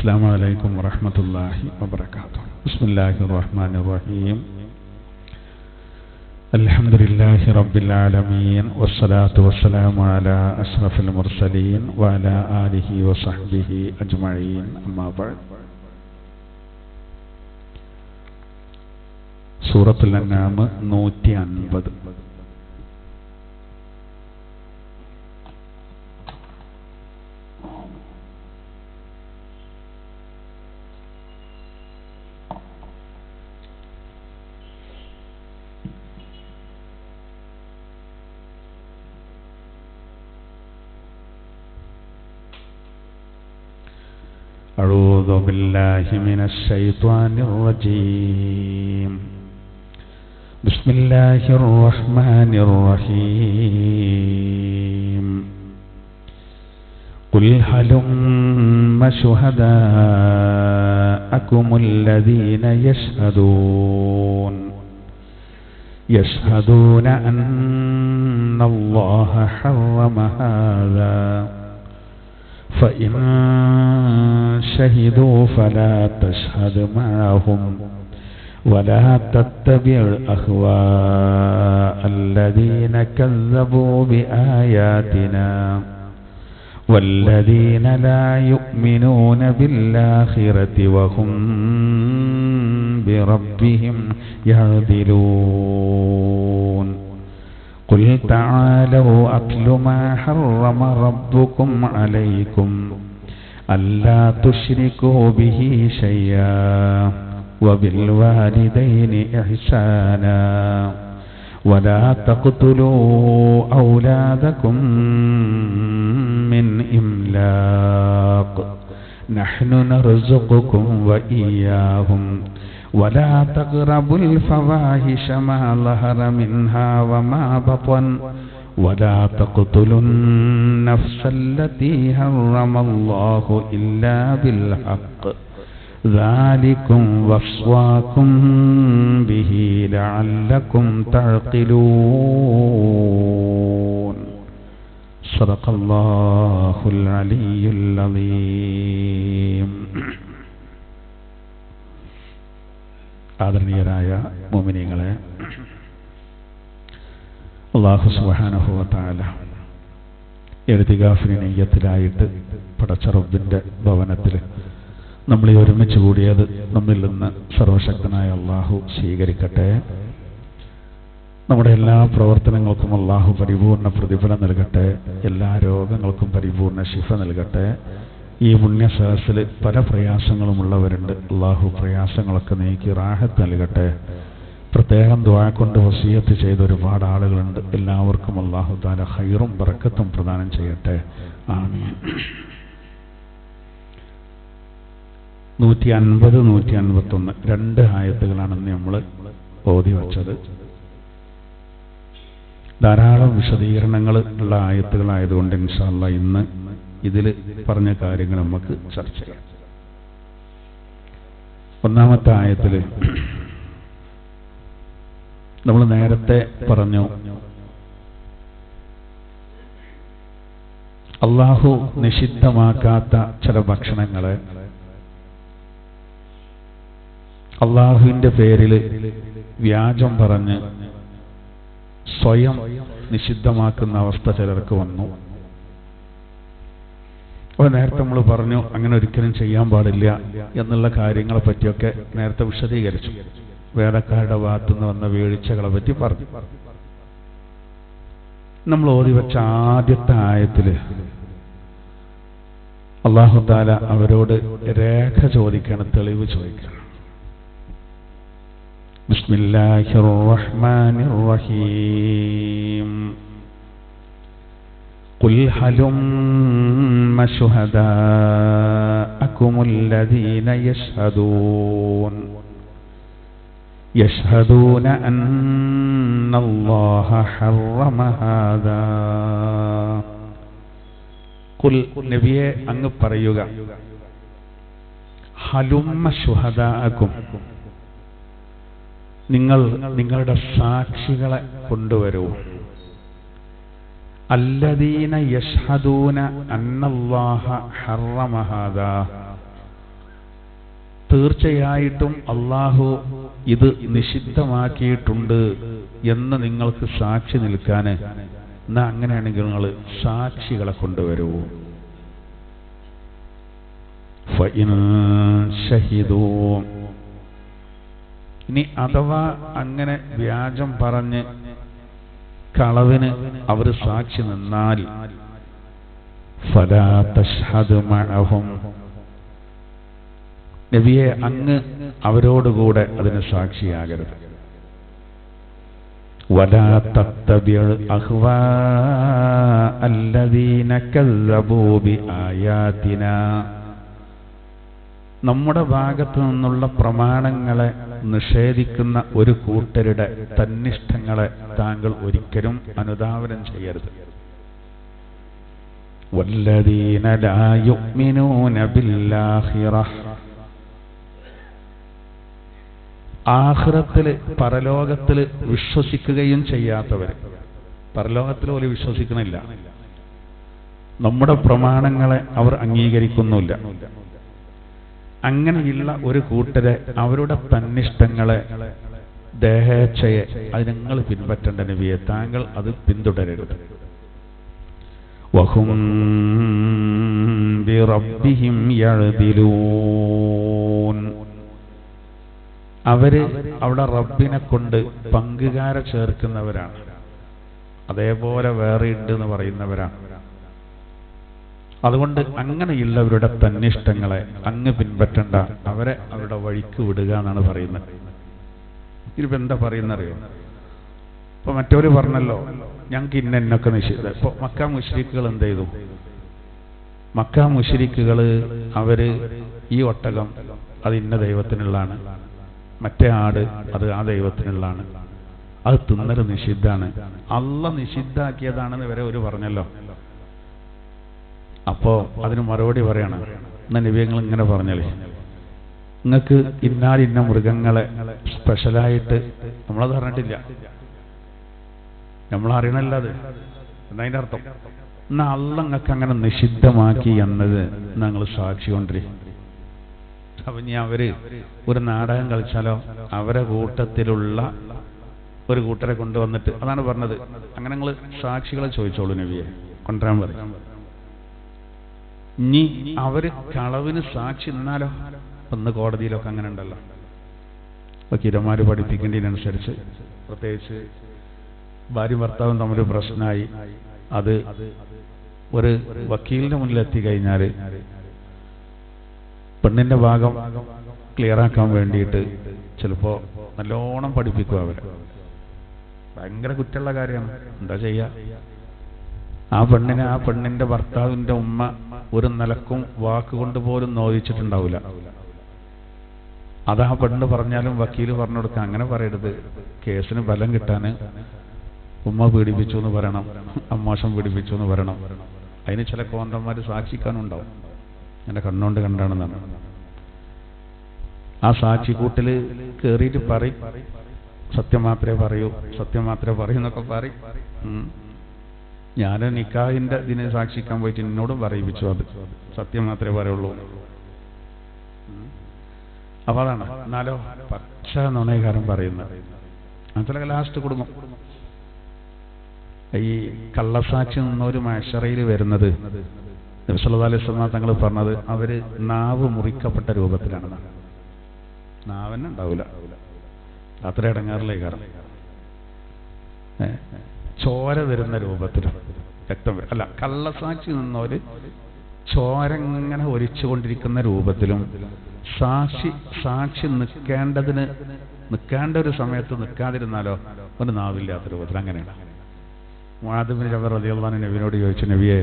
السلام عليكم ورحمة الله وبركاته. بسم الله الرحمن الرحيم. الحمد لله رب العالمين والصلاة والسلام على أشرف المرسلين وعلى آله وصحبه أجمعين. أما بعد. سورة الأنعام 150. أعوذ بالله من الشيطان الرجيم. بسم الله الرحمن الرحيم. قل هلم شهداءكم الذين يشهدون أن الله حرم هذا فإن شهدوا فلا تشهد معهم ولا تتبع أهواء الذين كذبوا بآياتنا والذين لا يؤمنون بالآخرة وهم بربهم يعدلون. قل تعالوا أتل ما حرم ربكم عليكم ألا تشركوا به شيئا وبالوالدين إحسانا ولا تقتلوا أولادكم من إملاق نحن نرزقكم وإياهم ولا تقربوا الفواحش ما ظهر منها وما بطن ولا تقتلوا النفس التي حرم الله إلا بالحق ذلكم وصاكم به لعلكم تعقلون. صدق الله العلي العظيم. ആദരണീയരായ മുഅ്മിനീങ്ങളെ, അല്ലാഹു സുബ്ഹാനഹു വ തആല ഇഅ്തികാഫിന് നിയ്യത്തിലായിട്ട് പടച്ച റബ്ബിന്റെ ഭവനത്തിൽ നമ്മളെ ഒരുമിച്ച് കൂടിയത് നമ്മിൽ നിന്ന് സർവശക്തനായ അല്ലാഹു സ്വീകരിക്കട്ടെ. നമ്മുടെ എല്ലാ പ്രവർത്തനങ്ങൾക്കും അല്ലാഹു പരിപൂർണ്ണ പ്രതിഫലം നൽകട്ടെ. എല്ലാ രോഗങ്ങൾക്കും പരിപൂർണ്ണ ശിഫ നൽകട്ടെ. ഈ പുണ്യ സഹസിൽ പല പ്രയാസങ്ങളുമുള്ളവരുണ്ട്. അള്ളാഹു പ്രയാസങ്ങളൊക്കെ നീക്കി റാഹത്ത് നൽകട്ടെ. പ്രത്യേകം ദുആ കൊണ്ട് വസിയത്ത് ചെയ്ത ഒരുപാട് ആളുകളുണ്ട്. എല്ലാവർക്കും അള്ളാഹു തആല ഖൈറും ബറക്കത്തും പ്രദാനം ചെയ്യട്ടെ. ആമീൻ. 150, 151 രണ്ട് ആയത്തുകളാണെന്ന് നമ്മൾ ഓതി വച്ചത്. ധാരാളം വിശദീകരണങ്ങൾ ഉള്ള ആയത്തുകളായതുകൊണ്ട് ഇൻഷാ അല്ലാഹ് ഇന്ന് ഇതിൽ പറഞ്ഞ കാര്യങ്ങൾ നമുക്ക് ചർച്ച ചെയ്യാം. ഒന്നാമത്തെ ആയത്തിൽ നമ്മൾ നേരത്തെ പറഞ്ഞു, അള്ളാഹു നിഷിദ്ധമാക്കാത്ത ചില ഭക്ഷണങ്ങളെ അള്ളാഹുവിന്റെ പേരിൽ വ്യാജം പറഞ്ഞ് സ്വയം നിഷിദ്ധമാക്കുന്ന അവസ്ഥ ചിലർക്ക് വന്നു. അപ്പോൾ നേരത്തെ നമ്മൾ പറഞ്ഞു അങ്ങനെ ഒരിക്കലും ചെയ്യാൻ പാടില്ല എന്നുള്ള കാര്യങ്ങളെ പറ്റിയൊക്കെ നേരത്തെ വിശദീകരിച്ചു. വേദക്കാരുടെ ഭാഗത്തുനിന്ന് വന്ന വീഴ്ചകളെ പറ്റി പറഞ്ഞു. നമ്മൾ ഓതി വെച്ച ആദ്യത്തെ ആയത്തില് അല്ലാഹു തആല അവരോട് രേഖ ചോദിക്കണം, തെളിവ് ചോദിക്കണം. ബിസ്മില്ലാഹിർ റഹ്മാനിർ റഹീം. قل هلم شهداءكم الذين يشهدون أن الله حرم هذا. قل നബിയെ അങ്ങ് പറയുക, ഹലുമ്മ ശുഹദാഅക്കും, നിങ്ങൾ നിങ്ങളുടെ സാക്ഷികളെ കൊണ്ടുവരൂ. അല്ലദീന യഷ്ഹദൂന അന്നല്ലാഹ ഹറമ ഹാദാ, തീർച്ചയായിട്ടും അള്ളാഹു ഇത് നിഷിദ്ധമാക്കിയിട്ടുണ്ട് എന്ന് നിങ്ങൾക്ക് സാക്ഷി നിൽക്കാൻ, എന്നാ അങ്ങനെയാണെങ്കിൽ നിങ്ങൾ സാക്ഷികളെ കൊണ്ടുവരൂ. ഫഇൻ ഷഹിദൂ, ഇനി അഥവാ അങ്ങനെ വ്യാജം പറഞ്ഞ് കളവിന് അവർ സാക്ഷി നിന്നാൽ ഫലാ തശ്ഹദ് മഅഹും, നബിയെ അങ്ങ് അവരോടുകൂടെ അതിന് സാക്ഷിയാകരുത്. വലാ തത്തബിഉ അഹ്വാ അല്ലദീന കസ്സബൂ ബിആയാതിനാ, നമ്മുടെ ഭാഗത്തു നിന്നുള്ള പ്രമാണങ്ങളെ നിഷേധിക്കുന്ന ഒരു കൂട്ടരുടെ തന്നിഷ്ടങ്ങളെ താങ്കൾ ഒരിക്കലും അനുധാവനം ചെയ്യരുത്. വല്ലദീന ലാ യുഅ്മിനൂന ബില്ലാഹിറഹ്, ആഖിറത്തിൽ പരലോകത്തിൽ വിശ്വസിക്കുകയും ചെയ്യാത്തവർ, പരലോകത്തിൽ പോലും വിശ്വസിക്കണില്ല, നമ്മുടെ പ്രമാണങ്ങളെ അവർ അംഗീകരിക്കുന്നില്ല. അങ്ങനെയുള്ള ഒരു കൂട്ടരെ അവരുടെ തന്നിഷ്ടങ്ങളെ ദേഹേച്ഛയെ അത് നിങ്ങൾ പിൻപറ്റേണ്ട നബിയെ, താങ്കൾ അത് പിന്തുടരരുത്. വഹും ബിറബ്ബിഹിം യഅദിലൂൻ, അവര് അവിടെ റബ്ബിനെ കൊണ്ട് പങ്കുകാര ചേർക്കുന്നവരാണ്, അതേപോലെ വേറെ ഉണ്ട് എന്ന് പറയുന്നവരാണ്. അതുകൊണ്ട് അങ്ങനെയുള്ളവരുടെ തന്നിഷ്ടങ്ങളെ അങ്ങ് പിൻപറ്റണ്ട, അവരെ അവരുടെ വഴിക്ക് വിടുക എന്നാണ് പറയുന്നത്. ഇതിപ്പോ എന്താ പറയുന്നറിയോ? ഇപ്പൊ മറ്റവര് പറഞ്ഞല്ലോ ഞങ്ങൾക്ക് ഇന്നൊക്കെ നിശ്ചയിച്ച. ഇപ്പൊ മക്ക മുശ്രിക്കുകൾ എന്ത് ചെയ്തു? മക്ക മുശ്രിക്കുകൾ അവര് ഈ ഒട്ടകം അത് ഇന്ന ദൈവത്തിനുള്ളതാണ്, മറ്റേ ആട് അത് ആ ദൈവത്തിനുള്ളതാണ്, അത് തിന്നല് നിഷിദ്ധാണ്, അള്ളാഹ് നിഷിദ്ധാക്കിയതാണെന്ന് വരെ ഒരു പറഞ്ഞല്ലോ. അപ്പോ അതിന് മറുപടി പറയണം, എന്നാ നബിയങ്ങൾ ഇങ്ങനെ പറഞ്ഞാലേ, നിങ്ങൾക്ക് ഇന്ന മൃഗങ്ങളെ സ്പെഷ്യലായിട്ട് നമ്മളത് അറിഞ്ഞിട്ടില്ല, നമ്മളറിയണല്ലോ അത് എന്നതിൻ്റെ അർത്ഥം. എന്നാ അള്ളാഹ് നിങ്ങൾക്ക് അങ്ങനെ നിഷിദ്ധമാക്കി എന്നത് ഞങ്ങൾ സാക്ഷി കൊണ്ടിരിക്കും. അപ്പൊ ഇനി അവര് ഒരു നാടകം കളിച്ചാലോ അവരെ കൂട്ടത്തിലുള്ള ഒരു കൂട്ടരെ കൊണ്ടുവന്നിട്ട്, അതാണ് പറഞ്ഞത്, അങ്ങനെ നിങ്ങൾ സാക്ഷികളെ ചോദിച്ചോളൂ നബിയെ, കൊണ്ടുവരാൻ പറയും. ഇനി അവര് കളവിന് സാക്ഷി നിന്നാലോ? ഒന്ന് കോടതിയിലൊക്കെ അങ്ങനെ ഉണ്ടല്ലോ, വക്കീലന്മാര് പഠിപ്പിക്കേണ്ടതിനനുസരിച്ച്, പ്രത്യേകിച്ച് ഭാര്യ ഭർത്താവും തമ്മിൽ പ്രശ്നമായി, അത് ഒരു വക്കീലിന്റെ മുന്നിലെത്തി കഴിഞ്ഞാൽ പെണ്ണിന്റെ ഭാഗം ക്ലിയറാക്കാൻ വേണ്ടിയിട്ട് ചിലപ്പോ നല്ലോണം പഠിപ്പിക്കും അവരെ. ഭയങ്കര കുറ്റമുള്ള കാര്യമാണ്, എന്താ ചെയ്യാ? ആ പെണ്ണിനെ ആ പെണ്ണിന്റെ ഭർത്താവിന്റെ ഉമ്മ ഒരു നിലക്കും വാക്കുകൊണ്ട് പോലും നോവിച്ചിട്ടുണ്ടാവില്ല. അത് ആ പെണ്ണ് പറഞ്ഞാലും വക്കീല് പറഞ്ഞു കൊടുക്കാം, അങ്ങനെ പറയരുത്, കേസിന് ബലം കിട്ടാൻ ഉമ്മ പീഡിപ്പിച്ചു എന്ന് പറയണം, അമ്മോശം പീഡിപ്പിച്ചു എന്ന് പറയണം. അതിന് ചില കോന്തന്മാര് സാക്ഷിക്കാനുണ്ടാവും, എന്റെ കണ്ണുകൊണ്ട് കണ്ടാണെന്നാണ്. ആ സാക്ഷിക്കൂട്ടില് കേറിയിട്ട് പറയും, സത്യം മാത്രമേ പറയൂ, സത്യം മാത്രമേ പറയൂ എന്നൊക്കെ പറയും. ഞാൻ നിക്കാഹിന്റെ ഇതിനെ സാക്ഷിക്കാൻ പോയിട്ട് എന്നോടും പറയിപ്പിച്ചു, അത് സത്യം മാത്രമേ പറയുള്ളൂ. അപ്പൊ അതാണ്. എന്നാലോ പച്ച നുണയകാരൻ പറയുന്നത്, അങ്ങനത്തെ ലാസ്റ്റ് കുടുംബം. ഈ കള്ളസാക്ഷി നിന്നൊരു മഹ്ശറയിൽ വരുന്നത് നബി സല്ലല്ലാഹു അലൈഹി വസല്ലം തങ്ങൾ പറഞ്ഞത്, അവര് നാവ് മുറിക്കപ്പെട്ട രൂപത്തിലാണ്. നാവന്നെ ഉണ്ടാവില്ല, അത്ര ഇടങ്ങാറില്ലേ കാരണം, ചോര വരുന്ന രൂപത്തിലും രക്തം അല്ല, കള്ളസാക്ഷി നിന്നോര് ചോര ഇങ്ങനെ ഒലിച്ചുകൊണ്ടിരിക്കുന്ന രൂപത്തിലും, സാക്ഷി നിൽക്കേണ്ട ഒരു സമയത്ത് നിൽക്കാതിരുന്നാലോ ഒരു നാവില്ലാത്ത രൂപത്തിൽ, അങ്ങനെയാണ്. മുആദ് ബിൻ ജബൽ റളിയല്ലാഹു അൻഹു നബിയോട് ചോദിച്ചു, നബിയെ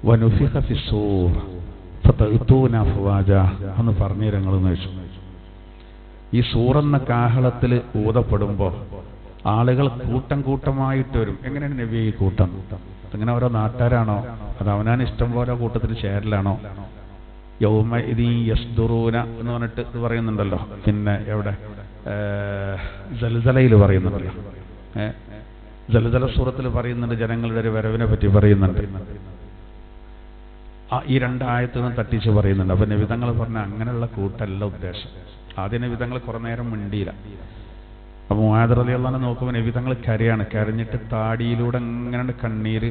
വനുഫിഖ ഫിസ്സൂർ ഫതഅതൂന അഫ്വാജ, എന്ന് പറഞ്ഞു തരങ്ങളെന്ന് ചോദിച്ചു. ഈ സൂറെന്ന കാഹളത്തിൽ ഊതപ്പെടുമ്പോൾ ആളുകൾ കൂട്ടം കൂട്ടമായിട്ട് വരും. എങ്ങനെയാണ് നബി ഈ കൂട്ടം? അങ്ങനെ ഓരോ നാട്ടുകാരാണോ, അത് അവനാൻ ഇഷ്ടം പോലെ കൂട്ടത്തിൽ ചേരലാണോ? യൗമ ഇദി യസ്ദുറൂന എന്ന് പറഞ്ഞിട്ട് ഇത് പറയുന്നുണ്ടല്ലോ, പിന്നെ എവിടെ സൽസലയിൽ പറയുന്നുണ്ടല്ലോ, സൽസല സൂറത്തിൽ പറയുന്നുണ്ട്, ജനങ്ങളുടെ ഒരു വരവിനെ പറ്റി പറയുന്നുണ്ട്. ഈ രണ്ടായത്തുനിന്നും തട്ടിച്ച് പറയുന്നുണ്ട്. അപ്പൊ നബി തങ്ങൾ പറഞ്ഞ അങ്ങനെയുള്ള കൂട്ടല്ല ഉദ്ദേശം. ആദ്യം നബി തങ്ങൾ കുറെ നേരം മിണ്ടിയില്ല. അപ്പൊ മുആദ് റളിയല്ലാഹു അൻഹു നോക്കുമ്പോൾ നബി തങ്ങൾ കരയാണ്. കരഞ്ഞിട്ട് താടിയിലൂടെ അങ്ങനെ കണ്ണീര്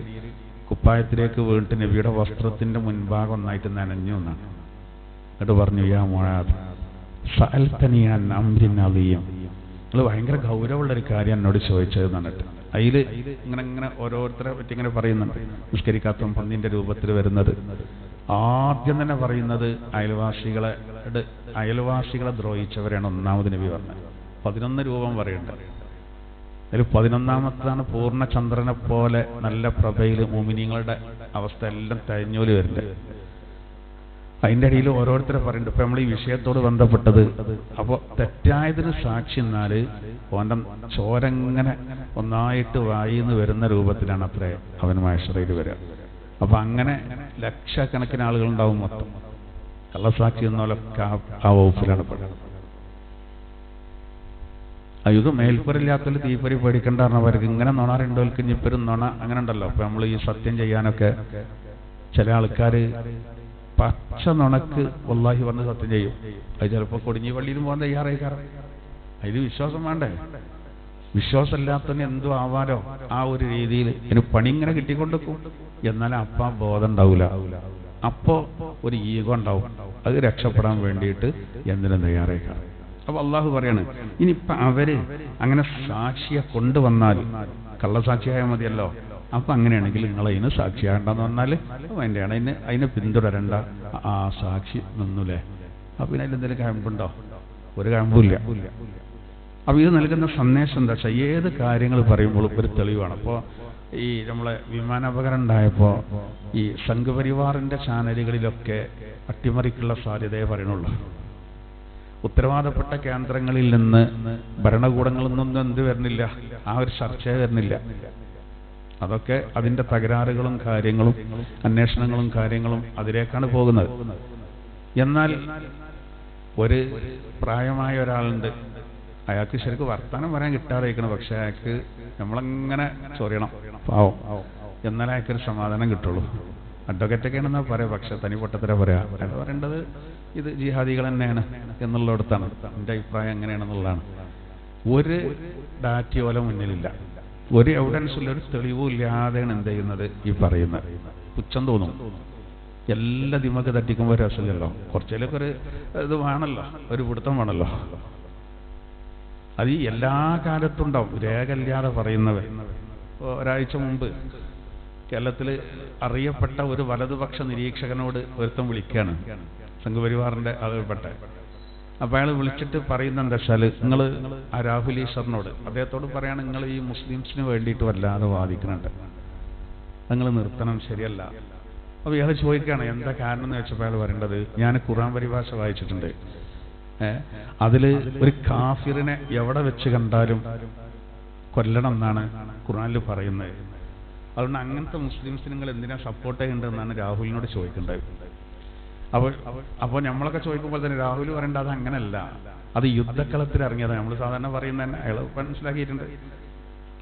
കുപ്പായത്തിലേക്ക് വീണിട്ട് നബിയുടെ വസ്ത്രത്തിന്റെ മുൻഭാഗം ഒന്നായിട്ട് നനഞ്ഞു എന്നാണ്. എന്നിട്ട് പറഞ്ഞു, യാ മുആദ് സഅൽതനി അൻ അംരിൻ അളീം, നിങ്ങൾ ഭയങ്കര ഗൗരവമുള്ളൊരു കാര്യം എന്നോട് ചോദിച്ചത് എന്നിട്ട് അതിൽ ഇങ്ങനെ ഓരോരുത്തരെ പറ്റി ഇങ്ങനെ പറയുന്നുണ്ട്. നിഷ്കരിക്കാത്ത പന്നിന്റെ രൂപത്തിൽ വരുന്നത്. ആദ്യം തന്നെ പറയുന്നത് അയൽവാസികളെ ദ്രോഹിച്ചവരെയാണ് ഒന്നാമത് നബി പറഞ്ഞത്. 11 രൂപം പറയുന്നുണ്ട്. അതിൽ 11ാമത്തേതാണ് പൂർണ്ണചന്ദ്രനെ പോലെ നല്ല പ്രഭയിൽ മുഅ്മിനീങ്ങളുടെ അവസ്ഥ എല്ലാം തഴഞ്ഞോല് വരുന്നുണ്ട്. അതിൻ്റെ ഇടയിൽ ഓരോരുത്തരെ പറയുന്നുണ്ട്. ഇപ്പൊ നമ്മൾ ഈ വിഷയത്തോട് ബന്ധപ്പെട്ടത്, അപ്പോൾ തെറ്റായതിന് സാക്ഷി എന്നാല് ഓൻ്റെ ചോരങ്ങനെ ഒന്നായിട്ട് വായിന്ന് വരുന്ന രൂപത്തിലാണ് അത്രേ അവൻ മഹ്ശറയിൽ വരിക. അപ്പൊ അങ്ങനെ ലക്ഷക്കണക്കിന് ആളുകളുണ്ടാവും മൊത്തം. കള്ളസാക്ഷി എന്നോലൊക്കെ ആ വകുപ്പിലാണ് പെടുന്നത്. ഇത് മേൽപ്പുരില്ലാത്തൊരു തീപ്പൊരി പേടിക്കണ്ട പറഞ്ഞവർക്ക് ഇങ്ങനെ നുണാറുണ്ടോൽക്ക് ഇനിയിപ്പൊരു നുണ അങ്ങനെ ഉണ്ടല്ലോ. അപ്പൊ നമ്മൾ ഈ സത്യം ചെയ്യാനൊക്കെ ചില ആൾക്കാർ പച്ച നുണക്ക് വല്ലാഹി വന്ന് സത്യം ചെയ്യും. അത് ചിലപ്പോൾ കൊടിഞ്ഞി പള്ളിയിലും പോകാൻ തയ്യാറായിക്കാറ്. അതിൽ വിശ്വാസം വേണ്ടേ? വിശ്വാസമില്ലാത്തതിന് എന്തും ആവാലോ. ആ ഒരു രീതിയിൽ ഇതിന് പണി ഇങ്ങനെ കിട്ടിക്കൊണ്ടിരിക്കും. എന്നാലും അപ്പ ബോധം ഉണ്ടാവില്ല. അപ്പോ ഒരു ഈഗോ ഉണ്ടാവും. അത് രക്ഷപ്പെടാൻ വേണ്ടിയിട്ട് എന്തിനും തയ്യാറായിക്കാറ്. അപ്പൊ അള്ളാഹു പറയാണ്, ഇനിയിപ്പൊ അവര് അങ്ങനെ സാക്ഷിയെ കൊണ്ടുവന്നാൽ കള്ളസാക്ഷിയായാൽ മതിയല്ലോ. അപ്പൊ അങ്ങനെയാണെങ്കിൽ നിങ്ങൾ അതിന് സാക്ഷിയാകണ്ടെന്ന് പറഞ്ഞാല് വേണ്ടിയാണ് അതിനെ പിന്തുടരണ്ട. ആ സാക്ഷി നിന്നുല്ലേ. അപ്പൊ പിന്നെ അതിലെന്തെങ്കിലും കഴമ്പുണ്ടോ? ഒരു കഴമ്പുമില്ല. അപ്പൊ ഇത് നൽകുന്ന സന്ദേശം എന്താ വെച്ചാൽ ഏത് കാര്യങ്ങൾ പറയുമ്പോഴും ഒരു തെളിവാണ്. അപ്പോൾ ഈ നമ്മളെ വിമാനാപകടം ഉണ്ടായപ്പോ ഈ സംഘപരിവാറിന്റെ ചാനലുകളിലൊക്കെ അട്ടിമറിക്കുള്ള സാധ്യതയെ പറയണുള്ളൂ. ഉത്തരവാദപ്പെട്ട കേന്ദ്രങ്ങളിൽ നിന്ന് ഭരണകൂടങ്ങളിൽ നിന്നൊന്നും എന്ത് വരുന്നില്ല, ആ ഒരു ചർച്ചയെ വരുന്നില്ല. അതൊക്കെ അതിന്റെ തകരാറുകളും കാര്യങ്ങളും അന്വേഷണങ്ങളും കാര്യങ്ങളും അതിലേക്കാണ് പോകുന്നത്. എന്നാൽ ഒരു പ്രായമായ ഒരാളുണ്ട്, അയാൾക്ക് ശരിക്കും വർത്താനം പറയാൻ കിട്ടാതിരിക്കണം. പക്ഷെ അയാൾക്ക് നമ്മളങ്ങനെ ചൊറിയണം, പാവം. എന്നാലേ അയാൾക്കൊരു സമാധാനം കിട്ടുള്ളൂ. അഡ്വക്കേറ്റൊക്കെ ആണെന്നാ പറയാം, പക്ഷെ തനി പൊട്ടത്തില പറയാ. അയാൾ പറയേണ്ടത് ഇത് ജിഹാദികൾ തന്നെയാണ് എന്നുള്ളിടത്താണ്. എൻ്റെ അഭിപ്രായം എങ്ങനെയാണെന്നുള്ളതാണ്. ഒരു ഡാറ്റയോല മുന്നിലില്ല, ഒരു എവിഡൻസുള്ള ഒരു തെളിവും ഇല്ലാതെയാണ് എന്ത് ചെയ്യുന്നത് ഈ പറയുന്നത്. പുച്ഛം തോന്നും. എല്ലാ ദിമക്ക് തട്ടിക്കുമ്പോൾ രസമില്ലല്ലോ. കുറച്ചേലൊക്കെ ഒരു ഇത് വേണമല്ലോ, ഒരു പിടുത്തം വേണമല്ലോ. അത് ഈ എല്ലാ കാലത്തും ഉണ്ടാവും, രേഖയില്ലാതെ പറയുന്നവർ. ഒരാഴ്ച മുമ്പ് കേരളത്തിൽ അറിയപ്പെട്ട ഒരു വലതുപക്ഷ നിരീക്ഷകനോട് ഒരുത്തം വിളിക്കുകയാണ്, സംഘപരിവാറിന്റെ ആളുകൾപ്പെട്ട. അപ്പൊ അയാൾ വിളിച്ചിട്ട് പറയുന്ന എന്താ വെച്ചാൽ, നിങ്ങൾ ആ രാഹുൽ ഈശ്വറിനോട് അദ്ദേഹത്തോട് പറയാണ്, നിങ്ങൾ ഈ മുസ്ലിംസിന് വേണ്ടിയിട്ട് വല്ലാതെ വാദിക്കുന്നുണ്ട്, നിങ്ങൾ നിർത്തണം, ശരിയല്ല. അപ്പൊ ഇയാൾ ചോദിക്കുകയാണ് എന്താ കാരണം എന്ന് വെച്ചപ്പോൾ അയാൾ പറയേണ്ടത്, ഞാൻ ഖുർആൻ പരിഭാഷ വായിച്ചിട്ടുണ്ട്, അതില് ഒരു കാഫിറിനെ എവിടെ വെച്ച് കണ്ടാലും കൊല്ലണം എന്നാണ് ഖുർആനിൽ പറയുന്നത്. അതുകൊണ്ട് അങ്ങനത്തെ മുസ്ലിംസിന് നിങ്ങൾ എന്തിനാ സപ്പോർട്ട് ചെയ്യേണ്ടതെന്നാണ് രാഹുലിനോട് ചോദിക്കേണ്ടത്. അപ്പോൾ നമ്മളൊക്കെ ചോദിക്കുമ്പോൾ തന്നെ രാഹുൽ പറയേണ്ടത് അത് അങ്ങനല്ല, അത് യുദ്ധക്കളത്തിൽ ഇറങ്ങിയതാണ്. നമ്മൾ സാധാരണ പറയുന്നത് തന്നെ അയാൾ മനസ്സിലാക്കിയിട്ടുണ്ട്.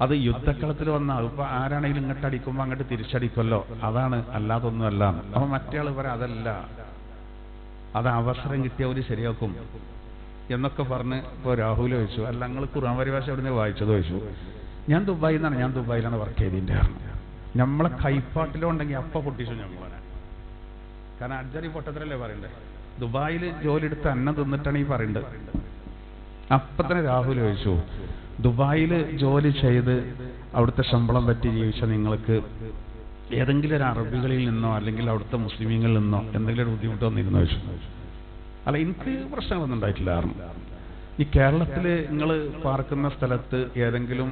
അത് യുദ്ധക്കളത്തിൽ വന്നാൽ ഇപ്പൊ ആരാണെങ്കിലും ഇങ്ങോട്ട് അടിക്കുമ്പോൾ അങ്ങോട്ട് തിരിച്ചടിക്കുമല്ലോ, അതാണ്, അല്ലാതൊന്നും അല്ല. അപ്പൊ മറ്റേ ആൾ പറയാം അതല്ല, അത് അവസരം കിട്ടിയവര് ശരിയാക്കും എന്നൊക്കെ പറഞ്ഞ് ഇപ്പോൾ രാഹുൽ ചോദിച്ചു, അല്ല നിങ്ങൾ ഖുർആൻ പരിഭാഷ എവിടെ നിന്ന് വായിച്ചത് ചോദിച്ചു. ഞാൻ ദുബായിലാണ് വർക്ക് ചെയ്തതിൻ്റെ. നമ്മളെ കൈപ്പാട്ടിലുണ്ടെങ്കിൽ അപ്പ പൊട്ടിച്ചു ഞങ്ങൾ. കാരണം അജ്ജറി പൊട്ടത്തിലല്ലേ പറയണ്ടേ, ദുബായിൽ ജോലി എടുത്ത് അന്നം തിന്നിട്ടാണ് ഈ പറയേണ്ടത്. അപ്പൊ തന്നെ രാഹുൽ ചോദിച്ചു, ദുബായിൽ ജോലി ചെയ്ത് അവിടുത്തെ ശമ്പളം പറ്റി ജീവിച്ച നിങ്ങൾക്ക് ഏതെങ്കിലും ഒരു അറബികളിൽ നിന്നോ അല്ലെങ്കിൽ അവിടുത്തെ മുസ്ലിമീങ്ങളിൽ നിന്നോ എന്തെങ്കിലും ഒരു ബുദ്ധിമുട്ട് വന്നിരുന്നോ ചോദിച്ചു. അല്ല, എനിക്ക് പ്രശ്നങ്ങളൊന്നും ഉണ്ടായിട്ടില്ല. ഈ കേരളത്തിൽ നിങ്ങൾ പാർക്കുന്ന സ്ഥലത്ത് ഏതെങ്കിലും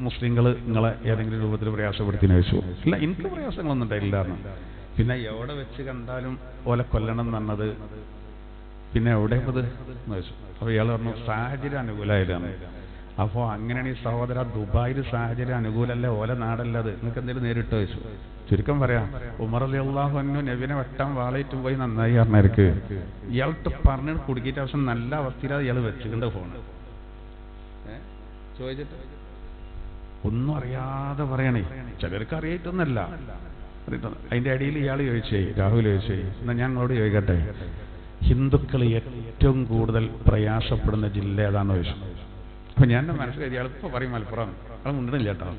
മുസ്ലിങ്ങൾ നിങ്ങളെ ഏതെങ്കിലും രൂപത്തിൽ പ്രയാസപ്പെടുത്തിയെന്ന് ചോദിച്ചു. ഇല്ല, എനിക്ക് പ്രയാസങ്ങളൊന്നും ഉണ്ടായിട്ടില്ല. പിന്നെ എവിടെ വെച്ച് കണ്ടാലും ഓലെ കൊല്ലണം എന്നത് പിന്നെ എവിടെ അത് ചോദിച്ചു. അപ്പൊ ഇയാൾ പറഞ്ഞു സാഹചര്യം അനുകൂലമായിട്ടാണ്. അപ്പോൾ അങ്ങനെയാണ് ഈ സഹോദര, ദുബായിൽ സാഹചര്യം അനുകൂലമല്ലേ, ഓല നാടല്ല അത്, നിങ്ങൾക്ക് എന്തെങ്കിലും നേരിട്ട് ചോദിച്ചു. ചുരുക്കം പറയാം, ഉമർ റളിയല്ലാഹു അൻഹു നബിനെ വെട്ടാൻ വാളേറ്റും പോയി നന്നായി പറഞ്ഞിരിക്ക്. ഇയാൾക്ക് പറഞ്ഞിട്ട് കുടുക്കിയിട്ട് അവസാനം നല്ല അവസ്ഥയിലാണ് ഇയാൾ വെച്ചിട്ടുണ്ട് ഫോണ്. ചോദിച്ചിട്ട് ഒന്നും അറിയാതെ പറയണേ. ചിലർക്ക് അറിയായിട്ടൊന്നല്ല, അതിൻ്റെ ഇടയിൽ ഇയാൾ ചോദിച്ചേ, രാഹുൽ ചോദിച്ചേ, എന്നാൽ ഞാൻ നിങ്ങളോട് ചോദിക്കട്ടെ, ഹിന്ദുക്കൾ ഏറ്റവും കൂടുതൽ പ്രയാസപ്പെടുന്ന ജില്ല ഏതാണെന്ന് ചോദിച്ചു. അപ്പം ഞാൻ മനസ്സിലായി ഇയാൾ ഇപ്പോൾ പറയും മലപ്പുറം, അത് മുണ്ടില്ല കേട്ടോ.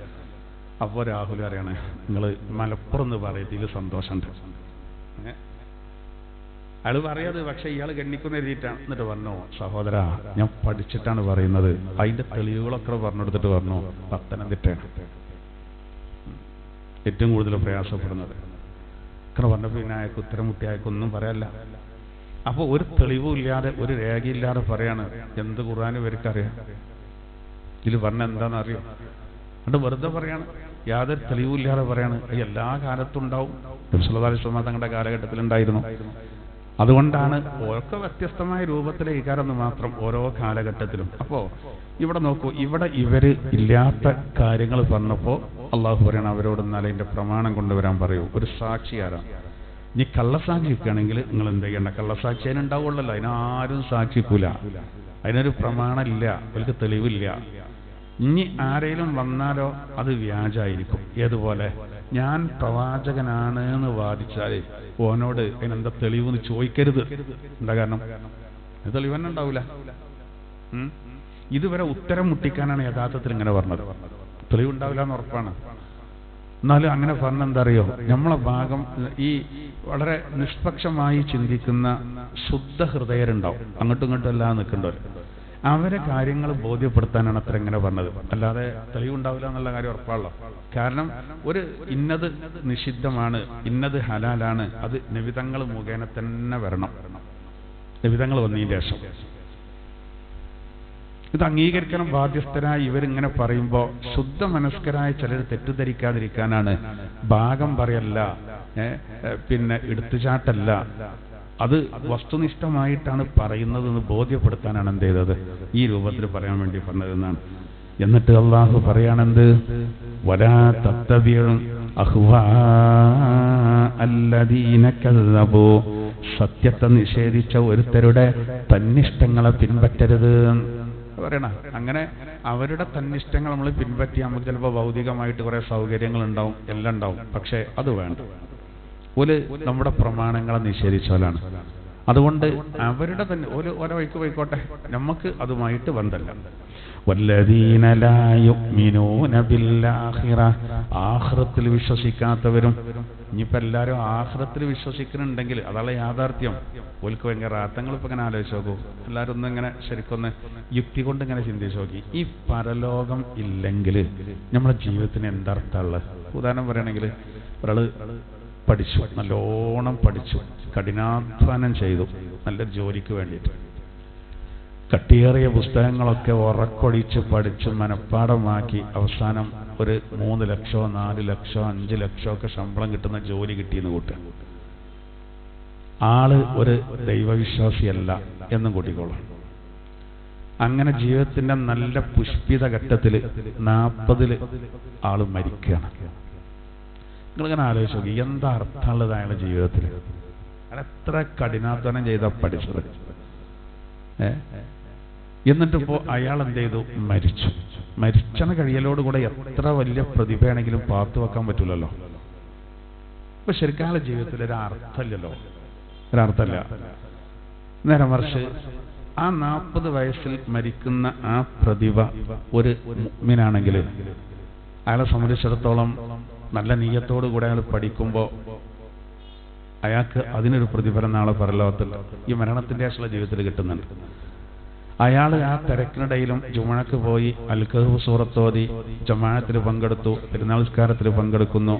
അപ്പോൾ രാഹുൽ പറയണേ, നിങ്ങൾ മലപ്പുറം എന്ന് പറയത്തിൽ സന്തോഷമുണ്ട്. അയാൾ പറയാത്, പക്ഷെ ഇയാൾ ഗണ്ണിക്കുന്ന രീതിയിട്ടാണ്. എന്നിട്ട് പറഞ്ഞു, സഹോദര ഞാൻ പഠിച്ചിട്ടാണ് പറയുന്നത്, അതിൻ്റെ തെളിവുകളൊക്കെ പറഞ്ഞെടുത്തിട്ട് പറഞ്ഞു പത്തനംതിട്ടയാണ് ഏറ്റവും കൂടുതൽ പ്രയാസപ്പെടുന്നത്. അങ്ങനെ പറഞ്ഞപ്പോൾ പിന്നെ അയാൾക്ക് ഉത്തരം മുട്ടി അയാൾക്കൊന്നും പറയാനില്ല. അപ്പോൾ ഒരു തെളിവും ഇല്ലാതെ ഒരു രേഖയില്ലാതെ പറയാണ്, എന്ത് ഖുർആനും ഇവർക്കറിയാം, ഇതിൽ പറഞ്ഞ എന്താണെന്നറിയോ? എന്നിട്ട് വെറുതെ പറയാണ്, യാതൊരു തെളിവില്ലാതെ പറയാണ്. എല്ലാ കാലത്തും ഉണ്ടാവും. നബി സല്ലല്ലാഹു അലൈഹി വസല്ലം തങ്ങളുടെ കാലഘട്ടത്തിലുണ്ടായിരുന്നു. അതുകൊണ്ടാണ് ഓരോ വ്യത്യസ്തമായ രൂപത്തിലെ ഇക്കാരെന്ന് മാത്രം ഓരോ കാലഘട്ടത്തിലും. അപ്പോൾ ഇവിടെ നോക്കൂ, ഇവിടെ ഇവര് ഇല്ലാത്ത കാര്യങ്ങൾ പറഞ്ഞപ്പോൾ അള്ളാഹു പറയണം അവരോട് എന്നാലും അതിന്റെ പ്രമാണം കൊണ്ടുവരാൻ പറയൂ. ഒരു സാക്ഷി ആരാണ്? ഇനി കള്ളസാക്ഷിക്കുകയാണെങ്കിൽ നിങ്ങൾ എന്ത് ചെയ്യണ്ട, കള്ളസാക്ഷി അതിനുണ്ടാവുള്ളല്ലോ, അതിനാരും സാക്ഷിക്കൂല, അതിനൊരു പ്രമാണമില്ല, അവർക്ക് തെളിവില്ല. ഇനി ആരെങ്കിലും വന്നാലോ അത് വ്യാജായിരിക്കും. ഏതുപോലെ ഞാൻ പ്രവാചകനാണ് എന്ന് വാദിച്ചാൽ ഓനോട് അതിനെന്താ തെളിവെന്ന് ചോദിക്കരുത്. എന്താ കാരണം? തെളിവന്നെ ഉണ്ടാവില്ല. ഇതുവരെ ഉത്തരം മുട്ടിക്കാനാണ് യഥാർത്ഥത്തിൽ ഇങ്ങനെ പറഞ്ഞത്. തെളിവുണ്ടാവില്ല എന്ന് ഉറപ്പാണ്. എന്നാലും അങ്ങനെ പറഞ്ഞെന്താ അറിയോ, നമ്മളെ ഭാഗം ഈ വളരെ നിഷ്പക്ഷമായി ചിന്തിക്കുന്ന ശുദ്ധ ഹൃദയരുണ്ടാവും, അങ്ങോട്ടും ഇങ്ങോട്ടും എല്ലാം നിൽക്കേണ്ടവർ. അവരെ കാര്യങ്ങൾ ബോധ്യപ്പെടുത്താനാണ് അത്ര ഇങ്ങനെ പറഞ്ഞത്. അല്ലാതെ തെളിവുണ്ടാവില്ല എന്നുള്ള കാര്യം ഉറപ്പാണല്ലോ. കാരണം ഒരു ഇന്നത് നിഷിദ്ധമാണ്, ഇന്നത് ഹലാലാണ്, അത് നബിതങ്ങൾ മുഖേന തന്നെ വരണം. നബിതങ്ങൾ വന്നതിന് ശേഷം ഇത് അംഗീകരിക്കണം ബാധ്യസ്ഥരായി ഇവരിങ്ങനെ പറയുമ്പോൾ ശുദ്ധ മനസ്കരായ ചിലർ തെറ്റിദ്ധരിക്കാതിരിക്കാനാണ് ഭാഗം പറയല്ല, പിന്നെ എടുത്തുചാട്ടല്ല, അത് വസ്തുനിഷ്ഠമായിട്ടാണ് പറയുന്നതെന്ന് ബോധ്യപ്പെടുത്താനാണ് എന്ത് ചെയ്തത്, ഈ രൂപത്തിൽ പറയാൻ വേണ്ടി പറഞ്ഞതെന്നാണ്. എന്നിട്ട് അള്ളാഹു പറയാണെന്ത്, വലാ തത്തബിഉ അഹ്വാ അല്ലദീന കസ്സബൂ, സത്യത്തെ നിഷേധിച്ച ഒരുത്തരുടെ തന്നിഷ്ടങ്ങളെ പിൻപറ്റരുത് പറയണ. അങ്ങനെ അവരുടെ തന്നിഷ്ടങ്ങൾ നമ്മൾ പിൻപറ്റി നമുക്ക് ചിലപ്പോൾ ഭൗതികമായിട്ട് കുറെ സൗകര്യങ്ങൾ ഉണ്ടാവും, എല്ലാം ഉണ്ടാവും, പക്ഷെ അത് വേണ്ട. നമ്മുടെ പ്രമാണങ്ങളെ നിഷേധിച്ചാലാണ്. അതുകൊണ്ട് അവരുടെ തന്നെ ഓരോ വഴിക്ക് പോയിക്കോട്ടെ, നമുക്ക് അതുമായിട്ട് ബന്ധമില്ല. വല്ലദീന ലാ യുഅ്മിനൂന ബിൽആഖിറ, ആഖിറത്തിൽ വിശ്വസിക്കാത്തവരും. ഇനിയിപ്പോൾ എല്ലാവരും ആഖിറത്തിൽ വിശ്വസിക്കുന്നുണ്ടെങ്കിൽ അതാണ് യാഥാർത്ഥ്യം. ഓൽക്ക് ഭയങ്കര റാത്തങ്ങൾ. ഇപ്പം ഇങ്ങനെ ആലോചിച്ച് നോക്കൂ, എല്ലാവരും ഒന്നും ഇങ്ങനെ ശരിക്കൊന്ന് യുക്തി കൊണ്ട് ഇങ്ങനെ ചിന്തിച്ച് നോക്കി, ഈ പരലോകം ഇല്ലെങ്കിൽ നമ്മുടെ ജീവിതത്തിന് എന്തർത്ഥമുള്ളത്? ഉദാഹരണം പറയുകയാണെങ്കിൽ ഒരാൾ പഠിച്ചു, നല്ലോണം പഠിച്ചു, കഠിനാധ്വാനം ചെയ്തു നല്ലൊരു ജോലിക്ക് വേണ്ടിയിട്ട്, കട്ടിയേറിയ പുസ്തകങ്ങളൊക്കെ ഉറക്കൊടിച്ച് പഠിച്ച് മനഃപ്പാടമാക്കി അവസാനം ഒരു 3 ലക്ഷമോ 4 ലക്ഷമോ 5 ലക്ഷമോ ഒക്കെ ശമ്പളം കിട്ടുന്ന ജോലി കിട്ടിയെന്ന് കൂട്ടുക. ആള് ഒരു ദൈവവിശ്വാസിയല്ല എന്നും കൂട്ടിക്കോളാം. അങ്ങനെ ജീവിതത്തിന്റെ നല്ല പുഷ്പിത ഘട്ടത്തിൽ 40 ആള് മരിക്കുകയാണ്. നിങ്ങളിങ്ങനെ ആലോചിച്ച് നോക്കി, എന്താ അർത്ഥമുള്ളത് അയാളുടെ ജീവിതത്തിൽ? അയാൾ എത്ര കഠിനാധ്വാനം ചെയ്താ പഠിച്ചത്. എന്നിട്ടിപ്പോ അയാൾ എന്ത് ചെയ്തു? മരിച്ചു. മരിച്ചെന്ന കഴിയലോടുകൂടെ എത്ര വലിയ പ്രതിഭയാണെങ്കിലും പാത്തു വെക്കാൻ പറ്റൂലല്ലോ. ഇപ്പൊ ശരിക്കാല ജീവിതത്തിൽ ഒരർത്ഥമില്ലല്ലോ, ഒരർത്ഥമില്ല. നേരെ മറിച്ച് ആ 40 വയസ്സിൽ മരിക്കുന്ന ആ പ്രതിഭ ഒരു മുഅ്മിനാണെങ്കിൽ അയാളെ സംബന്ധിച്ചിടത്തോളം നല്ല നീയത്തോടു കൂടെ അയാൾ പഠിക്കുമ്പോൾ അയാൾക്ക് അതിനൊരു പ്രതിഫലം നാളെ പരലോകത്തിൽ ഈ മരണത്തിന്റെ ആശുള്ള ജീവിതത്തിൽ കിട്ടുന്നുണ്ട്. അയാൾ ആ തിരക്കിനിടയിലും ജുമുഅക്ക് പോയി അൽ-കഹ്ഫ് സൂറത്ത് ഓതി ജമാഅത്തിൽ പങ്കെടുത്തു, പെരുന്നാൾ നിസ്കാരത്തിൽ പങ്കെടുക്കുന്നു,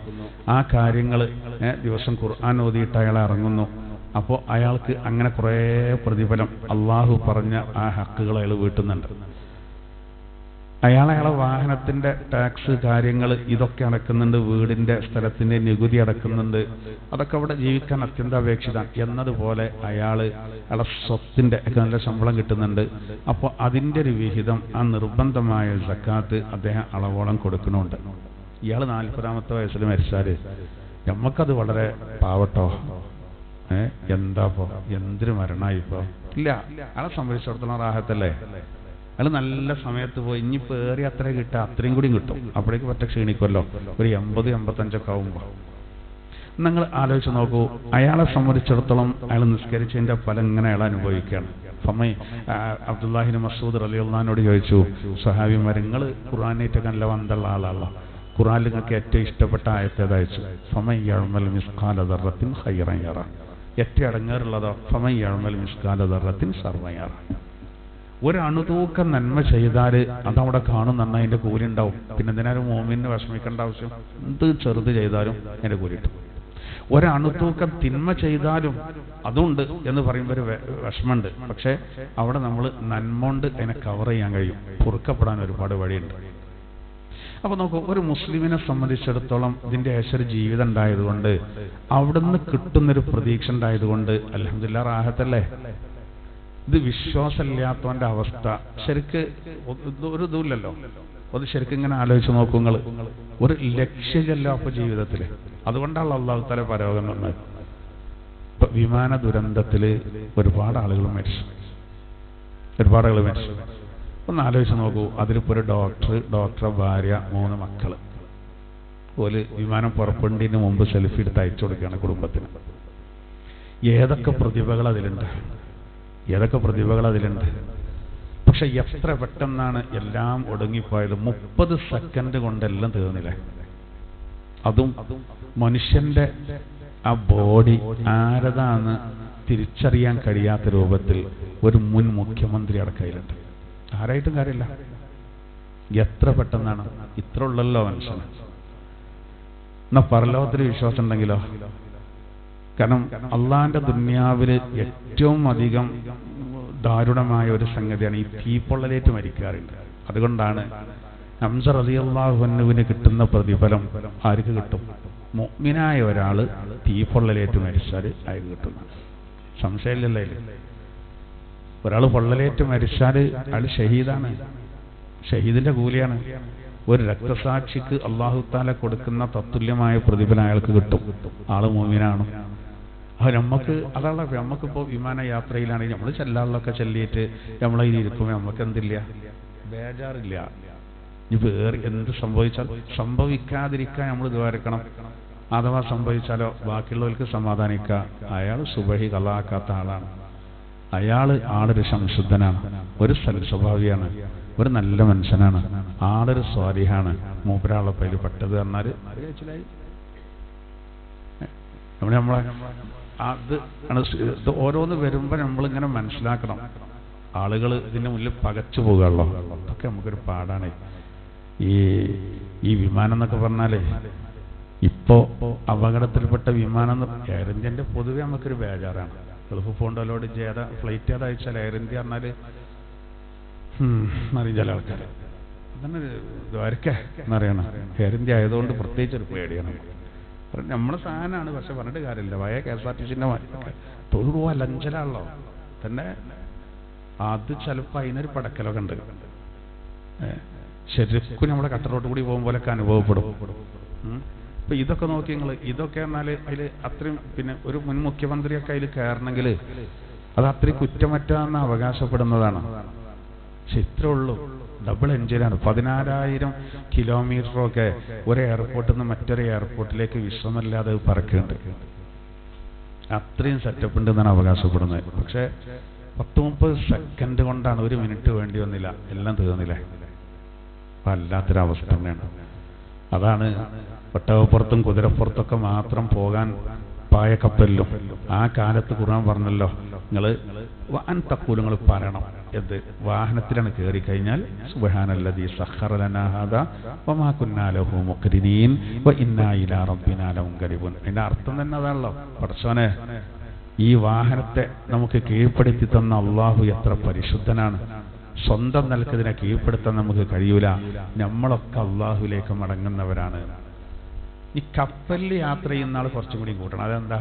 ആ കാര്യങ്ങൾ ദിവസം ഖുർആൻ ഓതിയിട്ട് അയാൾ ഇറങ്ങുന്നു. അപ്പോൾ അയാൾക്ക് അങ്ങനെ കുറേ പ്രതിഫലം അള്ളാഹു പറഞ്ഞ ആ ഹക്കുകൾ അയാൾ വീട്ടുന്നുണ്ട്. അയാളെ വാഹനത്തിന്റെ ടാക്സ് കാര്യങ്ങൾ ഇതൊക്കെ അടക്കുന്നുണ്ട്, വീടിന്റെ സ്ഥലത്തിന്റെ നികുതി അടക്കുന്നുണ്ട്, അതൊക്കെ അവിടെ ജീവിക്കാൻ അത്യന്താപേക്ഷിത എന്നതുപോലെ അയാളെ സ്വത്തിന്റെ നല്ല ശമ്പളം കിട്ടുന്നുണ്ട്. അപ്പോൾ അതിൻ്റെ ഒരു വിഹിതം ആ നിർബന്ധമായ സക്കാത്ത് അദ്ദേഹം അളവോളം കൊടുക്കുന്നുണ്ട്. ഇയാൾ 40-ാമത്തെ വയസ്സിൽ മരിച്ചാൽ നമുക്കത് വളരെ പാവട്ടോ, എന്താപ്പോ എന്തൊരു മരണമായിപ്പോ ഇല്ല. അയാളെ സംബന്ധിച്ചിടത്തോളം റാഹത്തല്ലേ. അയാൾ നല്ല സമയത്ത് പോയി ഇനിയിപ്പോൾ ഏറി അത്ര കിട്ടുക അത്രയും കൂടിയും കിട്ടും. അപ്പോഴേക്ക് പറ്റ ക്ഷീണിക്കുമല്ലോ, ഒരു 80-85 ആവുമ്പോൾ. നിങ്ങൾ ആലോചിച്ച് നോക്കൂ, അയാളെ സംബന്ധിച്ചിടത്തോളം അയാൾ നിസ്കരിച്ചതിൻ്റെ ഫലം ഇങ്ങനെ അയാൾ അനുഭവിക്കുകയാണ്. അബ്ദുല്ലാഹിബ്നു മസ്ഊദ് റളിയല്ലാഹു അൻഹുവോട് ചോദിച്ചു, സ്വഹാബിമാർ നിങ്ങൾ ഖുർആനായിട്ടൊക്കെ നല്ല ബന്ധമുള്ള ആളാണല്ലോ, ഖുർആനിൽ നിങ്ങൾക്ക് ഏറ്റവും ഇഷ്ടപ്പെട്ട ആയത്ത് ഏതായിച്ചു? ഫമൻ യഅമൽ മിസ്ഖാല ദർറത്തിൻ ഖൈറൻ യറ. ഏറ്റവും അടങ്ങാറുള്ളതോ ഫമൻ യഅമൽ മിസ്ഖാല ദർറത്തിൻ ശർറൻ യറ. ഒരു അണുതൂക്കം നന്മ ചെയ്താൽ അതവിടെ കാണുന്ന അതിൻ്റെ കൂലി ഉണ്ടാവും. പിന്നെ എന്തിനാലും മോമിന് വിഷമിക്കേണ്ട ആവശ്യം? എന്ത് ചെറുത് ചെയ്താലും അതിൻ്റെ കൂലി കിട്ടും. ഒരണുതൂക്കം തിന്മ ചെയ്താലും അതുണ്ട് എന്ന് പറയുമ്പോൾ ഒരു വിഷമമുണ്ട്. പക്ഷേ അവിടെ നമ്മൾ നന്മ കൊണ്ട് അതിനെ കവർ ചെയ്യാൻ കഴിയും, പൊറുക്കപ്പെടാൻ ഒരുപാട് വഴിയുണ്ട്. അപ്പോൾ നോക്കൂ, ഒരു മുസ്ലിമിനെ സംബന്ധിച്ചിടത്തോളം ഇതിൻ്റെ ഏശൊരു ജീവിതം ഉണ്ടായതുകൊണ്ട്, അവിടുന്ന് കിട്ടുന്നൊരു പ്രതീക്ഷ ഉണ്ടായതുകൊണ്ട് അൽഹംദുലില്ലാഹ് റാഹത്തല്ലേ. ഇത് വിശ്വാസമില്ലാത്തവൻ്റെ അവസ്ഥ ശരിക്ക് ഒരു ഇതുമില്ലല്ലോ. അത് ശരിക്കും ഇങ്ങനെ ആലോചിച്ച് നോക്കൂ നിങ്ങൾ. ഒരു ലക്ഷ്യമില്ല അപ്പോൾ ജീവിതത്തിൽ. അതുകൊണ്ടാണ് അല്ലാഹു തആല പരലോകം വന്നത്. ഇപ്പം വിമാന ദുരന്തത്തിൽ ഒരുപാട് ആളുകൾ മരിച്ചു. ഒന്ന് ആലോചിച്ച് നോക്കൂ. അതിലിപ്പോൾ ഒരു ഡോക്ടറെ ഭാര്യ, 3 മക്കൾ. ഒരു വിമാനം പുറപ്പെടേണ്ടതിന് മുമ്പ് സെൽഫി എടുത്ത് അയച്ചു കൊടുക്കുകയാണ് കുടുംബത്തിന്. ഏതൊക്കെ പ്രതിഭകൾ അതിലുണ്ട്. പക്ഷെ എത്ര പെട്ടെന്നാണ് എല്ലാം ഒടുങ്ങിപ്പോയത്. 30 സെക്കൻഡ് കൊണ്ടെല്ലാം തീർന്നില്ലേ. അതും മനുഷ്യന്റെ ആ ബോഡി ആരതാന്ന് തിരിച്ചറിയാൻ കഴിയാത്ത രൂപത്തിൽ ഒരു മുൻ മുഖ്യമന്ത്രി അടക്കയിലുണ്ട്. ആരായിട്ടും കാര്യമില്ല. എത്ര പെട്ടെന്നാണ്. ഇത്ര ഉള്ളല്ലോ മനുഷ്യന്. എന്നാ പരലോകത്തിൽ വിശ്വാസം ഉണ്ടെങ്കിലോ? കാരണം അള്ളാന്റെ ദുനിയാവിൽ ഏറ്റവും അധികം ദാരുണമായ ഒരു സംഗതിയാണ് ഈ തീപ്പൊള്ളലേറ്റ് മരിക്കാറുണ്ട്. അതുകൊണ്ടാണ് ഹംസ റളിയല്ലാഹു അൻഹുവിന് കിട്ടുന്ന പ്രതിഫലം ആർക്ക് കിട്ടും? മുഅ്മിനായ ഒരാൾ തീപ്പൊള്ളലേറ്റ് മരിച്ചാൽ അയാൾക്ക് കിട്ടുന്ന സംശയമില്ലല്ലോ. ഒരാൾ പൊള്ളലേറ്റ് മരിച്ചാൽ അയാൾ ഷഹീദാണ്, ഷഹീദിന്റെ കൂലിയാണ്. ഒരു രക്തസാക്ഷിക്ക് അല്ലാഹു തആല കൊടുക്കുന്ന തത്തുല്യമായ പ്രതിഫലം അയാൾക്ക് കിട്ടും. ആള് മുഅ്മിനാണ്. അത് നമുക്കിപ്പോൾ വിമാന യാത്രയിലാണെങ്കിൽ നമ്മൾ ചെല്ലാളിലൊക്കെ ചെല്ലിയിട്ട് നമ്മളതിൽ ഇരിക്കുമ്പോൾ നമുക്ക് എന്തില്ല, ബേജാറില്ല. ഇനി വേറെ എന്ത് സംഭവിക്കാതിരിക്കാൻ നമ്മൾ ദ്വാരക്കണം. അഥവാ സംഭവിച്ചാലോ ബാക്കിയുള്ളവർക്ക് സമാധാനിക്കുക. അയാൾ സുബഹി കളാക്കാത്ത ആളാണ്. ആളൊരു സംശുദ്ധനാണ്, ഒരു സ്വഭാവിയാണ്, ഒരു നല്ല മനുഷ്യനാണ്, ആളൊരു സ്വാലിഹാണ്. മൂപ്പരാളെ പേര് പെട്ടത് പറഞ്ഞാൽ നമ്മളെ അത് ഓരോന്ന് വരുമ്പോൾ നമ്മളിങ്ങനെ മനസ്സിലാക്കണം. ആളുകൾ ഇതിൻ്റെ മുന്നിൽ പകച്ചു പോകുകയുള്ളൂ. അതൊക്കെ നമുക്കൊരു പാടാണ്. ഈ വിമാനം എന്നൊക്കെ പറഞ്ഞാലേ ഇപ്പോൾ അപകടത്തിൽപ്പെട്ട വിമാനം എയർ ഇന്ത്യൻ്റെ പൊതുവെ നമുക്കൊരു ബേജാറാണ്. ഗൾഫ് പോണ്ടലോട് ഫ്ലൈറ്റ് ഏതാഴ്ചാൽ എയർ ഇന്ത്യ പറഞ്ഞാൽ എന്നറിയും ചില ആൾക്കാർ. അതന്നെ ദ്വാരക്ക എന്നറിയണം. എയർ ഇന്ത്യ ആയതുകൊണ്ട് പ്രത്യേകിച്ചൊരു പേടിയാണ്. നമ്മളെ സാധനമാണ്, പക്ഷെ പറഞ്ഞിട്ട് കാര്യമില്ല. പഴയ KSRTCന്റെ തൊഴിൽ ലഞ്ചലാണല്ലോ തന്നെ. അത് ചിലപ്പോൾ അതിനൊരു പടക്കലൊക്കെ ഉണ്ട്. ശരിക്കും നമ്മുടെ കട്ടറോട്ട് കൂടി പോകുമ്പോഴൊക്കെ അനുഭവപ്പെടും. ഇപ്പൊ ഇതൊക്കെ നോക്കി നിങ്ങൾ, ഇതൊക്കെ എന്നാൽ അതിൽ അത്രയും പിന്നെ ഒരു മുൻ മുഖ്യമന്ത്രിയൊക്കെ അതിൽ കയറണമെങ്കിൽ അത് അത്രയും കുറ്റമറ്റാന്ന് അവകാശപ്പെടുന്നതാണ്. പക്ഷെ ഇത്രേ ഉള്ളൂ. ഡബിൾ എഞ്ചിനാണ്. 16,000 കിലോമീറ്ററൊക്കെ ഒരു എയർപോർട്ടിൽ നിന്ന് മറ്റൊരു എയർപോർട്ടിലേക്ക് വിശ്രമമില്ലാതെ പറക്കുന്നുണ്ട്. അത്രയും സെറ്റപ്പ് ഉണ്ട് എന്നാണ് അവകാശപ്പെടുന്നത്. പക്ഷെ 10-30 സെക്കൻഡ് കൊണ്ടാണ്, 1 മിനിറ്റ് വേണ്ടി വന്നില്ല, എല്ലാം തീർന്നില്ലേ. അപ്പം അല്ലാത്തൊരവസ്ഥ തന്നെയാണ്. അതാണ് ഒട്ടകപ്പുറത്തും കുതിരപ്പുറത്തൊക്കെ മാത്രം പോകാൻ പായക്കപ്പലിലും ആ കാലത്ത് ഖുർആൻ പറഞ്ഞല്ലോ, നിങ്ങൾ പറയണം. എന്ത് വാഹനത്തിലാണ് കയറി കഴിഞ്ഞാൽ സുബ്ഹാനല്ലദീ സഖറ ലനാ ഹാദാ വമാ കുന്നാ ലഹു മുഖ്രിനീൻ വഇന്നാ ഇലാ റബ്ബിനാ ലമുൻഖലിബൂൻ. അതിന്റെ അർത്ഥം തന്നെ അതാണല്ലോ. പടച്ചോനെ, ഈ വാഹനത്തെ നമുക്ക് കീഴ്പ്പെടുത്തി തന്ന അള്ളാഹു എത്ര പരിശുദ്ധനാണ്. സ്വന്തം നിലക്കതിനെ കീഴ്പ്പെടുത്താൻ നമുക്ക് കഴിയൂല. നമ്മളൊക്കെ അള്ളാഹുവിലേക്ക് മടങ്ങുന്നവരാണ്. ഈ കപ്പലിൽ യാത്ര ചെയ്യുന്ന ആൾ കുറച്ചും കൂടി കൂട്ടണം. അതെന്താ?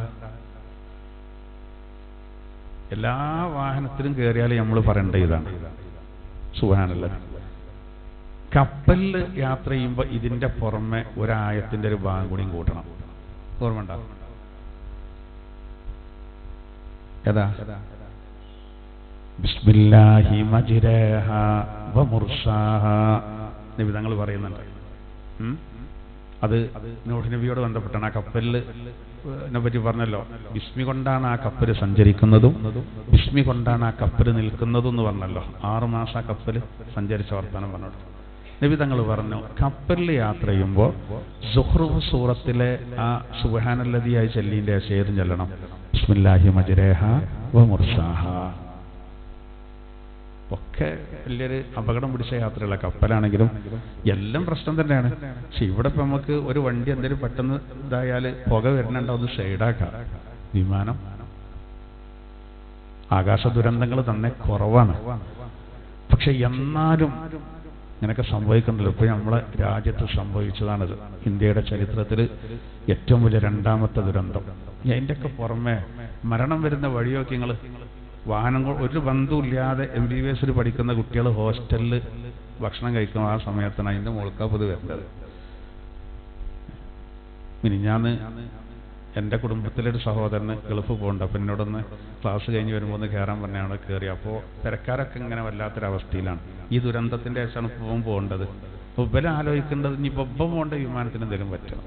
എല്ലാ വാഹനത്തിലും കയറിയാലും നമ്മൾ പറയേണ്ട ഇതാണ്, സുബ്ഹാനല്ലാഹ്. കപ്പലിൽ യാത്ര ചെയ്യുമ്പോൾ ഇതിന്റെ പുറമെ ഒരായത്തിന്റെ ഒരു ഭാഗം കൂടിയും കൂട്ടണം. ഓർമ്മ ഉണ്ടാവും? ഏതാ? ബിസ്മില്ലാഹി മജ്രാഹാ വ മുർസാഹാ നബി തങ്ങൾ പറയുന്നുണ്ട്. അത് നൂഹ് നബിയോട് ബന്ധപ്പെട്ടാണ്. ആ കപ്പലിനെ പറ്റി പറഞ്ഞല്ലോ, ബിസ്മി കൊണ്ടാണ് ആ കപ്പൽ സഞ്ചരിക്കുന്നതും ബിസ്മി കൊണ്ടാണ് ആ കപ്പൽ നിൽക്കുന്നതും എന്ന് പറഞ്ഞല്ലോ. 6 മാസം ആ കപ്പൽ സഞ്ചരിച്ച വർത്താനം പറഞ്ഞോളൂ. നബി തങ്ങൾ പറഞ്ഞു, കപ്പലിൽ യാത്ര ചെയ്യുമ്പോൾ സുഹ്റൂഫ് സൂറത്തിലെ ആ സുബ്ഹാനല്ലദിയായി ചൊല്ലിന്റെ ശേഷം ചെല്ലണം, ബിസ്മില്ലാഹി മജ്റേഹ വ മുർസാഹ. ഒക്കെ വലിയൊരു അപകടം പിടിച്ച യാത്രയുള്ള കപ്പലാണെങ്കിലും എല്ലാം പ്രശ്നം തന്നെയാണ്. പക്ഷെ ഇവിടെ ഇപ്പം നമുക്ക് ഒരു വണ്ടി എന്തെങ്കിലും പെട്ടെന്ന് ഇതായാൽ പുക വരുന്നുണ്ടോ, അത് സൈഡാക്കാം. വിമാനം ആകാശ ദുരന്തങ്ങൾ തന്നെ കുറവാണ്. പക്ഷെ എന്നാലും ഇങ്ങനെയൊക്കെ സംഭവിക്കണ്ടല്ലോ. ഇപ്പൊ നമ്മളെ രാജ്യത്ത് സംഭവിച്ചതാണിത്. ഇന്ത്യയുടെ ചരിത്രത്തിൽ ഏറ്റവും വലിയ 2ാമത്തെ ദുരന്തം. അതിൻ്റെയൊക്കെ പുറമെ മരണം വരുന്ന വഴിയൊക്കെ നിങ്ങൾ വാഹനങ്ങൾ ഒരു ബന്ധമില്ലാതെ MBBS പഠിക്കുന്ന കുട്ടികൾ ഹോസ്റ്റലിൽ ഭക്ഷണം കഴിക്കും. ആ സമയത്താണ് അതിൻ്റെ മുകൾക്കാപ്പത് വരുന്നത്. മിനിഞ്ഞാന്ന് എൻ്റെ കുടുംബത്തിലൊരു സഹോദരന് ഗൾഫ് പോകണ്ട. അപ്പം എന്നോടൊന്ന് ക്ലാസ് കഴിഞ്ഞ് വരുമ്പോൾ ഒന്ന് കയറാൻ പറഞ്ഞ അവിടെ കയറി. അപ്പോൾ തിരക്കാരൊക്കെ ഇങ്ങനെ വല്ലാത്തൊരവസ്ഥയിലാണ്. ഈ ദുരന്തത്തിൻ്റെ ശേഷമാണ് ഇപ്പം പോകേണ്ടത്. അപ്പോൾ ഇവരെ ആലോചിക്കേണ്ടത് ഇനിയിപ്പോൾ ഇപ്പം പോകേണ്ട വിമാനത്തിന് എന്തെങ്കിലും പറ്റണം.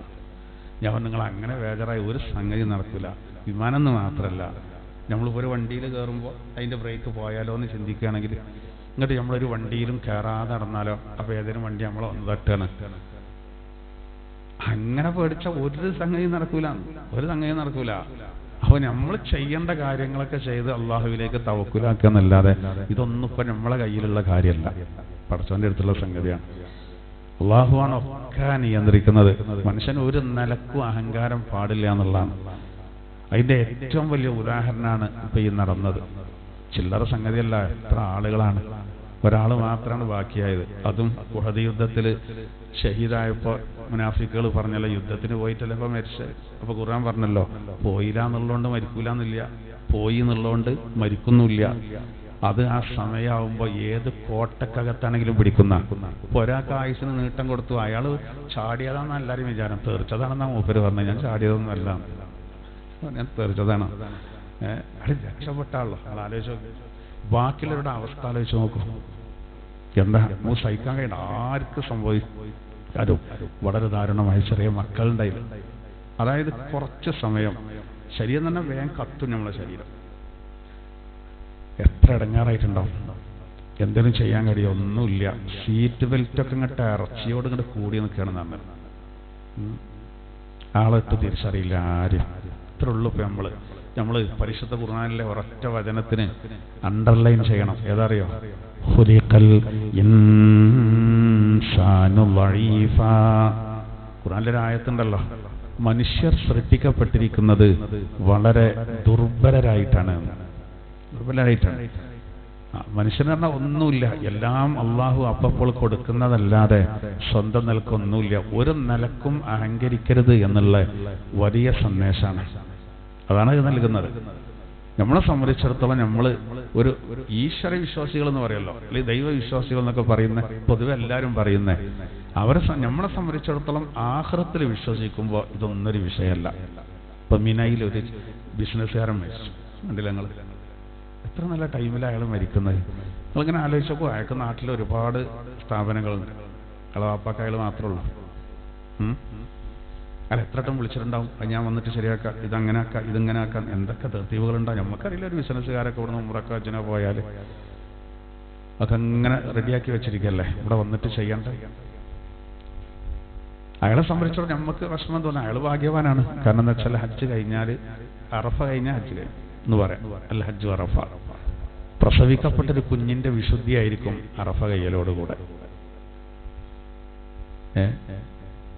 ഞാൻ നിങ്ങൾ അങ്ങനെ വേജറായി ഒരു സംഗതി നടക്കില്ല. വിമാനം എന്ന് മാത്രമല്ല, നമ്മളിപ്പോൾ ഒരു വണ്ടിയിൽ കയറുമ്പോൾ അതിൻ്റെ ബ്രേക്ക് പോയാലോ എന്ന് ചിന്തിക്കുകയാണെങ്കിൽ, എന്നിട്ട് നമ്മളൊരു വണ്ടിയിലും കയറാതെ നടന്നാലോ, അപ്പോൾ ഏതെങ്കിലും വണ്ടി നമ്മളെ ഒന്ന് തട്ടാണ്. അങ്ങനെ പേടിച്ച ഒരു സംഗതി നടക്കൂല, ഒരു സംഗതി നടക്കൂല. അപ്പോൾ നമ്മൾ ചെയ്യേണ്ട കാര്യങ്ങളൊക്കെ ചെയ്ത് അള്ളാഹുവിലേക്ക് തവക്കുലാക്കുക എന്നല്ലാതെ ഇതൊന്നും ഇപ്പം നമ്മളെ കയ്യിലുള്ള കാര്യമല്ല, പടച്ചവൻ്റെ അടുത്തുള്ള സംഗതിയാണ്. അള്ളാഹുവാണ് ഒക്കെ നിയന്ത്രിക്കുന്നത്. മനുഷ്യന് ഒരു നിലക്കും അഹങ്കാരം പാടില്ല എന്നുള്ളതാണ്. അതിൻ്റെ ഏറ്റവും വലിയ ഉദാഹരണമാണ് ഇപ്പം ഈ നടന്നത്. ചില്ലറ സംഗതിയല്ല, എത്ര ആളുകളാണ്, ഒരാൾ മാത്രമാണ് ബാക്കിയായത്. അതും ഉഹദ് യുദ്ധത്തിൽ ഷഹീദായപ്പോൾ മുനാഫിക്കുകൾ പറഞ്ഞല്ലോ, യുദ്ധത്തിന് പോയിട്ടല്ലേ ഇപ്പം മരിച്ചത്. അപ്പോൾ ഖുർആൻ പറഞ്ഞല്ലോ, പോയില്ല എന്നുള്ളതുകൊണ്ട് മരിക്കൂലെന്നില്ല, പോയി എന്നുള്ളതുകൊണ്ട് മരിക്കുന്നില്ല. അത് ആ സമയമാകുമ്പോൾ ഏത് കോട്ടക്കകത്താണെങ്കിലും പിടിക്കുന്ന. ഇപ്പോൾ ഒരാൾക്ക് ആയുസിന് നീട്ടം കൊടുത്തു, അയാൾ ചാടിയതാണെന്ന് എല്ലാവരും വിചാരം. തീർച്ചതാണെന്നാണ് മൂപ്പര് പറഞ്ഞത്. ഞാൻ ചാടിയതൊന്നും അല്ല, ഞാൻ തെറിച്ചതാണ്. അത് രക്ഷപ്പെട്ടാണല്ലോ. അത് ആലോചിച്ച് നോക്കും. ബാക്കിയുള്ളവരുടെ അവസ്ഥ ആലോചിച്ച് നോക്കും. എന്താ നമുക്ക് സഹിക്കാൻ കഴിയണ്ട. ആർക്ക് സംഭവിക്കാരും വളരെ ദാരുണമായി ചെറിയ മക്കളുണ്ടായില്ല. അതായത് കുറച്ച് സമയം ശരീരം തന്നെ വേഗം കത്തും. നമ്മളെ ശരീരം എത്ര ഇടങ്ങാറായിട്ടുണ്ടാവും. എന്തെങ്കിലും ചെയ്യാൻ കഴിയും, ഒന്നുമില്ല. സീറ്റ് ബെൽറ്റൊക്കെ ഇങ്ങോട്ട് ഇറച്ചിയോട് ഇങ്ങോട്ട് കൂടി നിൽക്കുകയാണ് നമ്മൾ. ആളിട്ട് തിരിച്ചറിയില്ല ആരും. ഇത്ര ഉള്ളൂ. ഇപ്പം നമ്മൾ പരിശുദ്ധ ഖുർആനിലെ ഒരൊറ്റ വചനത്തിന് അണ്ടർലൈൻ ചെയ്യണം. ഏതറിയോ? ഖുലിഖൽ ഇൻസാനു ളഈഫാ. ഖുർആനിലെ ആയത്തുണ്ടല്ലോ, മനുഷ്യർ സൃഷ്ടിക്കപ്പെട്ടിരിക്കുന്നത് വളരെ ദുർബലരായിട്ടാണ്. മനുഷ്യന് പറഞ്ഞാൽ ഒന്നുമില്ല, എല്ലാം അള്ളാഹു അപ്പോൾ കൊടുക്കുന്നതല്ലാതെ സ്വന്തം നിലക്കൊന്നുമില്ല. ഒരു നിലക്കും അഹങ്കരിക്കരുത് എന്നുള്ള വലിയ സന്ദേശമാണ്. അതാണ് ഇത് നൽകുന്നത്. നമ്മളെ സംബന്ധിച്ചിടത്തോളം നമ്മൾ ഒരു ഈശ്വര വിശ്വാസികൾ എന്ന് പറയുമല്ലോ, അല്ലെങ്കിൽ ദൈവവിശ്വാസികൾ എന്നൊക്കെ പറയുന്ന പൊതുവെ എല്ലാവരും പറയുന്നത്, നമ്മളെ സംബന്ധിച്ചിടത്തോളം ആഖിറത്തിൽ വിശ്വസിക്കുമ്പോൾ ഇതൊന്നൊരു വിഷയമല്ല. ഇപ്പം മിനയിൽ ഒരു ബിസിനസ്സുകാരൻ മരിച്ചു, കണ്ടില്ല നിങ്ങൾ? എത്ര നല്ല ടൈമിലാണ് അയാൾ മരിക്കുന്നത്. നിങ്ങളിങ്ങനെ ആലോചിച്ചപ്പോൾ അയാൾക്ക് നാട്ടിൽ ഒരുപാട് സ്ഥാപനങ്ങളുണ്ട്. അയാളെ വാപ്പാക്ക് അയാൾ മാത്രമേ ഉള്ളൂ. അയാൾ എത്ര വട്ടം വിളിച്ചിട്ടുണ്ടാവും, ഞാൻ വന്നിട്ട് ശരിയാക്കാം, ഇതങ്ങനെ ആക്കാം, ഇതിങ്ങനെ ആക്കാം, എന്തൊക്കെ തർത്തീവുകളുണ്ടാവും. നമുക്കറിയില്ല. ഒരു ബിസിനസ്സുകാരൊക്കെ ഇവിടെ ഉംറക്കോ ഹജ്ജിനോ പോയാൽ അതൊക്കെ അങ്ങനെ റെഡിയാക്കി വെച്ചിരിക്കല്ലേ, ഇവിടെ വന്നിട്ട് ചെയ്യേണ്ട. അയാളെ സംബന്ധിച്ചോളം നമുക്ക് വിഷമം തോന്നാം. അയാൾ ഭാഗ്യവാനാണ്. കാരണം എന്താ വെച്ചാൽ ഹജ്ജ് കഴിഞ്ഞാൽ, അറഫ കഴിഞ്ഞാൽ ഹജ്ജ് കഴിഞ്ഞു എന്ന് പറയാം. അല്ല, ഹജ്ജ് അറഫ. പ്രസവിക്കപ്പെട്ടൊരു കുഞ്ഞിന്റെ വിശുദ്ധിയായിരിക്കും അറഫ കയ്യലോടുകൂടെ.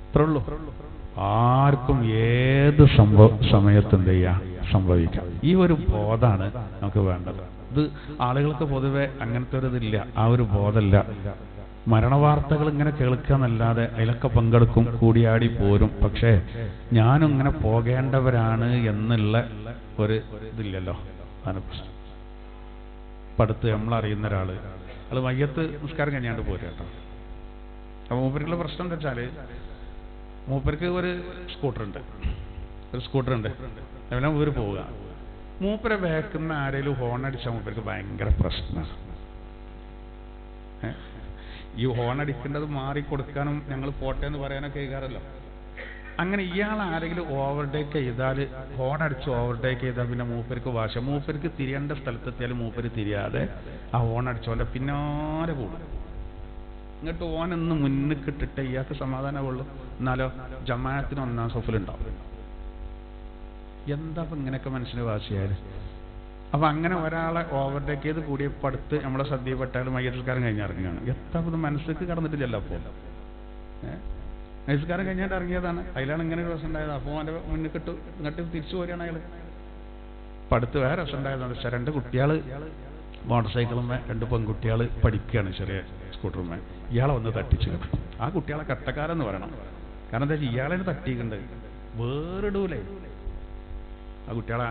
ഇത്രേ ഉള്ളൂ. ആർക്കും ഏത് സമയത്ത് എന്ത് ചെയ്യാം, സംഭവിക്കാം. ഈ ഒരു ബോധമാണ് നമുക്ക് വേണ്ടത്. ഇത് ആളുകൾക്ക് പൊതുവെ അങ്ങനത്തെ ഒരു ഇതില്ല, ആ ഒരു ബോധമില്ല. മരണവാർത്തകൾ ഇങ്ങനെ കേൾക്കാന്നല്ലാതെ അതിലൊക്കെ പങ്കെടുക്കും, കൂടിയാടി പോരും. പക്ഷേ ഞാനും ഇങ്ങനെ പോകേണ്ടവരാണ് എന്നുള്ള ഒരു ഇതില്ലല്ലോ. അതാണ് പ്രശ്നം. ഇപ്പം അടുത്ത് നമ്മളറിയുന്ന ഒരാള്, അത് മയ്യത്ത് നിസ്കാരം കഴിഞ്ഞാണ്ട് പോരും കേട്ടോ. അപ്പോൾ മൂപ്പർക്കുള്ള പ്രശ്നം എന്താ വെച്ചാൽ, മൂപ്പർക്ക് ഒരു സ്കൂട്ടറുണ്ട്. എല്ലാം മൂപ്പര് പോവുക. മൂപ്പരെ വേക്കുന്ന ആരെങ്കിലും ഹോൺ അടിച്ചാൽ മൂപ്പർക്ക് ഭയങ്കര പ്രശ്നമാണ്. ഈ ഹോൺ അടിക്കേണ്ടത് മാറിക്കൊടുക്കാനും ഞങ്ങൾ പോട്ടെ എന്ന് പറയാനൊക്കെ കേൾക്കാറല്ലോ. അങ്ങനെ ഇയാൾ ആരെങ്കിലും ഓവർടേക്ക് ചെയ്താൽ, ഹോണടിച്ച് ഓവർടേക്ക് ചെയ്താൽ പിന്നെ മൂപ്പർക്ക് വാശ. മൂപ്പർക്ക് തിരിയേണ്ട സ്ഥലത്തെത്തിയാൽ മൂപ്പര് തിരിയാതെ ആ ഹോണടിച്ചോലെ പിന്നാലെ പോകും. എന്നിട്ട് ഓനൊന്ന് മുന്നിക്കിട്ടിട്ട് ഇയാൾക്ക് സമാധാനമുള്ളൂ. എന്നാലോ ജമാഅത്തിന് ഒന്നാം സഫിലുണ്ടാവും. എന്താ അപ്പം ഇങ്ങനെയൊക്കെ മനുഷ്യന് വാശിയായാലും. അപ്പം അങ്ങനെ ഒരാളെ ഓവർടേക്ക് ചെയ്ത് കൂടിയപ്പോൾ അടുത്ത് നമ്മളെ ശ്രദ്ധയിൽപ്പെട്ടാലും മയ്യത്തുകാരൻ കഴിഞ്ഞിറങ്ങുകയാണ്. എത്ര മനസ്സിലേക്ക് കടന്നിട്ടില്ലല്ലോ. അപ്പോൾ മയ്യത്തുകാരൻ കഴിഞ്ഞാൽ ഇറങ്ങിയതാണ്. അതിലാണ് ഇങ്ങനെ ഒരു രസം ഉണ്ടായത്. അപ്പോൾ അവൻ്റെ മുന്നിൽ കിട്ടു ഇങ്ങോട്ട് തിരിച്ചു പോരുകയാണ് അയാൾ. അപ്പം അടുത്ത് വേറെ രസം ഉണ്ടായതാണ്. പക്ഷേ 2 കുട്ടികൾ മോട്ടോർ സൈക്കിളുമ്മേ, 2 പെൺകുട്ടികൾ പഠിക്കുകയാണ് ചെറിയ സ്കൂട്ടറുമ്മേ. ഇയാളെ വന്ന് തട്ടിച്ചു. ആ കുട്ടികളെ കട്ടക്കാരെന്ന് പറയണം. കാരണം എന്താ വെച്ചാൽ ഇയാളെ തട്ടിയിട്ടുണ്ട്, വേറിടൂലേ. ആ കുട്ടികളെ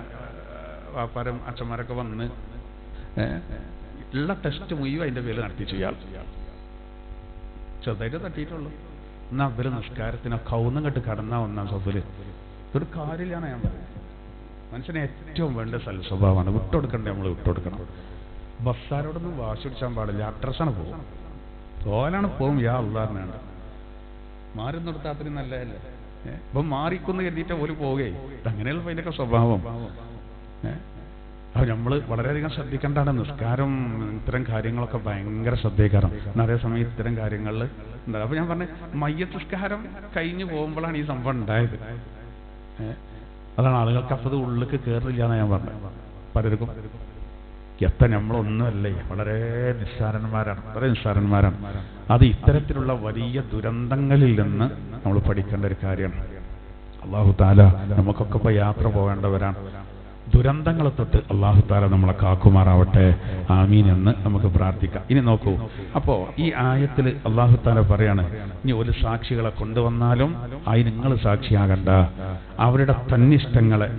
വാപ്പാരും അച്ഛന്മാരൊക്കെ വന്ന് ഉള്ള ടെസ്റ്റ് മുഴുവൻ അതിൻ്റെ പേര് നടത്തിച്ചു. ഇയാൾ ചെറുതായിട്ട് തട്ടിയിട്ടുള്ളൂ. എന്നാൽ അവര് നിസ്കാരത്തിന് കൗന്നും കെട്ട് കടന്നാ ഒന്നാം സഫില്. ഇതൊരു കാര്യമില്ലാണ് ഞാൻ പറയുന്നത്. മനുഷ്യനെ ഏറ്റവും വേണ്ട സൽസ്വഭാവമാണ്. വിട്ടുകൊടുക്കണ്ടേ, നമ്മൾ വിട്ടുകൊടുക്കണം. ബസ്സാരോടൊന്നും വാശി പിടിച്ചാൻ പാടില്ല. അഡ്രസ്സാണ് പോകും, തോലാണ് പോകും. യാ അള്ളാറിനാണ് മാറി നിർത്താൻ അത്രയും നല്ലതല്ലേ. ഇപ്പം മാറിക്കൊന്ന് കരുതിയിട്ട് പോലും പോവുകയെ. അങ്ങനെയുള്ള അതിൻ്റെയൊക്കെ സ്വഭാവം. അപ്പോൾ നമ്മൾ വളരെയധികം ശ്രദ്ധിക്കേണ്ടതാണ്. നിസ്കാരം ഇത്തരം കാര്യങ്ങളൊക്കെ ഭയങ്കര ശ്രദ്ധിക്കണം. അതേ സമയം ഇത്തരം കാര്യങ്ങളിൽ ഉണ്ടാകും. അപ്പോൾ ഞാൻ പറഞ്ഞ മയ്യത്ത് നിസ്കാരം കഴിഞ്ഞ് പോകുമ്പോഴാണ് ഈ സംഭവം ഉണ്ടായത്. അതാണ് ആളുകൾക്ക് അപ്പോൾ ഉള്ളിലേക്ക് കയറില്ല എന്നാണ് ഞാൻ പറഞ്ഞത്. പലർക്കും എത്ര നമ്മളൊന്നുമല്ലേ, വളരെ നിസ്സാരന്മാരാണ്, വളരെ നിസ്സാരന്മാരാണ്. അത് ഇത്തരത്തിലുള്ള വലിയ ദുരന്തങ്ങളിൽ നിന്ന് നമ്മൾ പഠിക്കേണ്ട ഒരു കാര്യമാണ്. അല്ലാഹു തആല നമുക്കൊക്കെ ഇപ്പോൾ യാത്ര പോകേണ്ടവരാണ്. ദുരന്തങ്ങളെ തൊട്ട് അല്ലാഹു തആല നമ്മളെ കാക്കുമാറാവട്ടെ, ആമീൻ എന്ന് നമുക്ക് പ്രാർത്ഥിക്കാം. ഇനി നോക്കൂ, അപ്പോൾ ഈ ആയത്തിൽ അല്ലാഹു തആല പറയാണ്, ഇനി ഒരു സാക്ഷികളെ കൊണ്ടുവന്നാലും അതിന് നിങ്ങൾ സാക്ഷിയാകണ്ട. അവരുടെ തന്നിഷ്ടങ്ങളെ,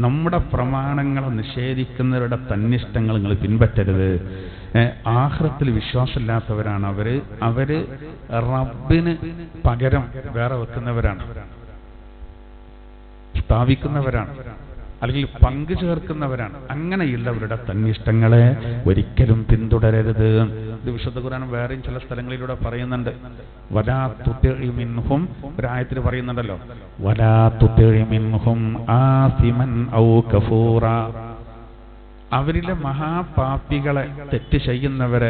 നമ്മുടെ പ്രമാണങ്ങളെ നിഷേധിക്കുന്നവരുടെ തന്നിഷ്ടങ്ങൾ നിങ്ങൾ പിൻപറ്റരുത്. ആഖിറത്തിൽ വിശ്വാസമില്ലാത്തവരാണ് അവര് റബ്ബിന് പകരം വേറെ വെക്കുന്നവരാണ്, സ്ഥാപിക്കുന്നവരാണ്, അല്ലെങ്കിൽ പങ്കു ചേർക്കുന്നവരാണ്. അങ്ങനെയുള്ളവരുടെ തന്നിഷ്ടങ്ങളെ ഒരിക്കലും പിന്തുടരരുത്. ഇത് വിശുദ്ധ ഖുർആൻ വേറെയും ചില സ്ഥലങ്ങളിലൂടെ പറയുന്നുണ്ട്. വലാ തുതിഇ മിൻഹും, ഒരായത്തിൽ പറയുന്നുണ്ടല്ലോ, വലാ തുതിഇ മിൻഹും ആസിമൻ ഔ കഫൂറ. അവരിലെ മഹാപാപികളെ, തെറ്റ് ചെയ്യുന്നവരെ,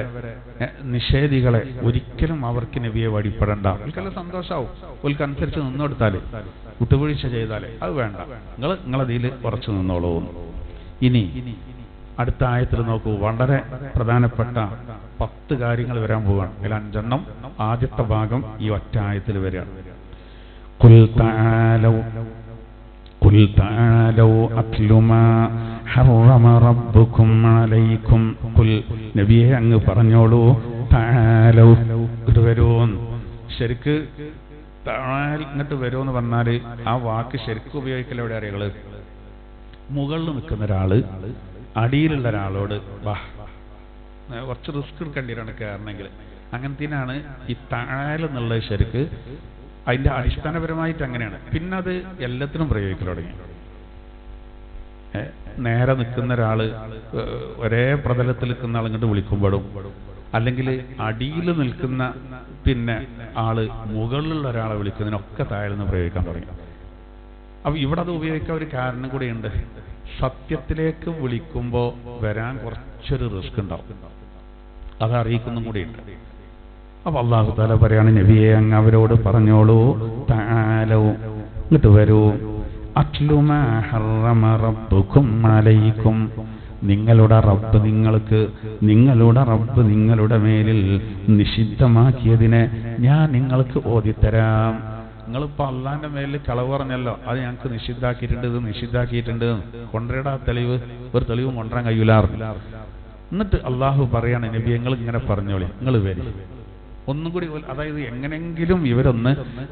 നിഷേധികളെ ഒരിക്കലും അവർക്ക് നബിയെ വഴിപ്പെടണ്ട. അവർക്കെല്ലാം സന്തോഷമാവും. ഓൽക്കനുസരിച്ച് നിന്നോടുത്താൽ, വിട്ടുവീഴ്ച ചെയ്താലേ അത് വേണ്ട, നിങ്ങളതിൽ ഉറച്ചു നിന്നോളൂ. ഇനി അടുത്ത ആയത്തിൽ നോക്കൂ, വളരെ പ്രധാനപ്പെട്ട 10 കാര്യങ്ങൾ വരാൻ പോവുകയാണ്. അതിൽ 5 ആദ്യത്തെ ഭാഗം ഈ ഒറ്റ ആയത്തിൽ വരികയാണ്. ഖുൽ തആലൗ അത്ലു മാ ഹറമ റബ്ബുകും അലൈക്കും. ഖുൽ, നബിയെ അങ്ങ് പറഞ്ഞോളൂ, തആലൗ, ഇങ്ങോട്ട് വരൂ. ശരിക്ക് ഇങ്ങോട്ട് വരുമെന്ന് പറഞ്ഞാൽ ആ വാക്ക് ശരിക്കും ഉപയോഗിക്കൽ എവിടെ അറിയുള്ളത്? മുകളിൽ നിൽക്കുന്ന ഒരാള് അടിയിലുള്ള ഒരാളോട് വാ, കുറച്ച് റിസ്ക് എടുക്കേണ്ടിയാണ് കയറണമെങ്കിൽ. അങ്ങനത്തേനാണ് ഈ താഴെന്നുള്ളത്. ശരിക്ക് അതിന്റെ അടിസ്ഥാനപരമായിട്ട് അങ്ങനെയാണ്. പിന്നെ അത് എല്ലാത്തിനും പ്രയോഗിക്കൽ തുടങ്ങി. നേരെ നിൽക്കുന്ന ഒരാള് ഒരേ പ്രതലത്തിൽ നിൽക്കുന്ന ആളിങ്ങോട്ട് വിളിക്കുമ്പോഴും, അല്ലെങ്കിൽ അടിയിൽ നിൽക്കുന്ന പിന്നെ ആള് മുകളിലുള്ള ഒരാളെ വിളിക്കുന്നതിനൊക്കെ താഴെ നിന്ന് പ്രയോഗിക്കാൻ തുടങ്ങി. അപ്പൊ ഇവിടെ അത് ഉപയോഗിക്കാൻ ഒരു കാരണം കൂടിയുണ്ട്. സത്യത്തിലേക്ക് വിളിക്കുമ്പോൾ വരാൻ കുറച്ചൊരു റിസ്ക് ഉണ്ടാവും, അത് അറിയിക്കുന്നതും കൂടിയുണ്ട്. അപ്പൊ അല്ലാഹു തആല പറയാണ്, നബിയെ അങ്ങ് അവരോട് പറഞ്ഞോളൂ, തആലൗ, ഇങ്ങോട്ട് വരൂ, അത്ലു മാ ഹറമ റബ്ബുകും അലൈക്കും. നിങ്ങളുടെ റബ്ബ് നിങ്ങളുടെ മേലിൽ നിഷിദ്ധമാക്കിയതിനെ ഞാൻ നിങ്ങൾക്ക് ഓതിത്തരാം. നിങ്ങളിപ്പോ അള്ളാന്റെ മേലിൽ കളവ് പറഞ്ഞല്ലോ, അത് ഞങ്ങൾക്ക് നിഷിദ്ധാക്കിയിട്ടുണ്ട്, ഇത് നിഷിദ്ധാക്കിയിട്ടുണ്ട്. കൊണ്ടുവരടാ തെളിവ്. ഒരു തെളിവും കൊണ്ടുവരാൻ കഴിയൂലാറില്ല. എന്നിട്ട് അള്ളാഹു പറയാണ്, നബി നിങ്ങൾ ഇങ്ങനെ പറഞ്ഞോളി, നിങ്ങൾ വരി ഒന്നും കൂടി. അതായത് എങ്ങനെങ്കിലും ഇവരൊന്ന്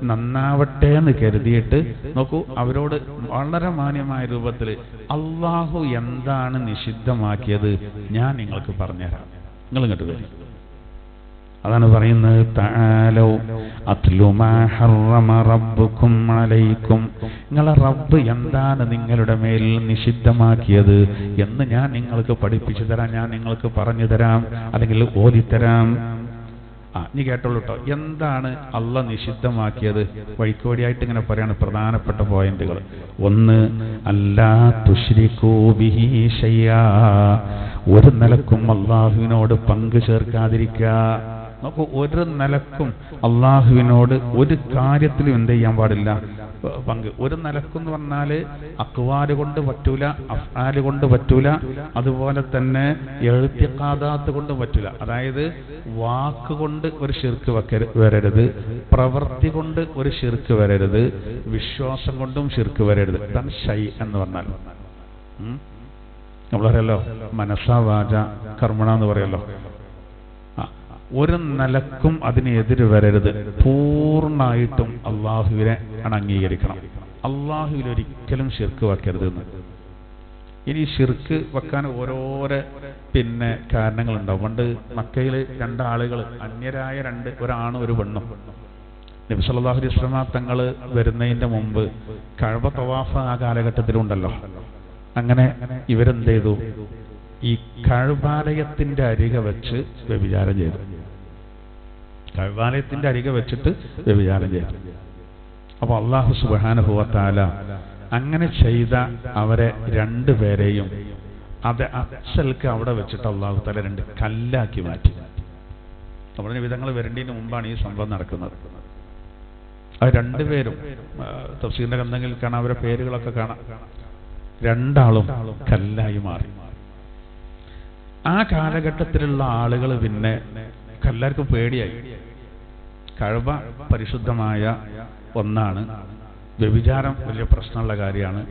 നന്നാവട്ടെ എന്ന് കരുതിയിട്ട് നോക്കൂ, അവരോട് വളരെ മാന്യമായ രൂപത്തിൽ അള്ളാഹു എന്താണ് നിഷിദ്ധമാക്കിയത് ഞാൻ നിങ്ങൾക്ക് പറഞ്ഞുതരാം, നിങ്ങൾ ഇങ്ങോട്ട് വരും. അതാണ് പറയുന്നത്, തആലൗ അത്ലു മാ ഹറമ റബ്ബുകും അലൈക്കും. നിങ്ങളെ റബ്ബ് എന്താണ് നിങ്ങളുടെ മേൽ നിഷിദ്ധമാക്കിയത് എന്ന് ഞാൻ നിങ്ങൾക്ക് പഠിപ്പിച്ചു തരാം, ഞാൻ നിങ്ങൾക്ക് പറഞ്ഞു തരാം, അല്ലെങ്കിൽ ഓതിത്തരാം. ഇനി കേട്ടോളൂ കേട്ടോ. എന്താണ് അള്ളാഹ് നിഷിദ്ധമാക്കിയത്? വഴിക്കോടിയായിട്ട് ഇങ്ങനെ പറയാണ് പ്രധാനപ്പെട്ട പോയിന്റുകൾ. ഒന്ന്, അല്ലാ തുശ്രികൂ ബിഹി ശൈആ, ഒരു നിലക്കും അള്ളാഹുവിനോട് പങ്കു ചേർക്കാതിരിക്കുക. നോക്കൂ, ഒരു നിലക്കും അള്ളാഹുവിനോട് ഒരു കാര്യത്തിലും എന്ത് ചെയ്യാൻ പാടില്ല, പങ്ക്. ഒരു നിലക്കും എന്ന് പറഞ്ഞാൽ അക്വാല് കൊണ്ട് പറ്റൂല, അഫ്ആല് കൊണ്ട് പറ്റൂല, അതുപോലെ തന്നെ എഴുത്തിഖാദാത്ത് കൊണ്ട് പറ്റൂല. അതായത് വാക്കുകൊണ്ട് ഒരു ശിർക്ക് വരരുത്, പ്രവൃത്തി കൊണ്ട് ഒരു ശിർക്ക് വരരുത്, വിശ്വാസം കൊണ്ടും ശിർക്ക് വരരുത്. ഇതാണ് ഷൈ എന്ന് പറഞ്ഞാൽ. നമ്മളറിയല്ലോ മനസ്സാ വാച കർമ്മണ എന്ന് പറയല്ലോ. ഒരു നിലക്കും അതിനെതിര് വരരുത്. പൂർണ്ണമായിട്ടും അള്ളാഹുവിനെ അംഗീകരിക്കണം. അള്ളാഹുവിൽ ഒരിക്കലും ശിർക്ക് വെക്കരുത് എന്ന്. ഇനി ശിർക്ക് വെക്കാൻ ഓരോരോ കാരണങ്ങളുണ്ടാവും. പണ്ട് മക്കയിൽ രണ്ടാളുകൾ, അന്യരായ ഒരാണും ഒരു പെണ്ണും, നബി സല്ലല്ലാഹു അലൈഹി വസല്ലം തങ്ങൾ വരുന്നതിന്റെ മുമ്പ് കഅബ തവാഫ് ആ കാലഘട്ടത്തിലുണ്ടല്ലോ. അങ്ങനെ ഇവരെന്ത് ചെയ്തു? ഈ കഅബാലയത്തിന്റെ അരികെ വെച്ച് വ്യഭിചാരം ചെയ്തു. കഅബാലയത്തിന്റെ അരികെ വെച്ചിട്ട് വ്യഭിചാരം ചെയ്തു. അപ്പൊ അല്ലാഹു സുബ്ഹാനഹു വ തആല അങ്ങനെ ചെയ്ത അവരെ രണ്ടുപേരെയും അത് അച്ഛൽക്ക് അവിടെ വെച്ചിട്ട് അല്ലാഹു തആല രണ്ട് കല്ലാക്കി മാറ്റി. നമ്മുടെ വിധങ്ങൾ വരേണ്ടതിന് മുമ്പാണ് ഈ സംഭവം നടക്കുന്നത്. അത് രണ്ടുപേരും തഫ്സീറിന്റെ ഗ്രന്ഥങ്ങളിൽ കാണാം, അവരുടെ പേരുകളൊക്കെ കാണാം. രണ്ടാളും കല്ലായി മാറി. ആ കാലഘട്ടത്തിലുള്ള ആളുകൾ പിന്നെ എല്ലാവർക്കും പേടിയായി. കഅബ പരിശുദ്ധമായ ഒന്നാണ്, വ്യഭിചാരം വലിയ പ്രശ്നമുള്ള കാര്യമാണ്.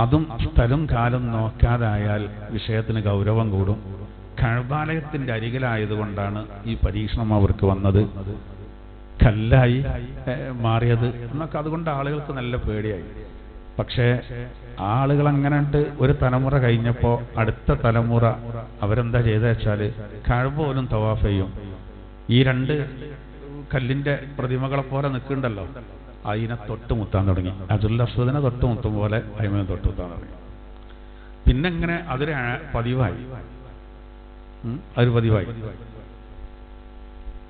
അതും സ്ഥലം കാലം നോക്കാതായാൽ വിഷയത്തിന് ഗൗരവം കൂടും. കഅബാലയത്തിന്റെ അരികിലായതുകൊണ്ടാണ് ഈ പരീക്ഷണം അവർക്ക് വന്നത്, കല്ലായി മാറിയത് എന്നൊക്കെ. അതുകൊണ്ട് ആളുകൾക്ക് നല്ല പേടിയായി. പക്ഷേ ആളുകൾ അങ്ങനെ ഒരു തലമുറ കഴിഞ്ഞപ്പോൾ അടുത്ത തലമുറ അവരെന്താ ചെയ്തെന്ന് വെച്ചാൽ കഅബ പോലും തവാഫ് ചെയ്യും. ഈ രണ്ട് കല്ലിന്റെ പ്രതിമകളെ പോലെ നിൽക്കുന്നുണ്ടല്ലോ, അതിനെ തൊട്ടുമുത്താൻ തുടങ്ങി. ഹജറുൽ അസ്വദിനെ തൊട്ടുമുത്തും പോലെ അതിനെ തൊട്ടുമുത്താൻ തുടങ്ങി. പിന്നെ ഇങ്ങനെ അതൊരു പതിവായി.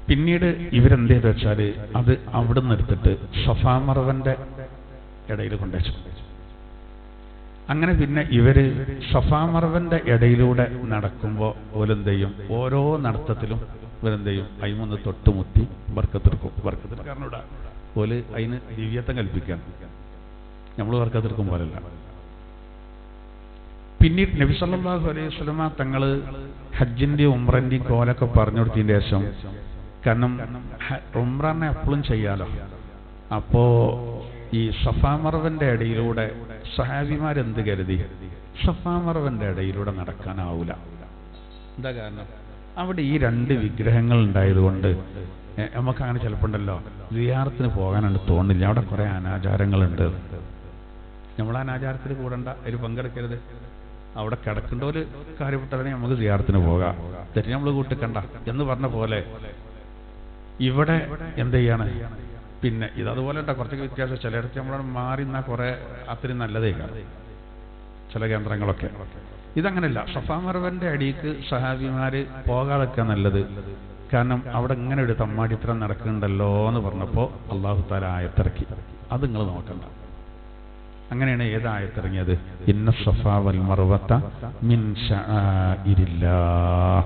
പിന്നീട് ഇവരെന്ത് ചെയ്തെന്ന് വെച്ചാൽ അത് അവിടെ നിന്ന് എടുത്തിട്ട് സഫാ മർവന്റെ ഇടയിൽ കൊണ്ടുവച്ചു. അങ്ങനെ പിന്നെ ഇവര് സഫാ മർവന്റെ ഇടയിലൂടെ നടക്കുമ്പോൾ ഓലെന്ത് ചെയ്യും? ഓരോ നടത്തത്തിലും ഇവരെന്ത് ചെയ്യും? അയിമൊന്ന് തൊട്ടുമുത്തി ബർക്കത്തെടുക്കും. ബർക്കത്തെടുക്കാരനോട് ഓല് അതിന് ദിവ്യത്വം കൽപ്പിക്കാൻ. നമ്മൾ ബർക്കത്തെടുക്കും പോലല്ല. പിന്നീട് നബി സല്ലല്ലാഹു അലൈഹി വസല്ലം തങ്ങള് ഹജ്ജിന്റെയും ഉംറന്റെയും കോലൊക്കെ പറഞ്ഞു കൊടുത്തതിന് ശേഷം, കാരണം ഉംറനെ എപ്പോഴും ചെയ്യാലോ, അപ്പോ ഈ സഫാ മർവന്റെ ഇടയിലൂടെ സഹാബിമാരെന്ത് കരുതി? സഫാ മർവന്റെ ഇടയിലൂടെ നടക്കാനാവൂല. എന്താ കാരണം? അവിടെ ഈ രണ്ട് വിഗ്രഹങ്ങൾ ഉണ്ടായതുകൊണ്ട് നമുക്ക് അങ്ങനെ ചിലപ്പോൾ ഉണ്ടല്ലോ സിയാറത്തിന് പോകാനാണ് തോന്നില്ല. അവിടെ കുറെ അനാചാരങ്ങളുണ്ട്. നമ്മൾ അനാചാരത്തിൽ കൂടണ്ട, അതിൽ പങ്കെടുക്കരുത്. അവിടെ കിടക്കേണ്ട ഒരു കാര്യപ്പെട്ടതിനെ നമുക്ക് സിയാറത്തിന് പോകാം, തെറ്റി നമ്മൾ കൂട്ടിക്കണ്ട എന്ന് പറഞ്ഞ പോലെ ഇവിടെ എന്ത് ചെയ്യാണ്? പിന്നെ ഇതതുപോലെ ഉണ്ടോ കുറച്ചൊക്കെ വ്യത്യാസം. ചിലയിടത്ത് നമ്മളോട് മാറി നിന്നാൽ കുറെ അത്രയും നല്ലതേക്കാണ് ചില കേന്ദ്രങ്ങളൊക്കെ. ഇതങ്ങനെയല്ല. സഫാ മർവന്റെ അടിക്ക് സഹാബിമാര് പോകാതൊക്കെ നല്ലത്. കാരണം അവിടെ ഇങ്ങനെ ഒരു തമ്മാടിത്തരം നടക്കുന്നുണ്ടല്ലോ എന്ന് പറഞ്ഞപ്പോൾ അല്ലാഹു തആല ആയത്തിറക്കി. അത് നിങ്ങൾ നോക്കണ്ട. അങ്ങനെയാണ് ഏത് ആയത്തിറങ്ങിയത്? ഇന്ന സഫാ വൽ മർവത മിൻ ശആഇരില്ലാഹ്.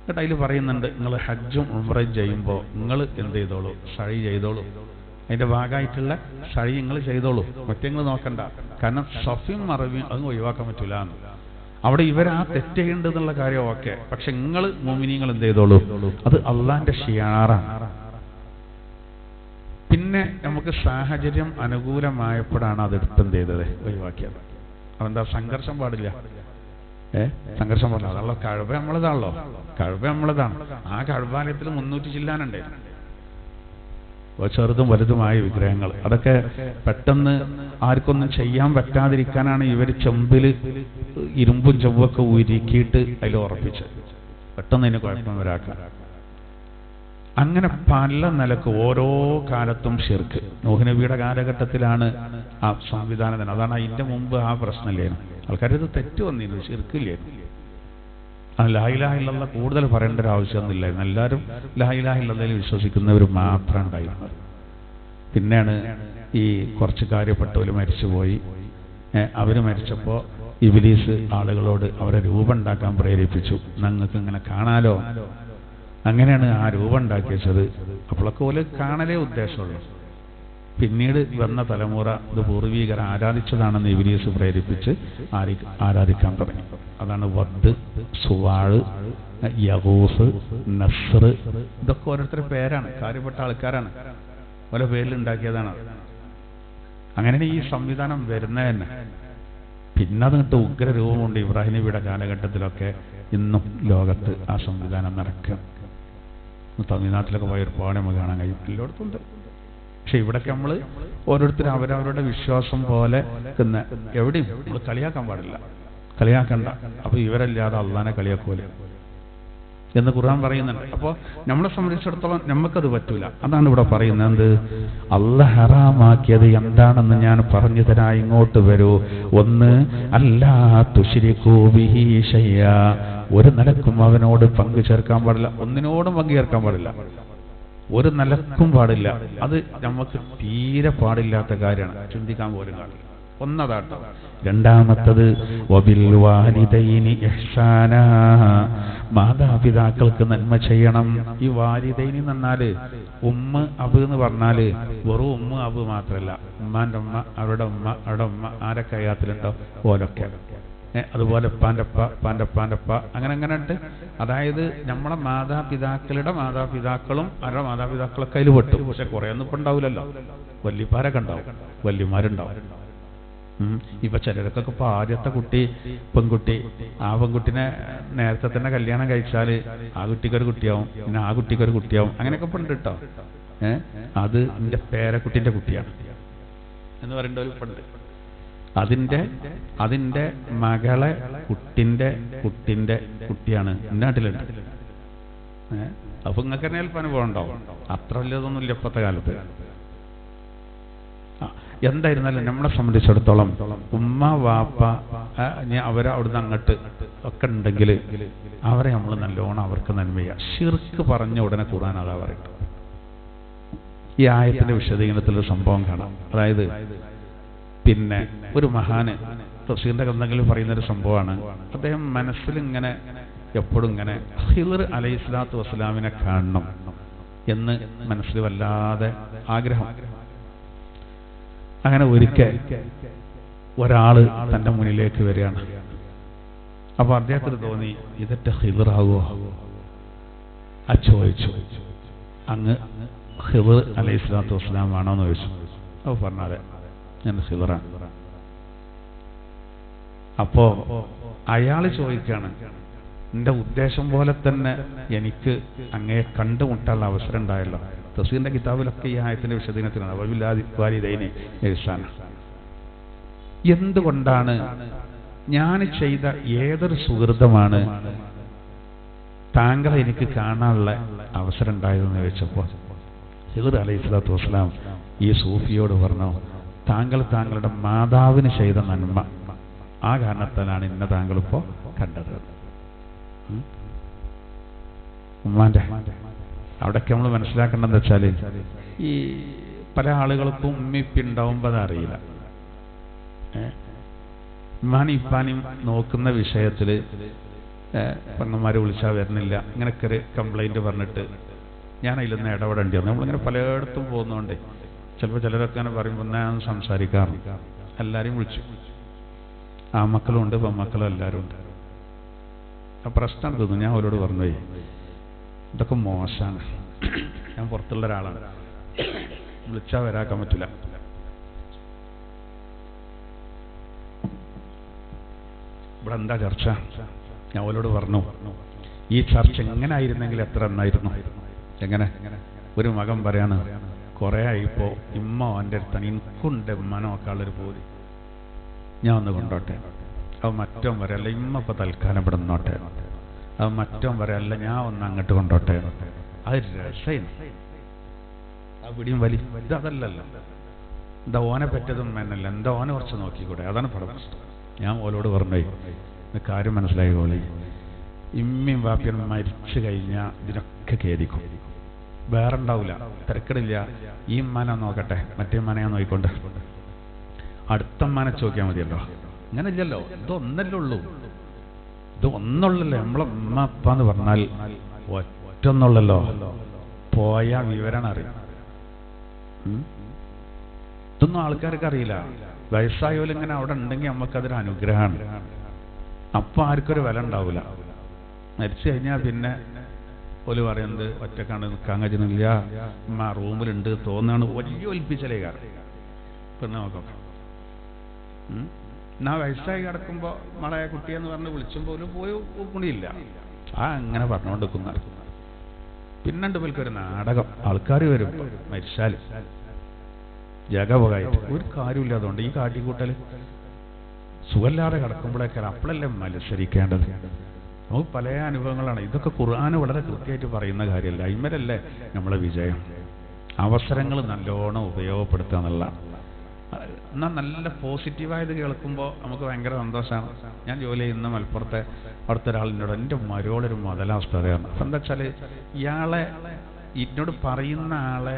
എന്നിട്ട് അതിൽ പറയുന്നുണ്ട്, നിങ്ങൾ ഹജ്ജും ഉംറയും ചെയ്യുമ്പോൾ നിങ്ങൾ എന്ത് ചെയ്തോളൂ? സഅയ് ചെയ്തോളൂ. അതിന്റെ ഭാഗമായിട്ടുള്ള സഅയ് നിങ്ങൾ ചെയ്തോളൂ, മറ്റേ നിങ്ങൾ നോക്കണ്ട. കാരണം സഫയും മറവിയും അത് ഒഴിവാക്കാൻ പറ്റൂല എന്ന്. അവിടെ ഇവരാ തെറ്റ് ചെയ്യേണ്ടതെന്നുള്ള കാര്യം ഓക്കെ, പക്ഷെ നിങ്ങൾ മുഅ്മിനീങ്ങൾ എന്ത് ചെയ്തോളൂ? അത് അള്ളാന്റെ ഷിയാറാണ്. പിന്നെ നമുക്ക് സാഹചര്യം അനുകൂലമായപ്പോഴാണ് അതെടുത്തെന്ത് ചെയ്തത്? ഒഴിവാക്കിയത്. അതെന്താ? സംഘർഷം പാടില്ല. സംഘർഷം പാടില്ല. അതുള്ള കഅബ നമ്മളതാണല്ലോ. കഅബ നമ്മളതാണ്. ആ കഅബാലയത്തിൽ 300 ചില്ലാനുണ്ട്, ചെറുതും വലുതുമായ വിഗ്രഹങ്ങൾ. അതൊക്കെ പെട്ടെന്ന് ആർക്കൊന്നും ചെയ്യാൻ പറ്റാതിരിക്കാനാണ് ഇവർ ചെമ്പില് ഇരുമ്പും ചെമ്പൊക്കെ ഉരുക്കിയിട്ട് അതിൽ ഉറപ്പിച്ചത്, പെട്ടെന്ന് അതിന് കുഴപ്പം വരാക്കാൻ. അങ്ങനെ പല നിലക്ക് ഓരോ കാലത്തും ശിർക്ക്. നൂഹ് നബിയുടെ കാലഘട്ടത്തിലാണ് ആ സംവിധാനം തന്നെ. അതാണ് അതിന്റെ മുമ്പ് ആ പ്രശ്നമില്ലായിരുന്നു. ആൾക്കാർ ഇത് തെറ്റ് വന്നിരുന്നു, ശിർക്കില്ലായിരുന്നു. ലാ ഇലാഹ ഇല്ലല്ലാഹ് കൂടുതൽ പറയേണ്ട ഒരു ആവശ്യമൊന്നുമില്ലായിരുന്നു. എല്ലാവരും ലാ ഇലാഹ ഇല്ലല്ലാഹിൽ വിശ്വസിക്കുന്നവർ മാത്രം ഉണ്ടായിരുന്നു. പിന്നെയാണ് ഈ കുറച്ച് കാര്യപ്പെട്ടവർ മരിച്ചുപോയി. അവർ മരിച്ചപ്പോൾ ഇബ്ലീസ് ആളുകളോട് അവരെ രൂപം ഉണ്ടാക്കാൻ പ്രേരിപ്പിച്ചു. ഞങ്ങൾക്ക് ഇങ്ങനെ കാണാലോ. അങ്ങനെയാണ് ആ രൂപം ഉണ്ടാക്കി വെച്ചത്. അപ്പോഴൊക്കെ ഓല് കാണലേ ഉദ്ദേശമുള്ളൂ. പിന്നീട് വന്ന തലമുറ ഇത് പൂർവീകർ ആരാധിച്ചതാണെന്ന് ഇബ്ലീസ് പ്രേരിപ്പിച്ച് ആരാധിക്കാൻ തുടങ്ങി. അതാണ് വദ്, സുവാഴ്, യഗൂസ്, നസ്ർ. ഇതൊക്കെ ഓരോരുത്തരുടെ പേരാണ്, കാര്യപ്പെട്ട ആൾക്കാരാണ്, ഓരോ പേരിലുണ്ടാക്കിയതാണ്. അങ്ങനെയാണ് ഈ സംവിധാനം വരുന്നത് തന്നെ. പിന്നെ അതിട്ട് ഉഗ്രരൂപമുണ്ട്. ഇബ്രാഹിം നബിയുടെ കാലഘട്ടത്തിലൊക്കെ ഇന്നും ലോകത്ത് ആ സംവിധാനം നടക്കുക. തമിഴ്നാട്ടിലൊക്കെ പോയ ഒരുപാട് നമുക്ക് കാണാൻ കഴിയും, എല്ലായിടത്തും ഉണ്ട്. പക്ഷെ ഇവിടൊക്കെ നമ്മൾ ഓരോരുത്തരും അവരവരുടെ വിശ്വാസം പോലെ എവിടെയും നമ്മൾ കളിയാക്കാൻ പാടില്ല, കളിയാക്കണ്ട. അപ്പൊ ഇവരല്ലാതെ അള്ളാനെ കളിയാക്കൂല എന്ന് ഖുർആൻ പറയുന്നുണ്ട്. അപ്പോൾ നമ്മളെ സംബന്ധിച്ചിടത്തോളം നമുക്കത് പറ്റൂല. അതാണ് ഇവിടെ പറയുന്നത്. അല്ലാഹ് ഹറാമാക്കിയത് എന്താണെന്ന് ഞാൻ പറഞ്ഞു തരാം, ഇങ്ങോട്ട് വരൂ. ഒന്ന്, അല്ലാ തുശ്രികൂ ബിഹി ശൈഅ, ഒരു നിലക്കും അവനോട് പങ്കു ചേർക്കാൻ പാടില്ല, ഒന്നിനോടും പങ്കു ചേർക്കാൻ പാടില്ല, ഒരു നിലക്കും പാടില്ല. അത് നമുക്ക് തീരെ പാടില്ലാത്ത കാര്യമാണ്, ചിന്തിക്കാൻ പോലും കാണില്ല. ഒന്നതാട്ടോ. രണ്ടാമത്തത് വബിൽ വാലിദൈനി ഇഹ്സാനാ, മാതാപിതാക്കൾക്ക് നന്മ ചെയ്യണം. ഈ വാലിദൈനി എന്ന് പറഞ്ഞാല് ഉമ്മ അബ് എന്ന് പറഞ്ഞാല് വെറും ഉമ്മ അബ് മാത്രല്ല, ഉമ്മാന്റെ ഉമ്മ, അവരുടെ ഉമ്മ, അവരുടെ ഉമ്മ, ആരൊക്കെ അയാത്തിലുണ്ടോ ഓലൊക്കെ. അതുപോലെ പാൻ്റപ്പ അങ്ങനെ അങ്ങനെ ഉണ്ട്. അതായത് നമ്മളെ മാതാപിതാക്കളുടെ മാതാപിതാക്കളും അവരുടെ മാതാപിതാക്കളൊക്കെ അതിൽ പെട്ടു. പക്ഷെ കുറെ ഒന്നും ഇപ്പൊ ഉണ്ടാവില്ലല്ലോ. വല്യപ്പാരൊക്കെ ഉണ്ടാവും, വല്യമാരുണ്ടാവും. ഇപ്പൊ ചിലർക്കൊക്കെ ഇപ്പൊ ആദ്യത്തെ പെൺകുട്ടി, ആ പെൺകുട്ടിനെ നേരത്തെ തന്നെ കല്യാണം കഴിച്ചാല് ആ കുട്ടിക്കൊരു കുട്ടിയാവും, പിന്നെ ആ കുട്ടിക്കൊരു കുട്ടിയാവും. അങ്ങനെയൊക്കെ ഇപ്പൊ ഉണ്ട് കേട്ടോ. അത് എന്റെ പേരക്കുട്ടിന്റെ കുട്ടിയാണ് എന്ന് പറയേണ്ട ഒരു ഉണ്ട്. അതിന്റെ മകളെ കുട്ടിന്റെ കുട്ടിയാണ് നാട്ടിലുണ്ട്. അപ്പൊ നിങ്ങൾക്ക് തന്നെ ചിലപ്പോൾ അനുഭവം ഉണ്ടാവും. അത്ര വലിയതൊന്നുമില്ല ഇപ്പോഴത്തെ കാലത്ത്. എന്തായിരുന്നാലും നമ്മളെ സംബന്ധിച്ചിടത്തോളം ഉമ്മ വാപ്പ അവരെ അവിടുന്ന് അങ്ങോട്ട് ഒക്കെ ഉണ്ടെങ്കിൽ അവരെ നമ്മൾ നല്ലോണം അവർക്ക് നന്മ ചെയ്യുക. ശിർക്ക് പറഞ്ഞ ഉടനെ ഖുർആൻ അതാ പറയട്ടെ. ഈ ആയത്തിന്റെ വിശദീകരണത്തിലൊരു സംഭവം കാണാം. അതായത് പിന്നെ ഒരു മഹാന് തഫ്സീറിന്റെ ഗ്രന്ഥങ്ങളിൽ പറയുന്നൊരു സംഭവമാണ്. അദ്ദേഹം മനസ്സിൽ ഇങ്ങനെ എപ്പോഴും ഇങ്ങനെ ഖിദ്ർ അലൈഹിസ്സലാത്തു വസ്സലാമിനെ കാണണം എന്ന് മനസ്സിൽ വല്ലാതെ ആഗ്രഹം. അങ്ങനെ ഒരിക്കൽ ഒരാള് തന്റെ മുന്നിലേക്ക് വരികയാണ്. അപ്പൊ അദ്ദേഹത്തിന് തോന്നി ഇതൊക്കെ ഖിദ്റാവോ? ചോദിച്ചു, അങ്ങ് ഖിദ്ർ അലൈഹിസ്സലാത്തു വസ്സലാം ആണോന്ന് ചോദിച്ചു. അപ്പൊ പറഞ്ഞാതെ ഞാൻ ഖിദ്റാണ്. അപ്പോ അയാള് ചോദിക്കാണ്, എന്റെ ഉദ്ദേശം പോലെ തന്നെ എനിക്ക് അങ്ങയെ കണ്ടുമുട്ടാനുള്ള അവസരം ഉണ്ടായല്ലോ. തഫ്സീറിന്റെ കിതാബിലൊക്കെ ഈ ആയത്തിന്റെ വിശദീകരണത്തിലാണ് വബിൽവാലിദൈനി ഇഹ്സാന. എന്തുകൊണ്ടാണ് ഞാൻ ചെയ്ത ഏതൊരു സുഹൃതമാണ് താങ്കളെ എനിക്ക് കാണാനുള്ള അവസരം ഉണ്ടായതെന്ന് ചോദിച്ചപ്പോൾ ഖിദ്ർ അലൈഹിസ്സലാത്തു വസ്സലാം ഈ സൂഫിയോട് പറഞ്ഞു, താങ്കൾ താങ്കളുടെ മാതാവിന് ചെയ്ത നന്മ, ആ കാരണത്താലാണ് ഇന്ന് താങ്കളിപ്പോ കണ്ടത്. ഉമ്മാന്റെ അവിടെയൊക്കെ നമ്മൾ മനസ്സിലാക്കേണ്ടതെന്ന് വെച്ചാൽ ഈ പല ആളുകൾക്കും ഉമ്മിപ്പി ഉണ്ടാവുമ്പോൾ അതറിയില്ല. ഉമ്മാനും ഇപ്പാനും നോക്കുന്ന വിഷയത്തിൽ പെങ്ങന്മാരെ വിളിച്ചാൽ വരുന്നില്ല, ഇങ്ങനെയൊക്കെ ഒരു കംപ്ലൈന്റ് പറഞ്ഞിട്ട് ഞാൻ അതിലൊന്ന് ഇടപെടേണ്ടി വന്നു. നമ്മളിങ്ങനെ പലയിടത്തും പോകുന്നതുകൊണ്ട് ചിലപ്പോൾ ചിലരൊക്കെ അങ്ങനെ പറയുമ്പോൾ ഞാൻ സംസാരിക്കാറുണ്ട്. എല്ലാവരെയും വിളിച്ചു, ആ മക്കളും ഉണ്ട്, പെൺമക്കളും എല്ലാവരും ഉണ്ട്. ആ പ്രശ്നം തോന്നുന്നു. ഞാൻ അവരോട് പറഞ്ഞു, ഇതൊക്കെ മോശമാണ്, ഞാൻ പുറത്തുള്ള ഒരാളാണ്, വിളിച്ചാൽ വരാക്കാൻ പറ്റില്ല. ഇവിടെ എന്താ ചർച്ച? ഞാൻ അവരോട് പറഞ്ഞു, ഈ ചർച്ച എങ്ങനെ ആയിരുന്നെങ്കിൽ എത്ര നന്നായിരുന്നു. എങ്ങനെ? ഒരു മകൻ പറയാണ്, കുറെ ആയിപ്പോ ഇമ്മ എൻ്റെ അടുത്താണ്, എനിക്കുണ്ട് ഉമ്മനെ നോക്കാനുള്ളൊരു പോതി, ഞാൻ ഒന്ന് കൊണ്ടോട്ടെ. അത് മറ്റോ പറയല്ല, ഇമ്മ ഇപ്പൊ തൽക്കാലം ഇവിടെ നിന്നോട്ടെ. അത് മറ്റോ പറയല്ല, ഞാൻ ഒന്ന് അങ്ങോട്ട് കൊണ്ടോട്ടെ. അത് രസം. ആ പിടിയും വലി ഇത് അതല്ലല്ലോ. എന്താ ഓനെ പറ്റതും എന്നല്ല, എന്താ ഓനെ കുറച്ച് നോക്കിക്കൂടെ, അതാണ് പ്രശ്നം. ഞാൻ ഓലോട് പറഞ്ഞു, കാര്യം മനസ്സിലായി കോളി, ഇമ്മയും വാപ്പിയും മരിച്ചു കഴിഞ്ഞാൽ ഇതിനൊക്കെ ഖേദിക്കും. വേറെ ഉണ്ടാവില്ല, തിരക്കിടില്ല. ഈ ഉമ്മാനെ നോക്കട്ടെ, മറ്റേ ഉമ്മാനെ ഞാൻ നോക്കിക്കൊണ്ട് അടുത്ത ഉമ്മാനെ ചോദിക്കാൻ മതിയല്ലോ. അങ്ങനെ ഇല്ലല്ലോ, ഇതൊന്നല്ലേ ഉള്ളൂ, ഇത് ഒന്നുള്ളല്ലോ. നമ്മളെ ഉമ്മ അപ്പ എന്ന് പറഞ്ഞാൽ ഒറ്റൊന്നുള്ളല്ലോ, പോയ വിവരം അറിയും. ഇതൊന്നും ആൾക്കാർക്ക് അറിയില്ല. വയസ്സായോലും ഇങ്ങനെ അവിടെ ഉണ്ടെങ്കിൽ നമുക്കതൊരു അനുഗ്രഹമാണ്. അപ്പം ആർക്കൊരു വില ഉണ്ടാവില്ല. മരിച്ചു കഴിഞ്ഞാൽ പിന്നെ ഓല് പറയുന്നത് ഒറ്റക്കാണ്, നിൽക്കാൻ കഴിയുന്നില്ല, ഉമ്മ റൂമിലുണ്ട് തോന്നാണ്, വലിയ ഒലിപ്പിച്ചലേ കാരണം പിന്നെ നോക്കാം. എന്നാ വയസ്സായി കിടക്കുമ്പോൾ മളയ കുട്ടിയെന്ന് പറഞ്ഞ് വിളിച്ചുമ്പോൾ പോലും പോയി കുണിയില്ല. അങ്ങനെ പറഞ്ഞുകൊണ്ടിരിക്കുന്ന പിന്നുണ്ട് ഇവൽക്കൊരു നാടകം. ആൾക്കാർ വരും മരിച്ചാൽ ജഗപോകായിട്ട് ഒരു കാര്യമില്ല. അതുകൊണ്ട് ഈ കാട്ടിക്കൂട്ടൽ സുഖമില്ലാതെ കിടക്കുമ്പോഴേക്കാൾ അപ്പോഴല്ലേ മത്സരിക്കേണ്ടത്. നമുക്ക് പല അനുഭവങ്ങളാണ്. ഇതൊക്കെ ഖുർആന് വളരെ കൃത്യമായിട്ട് പറയുന്ന കാര്യമല്ല. അയിമരല്ലേ നമ്മളെ വിജയം. അവസരങ്ങൾ നല്ലോണം ഉപയോഗപ്പെടുത്തുക എന്നുള്ള. എന്നാൽ നല്ല പോസിറ്റീവായത് കേൾക്കുമ്പോൾ നമുക്ക് ഭയങ്കര സന്തോഷമാണ്. ഞാൻ ജോലി ചെയ്യുന്ന മലപ്പുറത്തെ അവിടുത്തെ ഒരാളിനോട് എൻ്റെ മരോളൊരു മുതലാവസ്ഥ അറിയാം. അപ്പം എന്താ വെച്ചാൽ ഇയാളെ എന്നോട് പറയുന്ന ആളെ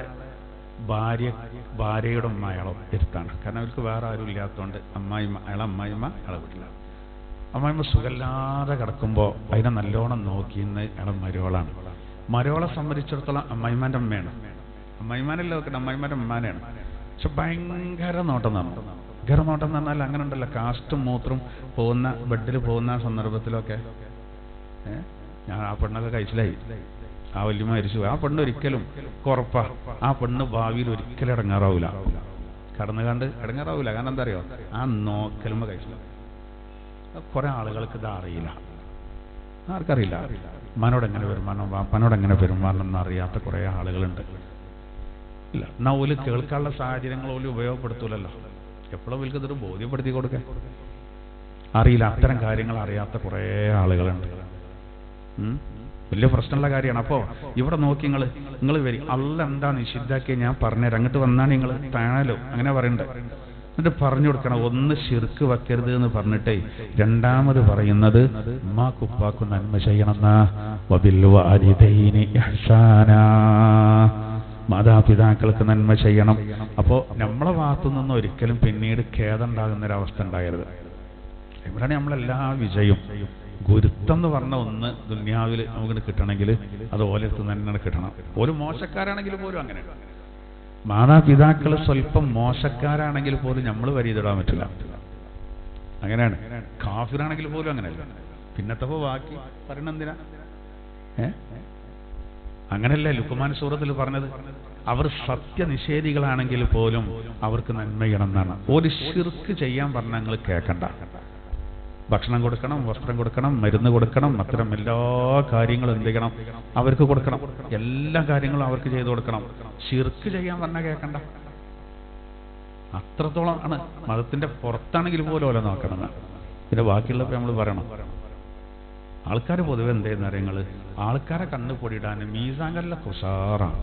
ഭാര്യയുടെ ഉമ്മ അയാളെ ഇരുത്താണ്. കാരണം അവർക്ക് വേറെ ആരും ഇല്ലാത്തതുകൊണ്ട് അയാളെ അമ്മായിമ്മ അയാളെ വീട്ടില്ല. അമ്മായിമ്മ സുഖമില്ലാതെ കിടക്കുമ്പോൾ അതിനെ നല്ലോണം നോക്കിയെന്ന് അയാളെ മരോളാണ്. മരോളെ സംബന്ധിച്ചിടത്തോളം അമ്മായിമാൻ്റെ അമ്മയാണ്. അമ്മായിമാനല്ല നോക്കണം, അമ്മായിമാൻ്റെ ഉമ്മാനെയാണ്. പക്ഷെ ഭയങ്കര നോട്ടം നടന്നു. ഭയങ്കര നോട്ടം എന്ന് പറഞ്ഞാൽ അങ്ങനെ ഉണ്ടല്ലോ, കാസ്റ്റും മൂത്രം പോകുന്ന ബെഡിൽ പോകുന്ന സന്ദർഭത്തിലൊക്കെ ഞാൻ ആ പെണ്ണൊക്കെ കഴിച്ചിലായി. ആ വല്യമ്മ മരിച്ചു. ആ പെണ്ണ് ഒരിക്കലും കുറപ്പാ, ആ പെണ്ണ് ഭാവിയിൽ ഒരിക്കലും ഇടങ്ങാറാവൂല, കടന്നു കണ്ട് ഇടങ്ങാറാവൂല. കാരണം എന്താ അറിയോ, ആ നോക്കലുമ്പോ കഴിച്ചില്ല. കുറെ ആളുകൾക്ക് ഇത് അറിയില്ല. ആർക്കറിയില്ല ഉമ്മാനോട് എങ്ങനെ പെരുമാറണം, വാപ്പനോട് എങ്ങനെ പെരുമാറണം എന്നറിയാത്ത കുറെ ആളുകളുണ്ട്. ഇല്ല, എന്നാ ഓല് കേൾക്കാനുള്ള സാഹചര്യങ്ങൾ ഓല് ഉപയോഗപ്പെടുത്തൂലല്ലോ. എപ്പോഴും ഓൽക്ക് ഇതൊരു ബോധ്യപ്പെടുത്തി കൊടുക്കാൻ അറിയില്ല. അത്തരം കാര്യങ്ങൾ അറിയാത്ത കുറേ ആളുകളുണ്ട്. വലിയ പ്രശ്നമുള്ള കാര്യമാണ്. അപ്പോൾ ഇവിടെ നോക്കി നിങ്ങൾ വരും, അല്ല എന്താ നിഷിദ്ധാക്കിയ ഞാൻ പറഞ്ഞുതരാം, അങ്ങോട്ട് വന്നാണ് നിങ്ങൾ താണല്ലോ അങ്ങനെ പറയണ്ടേ. എന്നിട്ട് പറഞ്ഞു കൊടുക്കണം, ഒന്ന് ശിർക്ക് വെക്കരുത് എന്ന് പറഞ്ഞിട്ടേ രണ്ടാമത് പറയുന്നത് ഉമ്മാക്കുപ്പാക്കും നന്മ ചെയ്യണമെന്നാ. മാതാപിതാക്കൾക്ക് നന്മ ചെയ്യണം. അപ്പോൾ നമ്മളെ ഭാഗത്തു നിന്ന് ഒരിക്കലും പിന്നീട് ഖേദമുണ്ടാകുന്നൊരവസ്ഥ ഉണ്ടാകരുത്. ഇവിടെയാണ് നമ്മളെല്ലാ വിജയം. ഗുരുത്വം എന്ന് പറഞ്ഞ ഒന്ന് ദുനിയാവിൽ നമുക്ക് കിട്ടണമെങ്കിൽ അത് ഓലത്ത് തന്നെ കിട്ടണം. ഒരു മോശക്കാരാണെങ്കിൽ പോലും അങ്ങനെ. മാതാപിതാക്കൾ സ്വല്പം മോശക്കാരാണെങ്കിൽ പോലും നമ്മൾ വരിയിടാൻ പറ്റില്ല. അങ്ങനെയാണ്. കാഫിറാണെങ്കിൽ പോലും അങ്ങനെയല്ല. പിന്നത്തപ്പോ ബാക്കി പറയണെന്തിനാ? അങ്ങനെയല്ലേ ലുക്മാൻ സൂറത്തിൽ പറഞ്ഞത്, അവർ സത്യനിഷേധികളാണെങ്കിൽ പോലും അവർക്ക് നന്മ ചെയ്യണം എന്നാണ്. ഒരു ശിർക്ക് ചെയ്യാൻ പറഞ്ഞാൽ നിങ്ങൾ കേൾക്കണ്ട. ഭക്ഷണം കൊടുക്കണം, വസ്ത്രം കൊടുക്കണം, മരുന്ന് കൊടുക്കണം, അത്തരം എല്ലാ കാര്യങ്ങളും എന്ത് ചെയ്യണം, അവർക്ക് കൊടുക്കണം. എല്ലാ കാര്യങ്ങളും അവർക്ക് ചെയ്തു കൊടുക്കണം. ശിർക്ക് ചെയ്യാൻ പറഞ്ഞാൽ കേൾക്കണ്ട. അത്രത്തോളം ആണ്. മതത്തിന്റെ പുറത്താണെങ്കിൽ പോലും ഓല നോക്കണം. പിന്നെ ബാക്കിയുള്ളപ്പോൾ നമ്മൾ പറയണം. ആൾക്കാർ പൊതുവെ എന്ത് ചെയ്യുന്ന കാര്യങ്ങൾ, ആൾക്കാരെ കണ്ണ് പൊടിയിടാൻ മീസാങ്കല്ല കുസാറാണ്,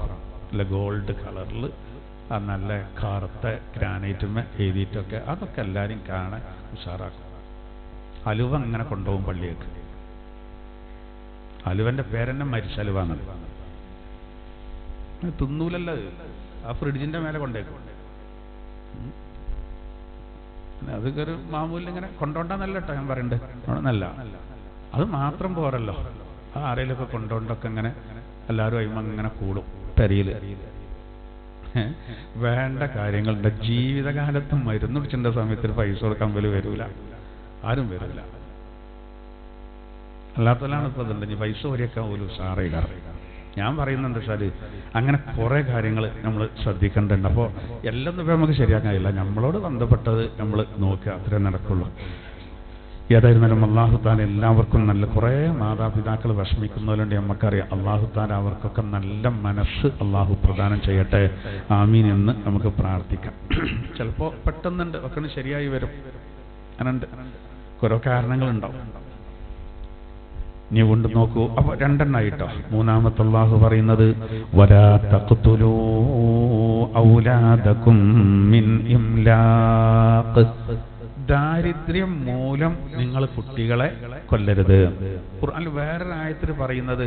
നല്ല ഗോൾഡ് കളറിൽ നല്ല കറുത്ത ഗ്രാനൈറ്റുമേ എഴുതിയിട്ടൊക്കെ അതൊക്കെ എല്ലാവരും കാണാൻ ഉഷാറാക്കും. അലുവ അങ്ങനെ കൊണ്ടുപോകും പള്ളിയേക്ക്. അലുവന്റെ പേരെന്നെ മരിച്ചലുവ എന്നത്. തിന്നൂലല്ല, ആ ഫ്രിഡ്ജിന്റെ മേലെ കൊണ്ടേക്കും. അതൊക്കെ ഒരു മാമൂലിൽ ഇങ്ങനെ കൊണ്ടോണ്ടെന്നല്ല കേട്ടോ ഞാൻ പറയണ്ടേ, നല്ല. അത് മാത്രം പോരല്ലോ, ആ ആരെയിലൊക്കെ കൊണ്ടോണ്ടൊക്കെ ഇങ്ങനെ എല്ലാവരും അയിമ ഇങ്ങനെ കൂടും തരിയില്. വേണ്ട കാര്യങ്ങളുണ്ട്. ജീവിതകാലത്ത് മരുന്ന് പിടിച്ചിന്റെ സമയത്ത് പൈസ കൊടുക്കാൻ പോലും വരൂല, ആരും വരില്ല. അല്ലാത്തതാണ് ഇപ്പൊ ഇതുണ്ട്, പൈസ വരെയൊക്കെ പോലും ഉഷാറില്ല. ഞാൻ പറയുന്നുണ്ട് സാറ്, അങ്ങനെ കുറെ കാര്യങ്ങൾ നമ്മൾ ശ്രദ്ധിക്കേണ്ടതുണ്ട്. അപ്പോൾ എല്ലാം ഇപ്പം നമുക്ക് ശരിയാക്കാൻ കഴിയില്ല. നമ്മളോട് ബന്ധപ്പെട്ടത് നമ്മൾ നോക്കുക, അത്രേ നടക്കുള്ളൂ. ഏതായിരുന്നാലും അള്ളാഹു താല എല്ലാവർക്കും നല്ല കുറേ മാതാപിതാക്കൾ വിഷമിക്കുന്നവരുണ്ട് നമുക്കറിയാം. അള്ളാഹു താല അവർക്കൊക്കെ നല്ല മനസ്സ് അള്ളാഹു പ്രദാനം ചെയ്യട്ടെ, ആമീൻ എന്ന് നമുക്ക് പ്രാർത്ഥിക്കാം. ചിലപ്പോൾ പെട്ടെന്നുണ്ട് ഒക്കെ ശരിയായി വരും, അങ്ങനുണ്ട് ഓരോ കാരണങ്ങളുണ്ടാവും. ഇനി കൊണ്ട് നോക്കൂ. അപ്പൊ രണ്ടെണ്ണായിട്ടോ. മൂന്നാമത്തെ അല്ലാഹു പറയുന്നത് വലാ തഖ്തുലൂ ഔലാദകും മിൻ ഇംലാഖ്, ദാരിദ്ര്യം മൂലം നിങ്ങൾ കുട്ടികളെ കൊല്ലരുത്. ഖുർആനിൽ വേറൊരു ആയത്തിൽ പറയുന്നത്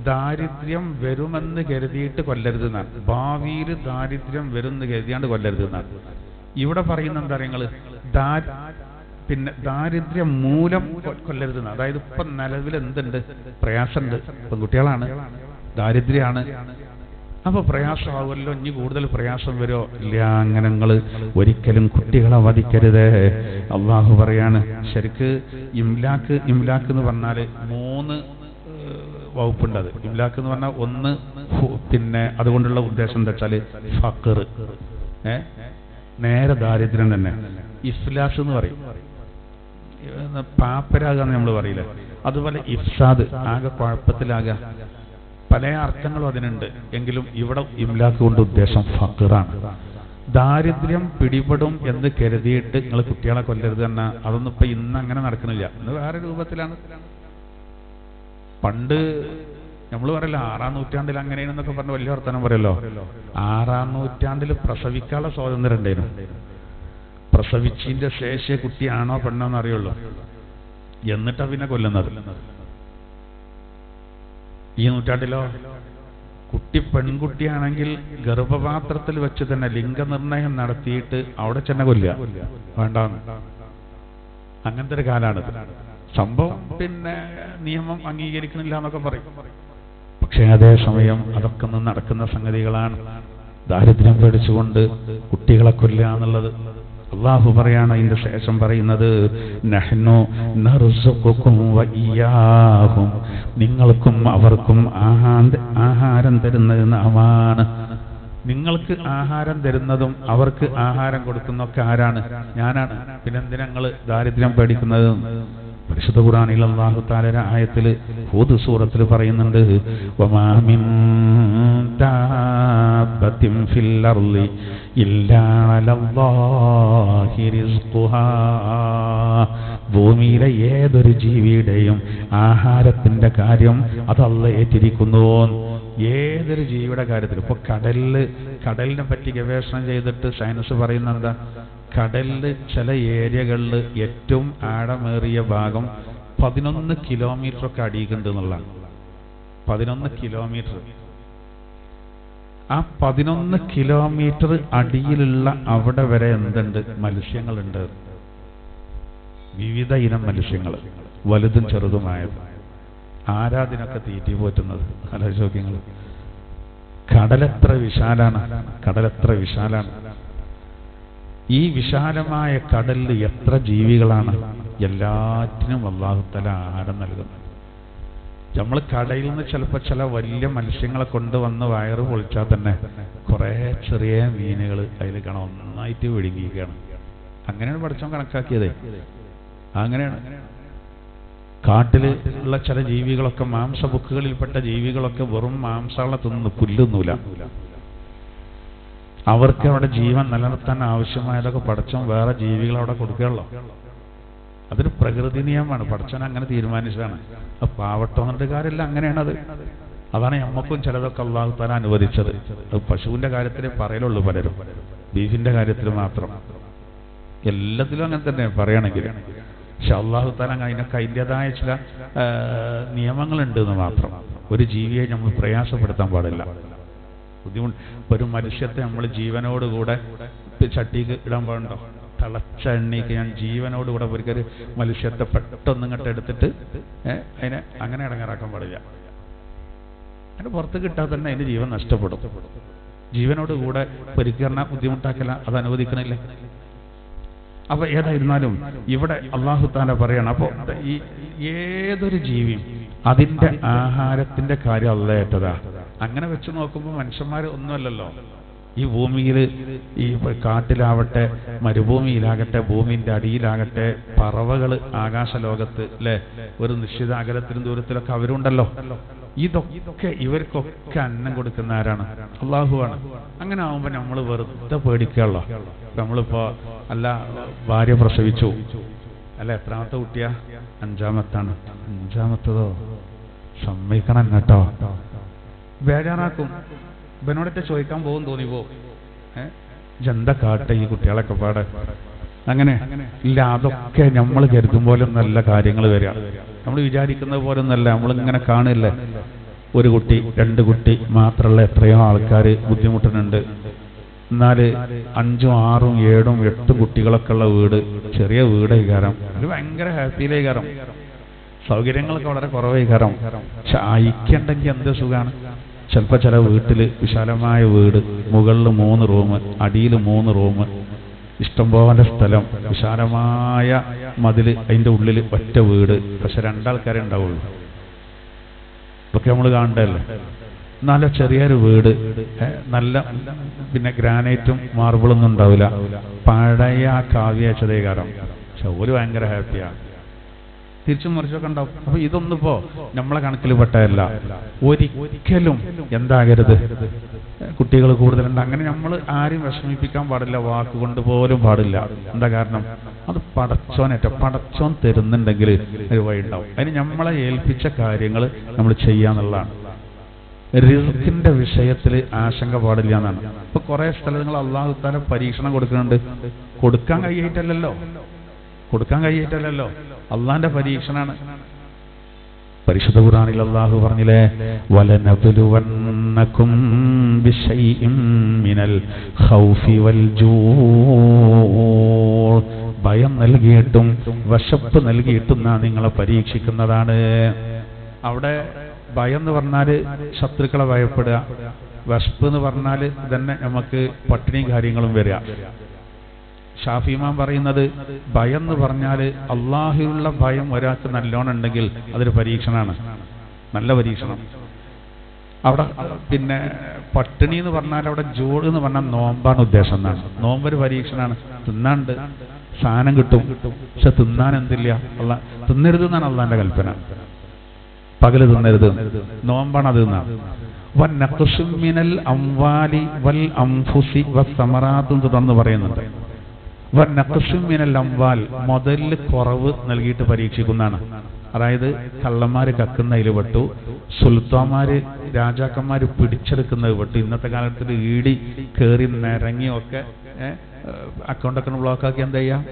ദാരിദ്ര്യം വരുമെന്ന് കരുതിയിട്ട് കൊല്ലരുത് എന്നാണ്. ഭാവിയിൽ ദാരിദ്ര്യം വരുമെന്ന് കരുതിയാണ്ട് കൊല്ലരുത് എന്നാണ്. ഇവിടെ പറയുന്ന എന്താ നിങ്ങൾ പിന്നെ ദാരിദ്ര്യം മൂലം കൊല്ലരുതെന്ന്. അതായത് ഇപ്പൊ നിലവിൽ എന്തുണ്ട്? പ്രയാസമുണ്ട്. പെൺകുട്ടികളാണ്, ദാരിദ്ര്യമാണ്. അപ്പൊ പ്രയാസമാവുമല്ലോ, ഇനി കൂടുതൽ പ്രയാസം വരുമോ? ഇല്ല. അങ്ങനെ നിങ്ങൾ ഒരിക്കലും കുട്ടികളെ വധിക്കരുത്. അള്ളാഹു പറയാണ്. ശരിക്ക് ഇംലാക്ക് എന്ന് പറഞ്ഞാൽ 3 വകുപ്പുണ്ട്. അത് ഇംലാക്ക് എന്ന് പറഞ്ഞാൽ ഒന്ന് പിന്നെ അതുകൊണ്ടുള്ള ഉദ്ദേശം എന്താ വെച്ചാൽ ഫഖർ, നേരെ ദാരിദ്ര്യം തന്നെ. ഇഫ്ലാസ് എന്ന് പറയും, പാപ്പരാകാന്ന് നമ്മൾ പറയില്ല. അതുപോലെ ഇഫ്സാദ്, ആകെ കുഴപ്പത്തിലാകുക. പല അർത്ഥങ്ങളും അതിനുണ്ട്. എങ്കിലും ഇവിടെ ഇംലാക്ക് കൊണ്ട് ഉദ്ദേശം ഫഖറാണ്. ദാരിദ്ര്യം പിടിപെടും എന്ന് കരുതിയിട്ട് നിങ്ങൾ കുട്ടികളെ കൊല്ലരുത് തന്നെ. അതൊന്നും ഇപ്പൊ ഇന്ന് അങ്ങനെ നടക്കുന്നില്ല. ഇന്ന് വേറെ രൂപത്തിലാണ്. പണ്ട് നമ്മൾ പറയല്ലോ 6-ാം നൂറ്റാണ്ടിൽ അങ്ങനെയെന്നൊക്കെ പറഞ്ഞ വലിയ വർത്തമാനം പറയല്ലോ. 6-ാം നൂറ്റാണ്ടിൽ പ്രസവിക്കാനുള്ള സ്വാതന്ത്ര്യം ഉണ്ടായിരുന്നു. പ്രസവിച്ചിന്റെ ശേഷിയ കുട്ടിയാണോ പെണ്ണോന്ന് അറിയുള്ളൂ. എന്നിട്ടാ പിന്നെ കൊല്ലുന്നത്. ഈ നൂറ്റാണ്ടിലോ കുട്ടി പെൺകുട്ടിയാണെങ്കിൽ ഗർഭപാത്രത്തിൽ വെച്ച് തന്നെ ലിംഗനിർണയം നടത്തിയിട്ട് അവിടെ ചെന്നെ കൊല്ലുക, വേണ്ടാന്ന്. അങ്ങനത്തെ ഒരു കാലാണ് സംഭവം. പിന്നെ നിയമം അംഗീകരിക്കുന്നില്ല എന്നൊക്കെ പറയും. പക്ഷെ അതേസമയം അതൊക്കെ ഒന്ന് നടക്കുന്ന സംഗതികളാണ്. ദാരിദ്ര്യം പേടിച്ചുകൊണ്ട് കുട്ടികളെ കൊല്ലുക എന്നുള്ളത്. അള്ളാഹു പറയാണ് അതിന്റെ ശേഷം പറയുന്നത് നഹ്നു നർസുഖുകും വഇയ്യാഹും, നിങ്ങൾക്കും അവർക്കും ആഹാരം തരുന്നത് നാമാണ്. നിങ്ങൾക്ക് ആഹാരം തരുന്നതും അവർക്ക് ആഹാരം കൊടുക്കുന്നതൊക്കെ ആരാണ്? ഞാനാണ്. പിന്നെന്തിനാ നിങ്ങൾ ദാരിദ്ര്യം പേടിക്കുന്നത്? പരിശുദ്ധ ഖുർആനിൽ അല്ലാഹു തആല ആയത്തിൽ ഹൂദ് സൂറത്തിൽ പറയുന്നുണ്ട് വമാ മിൻ ദാബത്തിൻ ഫിൽ അർളി ഇല്ലാ അലല്ലാഹി റിസ്ഖുഹാ, ഭൂമിയിലെ ഏതൊരു ജീവിയുടെയും ആഹാരത്തിന്റെ കാര്യം അത് അല്ലാഹു ഏറ്റിരിക്കുന്നു. ഏതൊരു ജീവിയുടെ കാര്യത്തിൽ. ഇപ്പൊ കടലിനെ പറ്റി ഗവേഷണം ചെയ്തിട്ട് സയൻസ് പറയുന്ന എന്താ? കടലില് ചില ഏരിയകളിൽ ഏറ്റവും ആഴമേറിയ ഭാഗം 11 കിലോമീറ്റർ ഒക്കെ അടിയിക്കുന്നുണ്ട് എന്നുള്ളതാണ്. 11 കിലോമീറ്റർ. ആ 11 കിലോമീറ്റർ അടിയിലുള്ള അവിടെ വരെ എന്തുണ്ട്? മത്സ്യങ്ങളുണ്ട്. വിവിധ ഇനം മത്സ്യങ്ങൾ, വലുതും ചെറുതുമായത്. ആരാതിനൊക്കെ തീറ്റി പോറ്റുന്നത് ആലോചിങ്ങൾ. കടലെത്ര വിശാലാണ്! കടലെത്ര വിശാലാണ്! ഈ വിശാലമായ കടലിൽ എത്ര ജീവികളാണ്! എല്ലാറ്റിനും അല്ലാഹു തആല ആഹാരം നൽകുന്നു. നമ്മൾ കടയിൽ നിന്ന് ചിലപ്പോൾ ചില വലിയ മത്സ്യങ്ങളെ കൊണ്ടുവന്ന് വയറ് പൊളിച്ചാൽ തന്നെ കുറേ ചെറിയ മീനുകൾ അതിൽ കാണാം, ഒന്നായിട്ട് വിഴുങ്ങിയിരിക്കുകയാണ്. അങ്ങനെയാണ് പഠിച്ചവൻ കണക്കാക്കിയത്. അങ്ങനെയാണ്. കാട്ടിൽ ഉള്ള ചില ജീവികളൊക്കെ, മാംസബുക്കുകളിൽപ്പെട്ട ജീവികളൊക്കെ വെറും മാംസങ്ങളെ തിന്നു, പുല്ലൊന്നുമില്ല. അവർക്ക് അവിടെ ജീവൻ നിലനിർത്താൻ ആവശ്യമായതൊക്കെ പടച്ചവൻ വേറെ ജീവികളവിടെ കൊടുക്കുകയുള്ളൂ. അതൊരു പ്രകൃതി നിയമമാണ്. പടച്ചവൻ അങ്ങനെ തീരുമാനിച്ചതാണ്. പാവട്ടോന്നിട്ട് കാര്യമില്ല, അങ്ങനെയാണത്. അതാണ് നമ്മക്കും ചിലതൊക്കെ അല്ലാഹു തആല അനുവദിച്ചത്. അത് പശുവിന്റെ കാര്യത്തിലേ പറയലുള്ളൂ പലരും, ബീഫിന്റെ കാര്യത്തിൽ മാത്രം. എല്ലാത്തിലും അങ്ങനെ തന്നെ പറയണമെങ്കിൽ. പക്ഷെ അല്ലാഹു തആല അതിനൊക്കെ അതിൻ്റെതായ ചില നിയമങ്ങളുണ്ട് എന്ന് മാത്രം. ഒരു ജീവിയെ നമ്മൾ പ്രയാസപ്പെടുത്താൻ പാടില്ല. ബുദ്ധിമുട്ട്. ഒരു മനുഷ്യത്തെ നമ്മൾ ജീവനോടുകൂടെ ചട്ടിക്ക് ഇടാൻ പാടുണ്ടോ? തിളച്ച എണ്ണയ്ക്ക് ഞാൻ ജീവനോടുകൂടെ ഒരിക്കൽ മനുഷ്യത്തെ പെട്ടെന്ന് ഇങ്ങോട്ട് എടുത്തിട്ട് അതിനെ അങ്ങനെ ഇടങ്ങാറാക്കാൻ പാടില്ല. അതിന് പുറത്ത് കിട്ടാതെ തന്നെ അതിന് ജീവൻ നഷ്ടപ്പെടും. ജീവനോടുകൂടെ പരിക്കറിന ബുദ്ധിമുട്ടാക്കല അത് അനുവദിക്കണില്ല. അപ്പൊ ഏതായിരുന്നാലും ഇവിടെ അല്ലാഹു തആല പറയണം. അപ്പോ ഈ ഏതൊരു ജീവിയും അതിന്റെ ആഹാരത്തിന്റെ കാര്യം അല്ലാഹു ഏറ്റതാ. അങ്ങനെ വെച്ച് നോക്കുമ്പോൾ മനുഷ്യന്മാർ ഒന്നുമല്ലല്ലോ. ഈ ഭൂമിയിൽ, ഈ കാട്ടിലാവട്ടെ, മരുഭൂമിയിലാകട്ടെ, ഭൂമിന്റെ അടിയിലാകട്ടെ, പറവകൾ ആകാശലോകത്ത് അല്ലെ, ഒരു നിശ്ചിത അകലത്തിലും ദൂരത്തിലൊക്കെ അവരുണ്ടല്ലോ. ഇതൊക്കെ ഇവർക്കൊക്കെ അന്നം കൊടുക്കുന്ന ആരാണ്? അല്ലാഹുവാണ്. അങ്ങനെ ആവുമ്പോൾ നമ്മൾ വെറുതെ പേടിക്കുകയുള്ളൂ. നമ്മളിപ്പോ അല്ല ഭാര്യ പ്രസവിച്ചു, അല്ല എത്രാമത്തെ കുട്ടിയാ? 5ാമത്താണ്. 5ാമത്തതോ? സമ്മതിക്കണം കേട്ടോ. ബേജാറാക്കും. ഇവനോടൊക്കെ ചോദിക്കാൻ പോകും തോന്നിപ്പോ, ജന്ത കാട്ടെ ഈ കുട്ടികളൊക്കെ പാടെ അങ്ങനെ ഇല്ല. അതൊക്കെ നമ്മൾ കരുതും പോലെ നല്ല കാര്യങ്ങൾ വരിക. നമ്മൾ വിചാരിക്കുന്നത് പോലെ ഒന്നല്ല. നമ്മളിങ്ങനെ കാണില്ലേ, ഒരു കുട്ടി 2 കുട്ടി മാത്രമുള്ള എത്രയോ ആൾക്കാർ ബുദ്ധിമുട്ടുന്നുണ്ട്. എന്നാൽ 5ഉം 6ഉം 7ഉം 8 കുട്ടികളൊക്കെ ഉള്ള വീട്, ചെറിയ വീടേ കാരണം അത് ഭയങ്കര ഹാപ്പിയിലേ കാരണം, സൗകര്യങ്ങളൊക്കെ വളരെ കുറവേ കാരണം. പക്ഷെ ഐക്യണ്ടെങ്കിൽ എന്ത് സുഖമാണ്. ചിലപ്പോൾ ചില വീട്ടിൽ വിശാലമായ വീട്, മുകളിൽ 3 റൂം, അടിയിൽ 3 റൂം, ഇഷ്ടംപോലെ സ്ഥലം, വിശാലമായ മതിൽ, അതിൻ്റെ ഉള്ളിൽ ഒറ്റ വീട്, പക്ഷെ 2 ആൾക്കാരെ ഉണ്ടാവുള്ളൂ. ഇതൊക്കെ നമ്മൾ കാണണ്ടല്ലേ. നല്ല ചെറിയൊരു വീട്, നല്ല പിന്നെ ഗ്രാനൈറ്റും മാർബിളൊന്നും ഉണ്ടാവില്ല, പഴയ കാവ്യച്ചതേ കാരണം. പക്ഷെ ഒരു ഭയങ്കര ഹാപ്പിയാണ്. തിരിച്ചും മറിച്ചൊക്കെ ഉണ്ടാവും. അപ്പൊ ഇതൊന്നിപ്പോ നമ്മളെ കണക്കിൽ പെട്ടതല്ല. ഒരിക്കലും എന്താകരുത്, കുട്ടികൾ കൂടുതലുണ്ട് അങ്ങനെ നമ്മൾ ആരും വിഷമിപ്പിക്കാൻ പാടില്ല, വാക്കുകൊണ്ട് പോലും പാടില്ല. എന്താ കാരണം, അത് പടച്ചോൻ തരുന്നുണ്ടെങ്കിൽ ഒരു വഴി ഉണ്ടാവും. അതിന് നമ്മളെ ഏൽപ്പിച്ച കാര്യങ്ങൾ നമ്മൾ ചെയ്യാന്നുള്ളതാണ്. റിസ്കിന്റെ വിഷയത്തിൽ ആശങ്ക പാടില്ല എന്നാണ്. ഇപ്പൊ കുറെ സ്ഥലങ്ങൾ അള്ളാഹു തആല പരീക്ഷണം കൊടുക്കുന്നുണ്ട്. കൊടുക്കാൻ കഴിയിട്ടല്ലോ, അള്ളാന്റെ പരീക്ഷണാണ്. പരിശുദ്ധ ഖുർആനിൽ അല്ലാഹു പറഞ്ഞില്ലേ, വലനബ്ലുവന്നകും ബിശൈഇൻ മിനൽ ഖൗഫി വൽ ജൂ, ഭയം നൽകിയിട്ടും വിശപ്പ് നൽകിയിട്ടും നാം നിങ്ങളെ പരീക്ഷിക്കുന്നതാണ്. അവിടെ ഭയം എന്ന് പറഞ്ഞാൽ ശത്രുക്കളെ ഭയപ്പെടുക, വിശപ്പ് എന്ന് പറഞ്ഞാൽ തന്നെ നമുക്ക് പട്ടിണിയും കാര്യങ്ങളും വരിക. ഷാഫി ഇമാം പറയുന്നത് ഭയം എന്ന് പറഞ്ഞാൽ അള്ളാഹുവിലുള്ള ഭയം ഒരാൾക്ക് നല്ലോണം ഉണ്ടെങ്കിൽ അതൊരു പരീക്ഷണമാണ്, നല്ല പരീക്ഷണം. അവിടെ പിന്നെ പട്ടിണി എന്ന് പറഞ്ഞാൽ അവിടെ ജൂഡ് എന്ന് പറഞ്ഞാൽ നോമ്പാണ് ഉദ്ദേശം എന്നാണ്. നോമ്പൊരു പരീക്ഷണമാണ്. തിന്നാണ്ട് സാധനം കിട്ടും, പക്ഷെ തിന്നാൻ എന്തില്ല, തിന്നരുത് എന്നാണ് അള്ളാന്റെ കൽപ്പന. പകല് തിന്നരുത്, നോമ്പാണ് അത് എന്നാണ്. വന്നഖ്സുമിനൽ അംവാലി വൽ അൻഫുസി വസ്സമറാത്ത് തുടർന്ന് പറയുന്നുണ്ട്. വന്നഖ്സുമിനൽ അംവാൽ, മുതലിൽ കുറവ് നൽകിയിട്ട് പരീക്ഷിക്കുന്നതാണ്. അതായത് കള്ളന്മാര് കക്കുന്നതിൽ പെട്ടു, സുൽത്താന്മാര് രാജാക്കന്മാര് പിടിച്ചെടുക്കുന്നത് പെട്ടു. ഇന്നത്തെ കാലത്തിൽ ഈടി കയറി നിരങ്ങിയൊക്കെ അക്കൗണ്ടൊക്കെ ബ്ലോക്കാക്കി എന്താ ചെയ്യാം,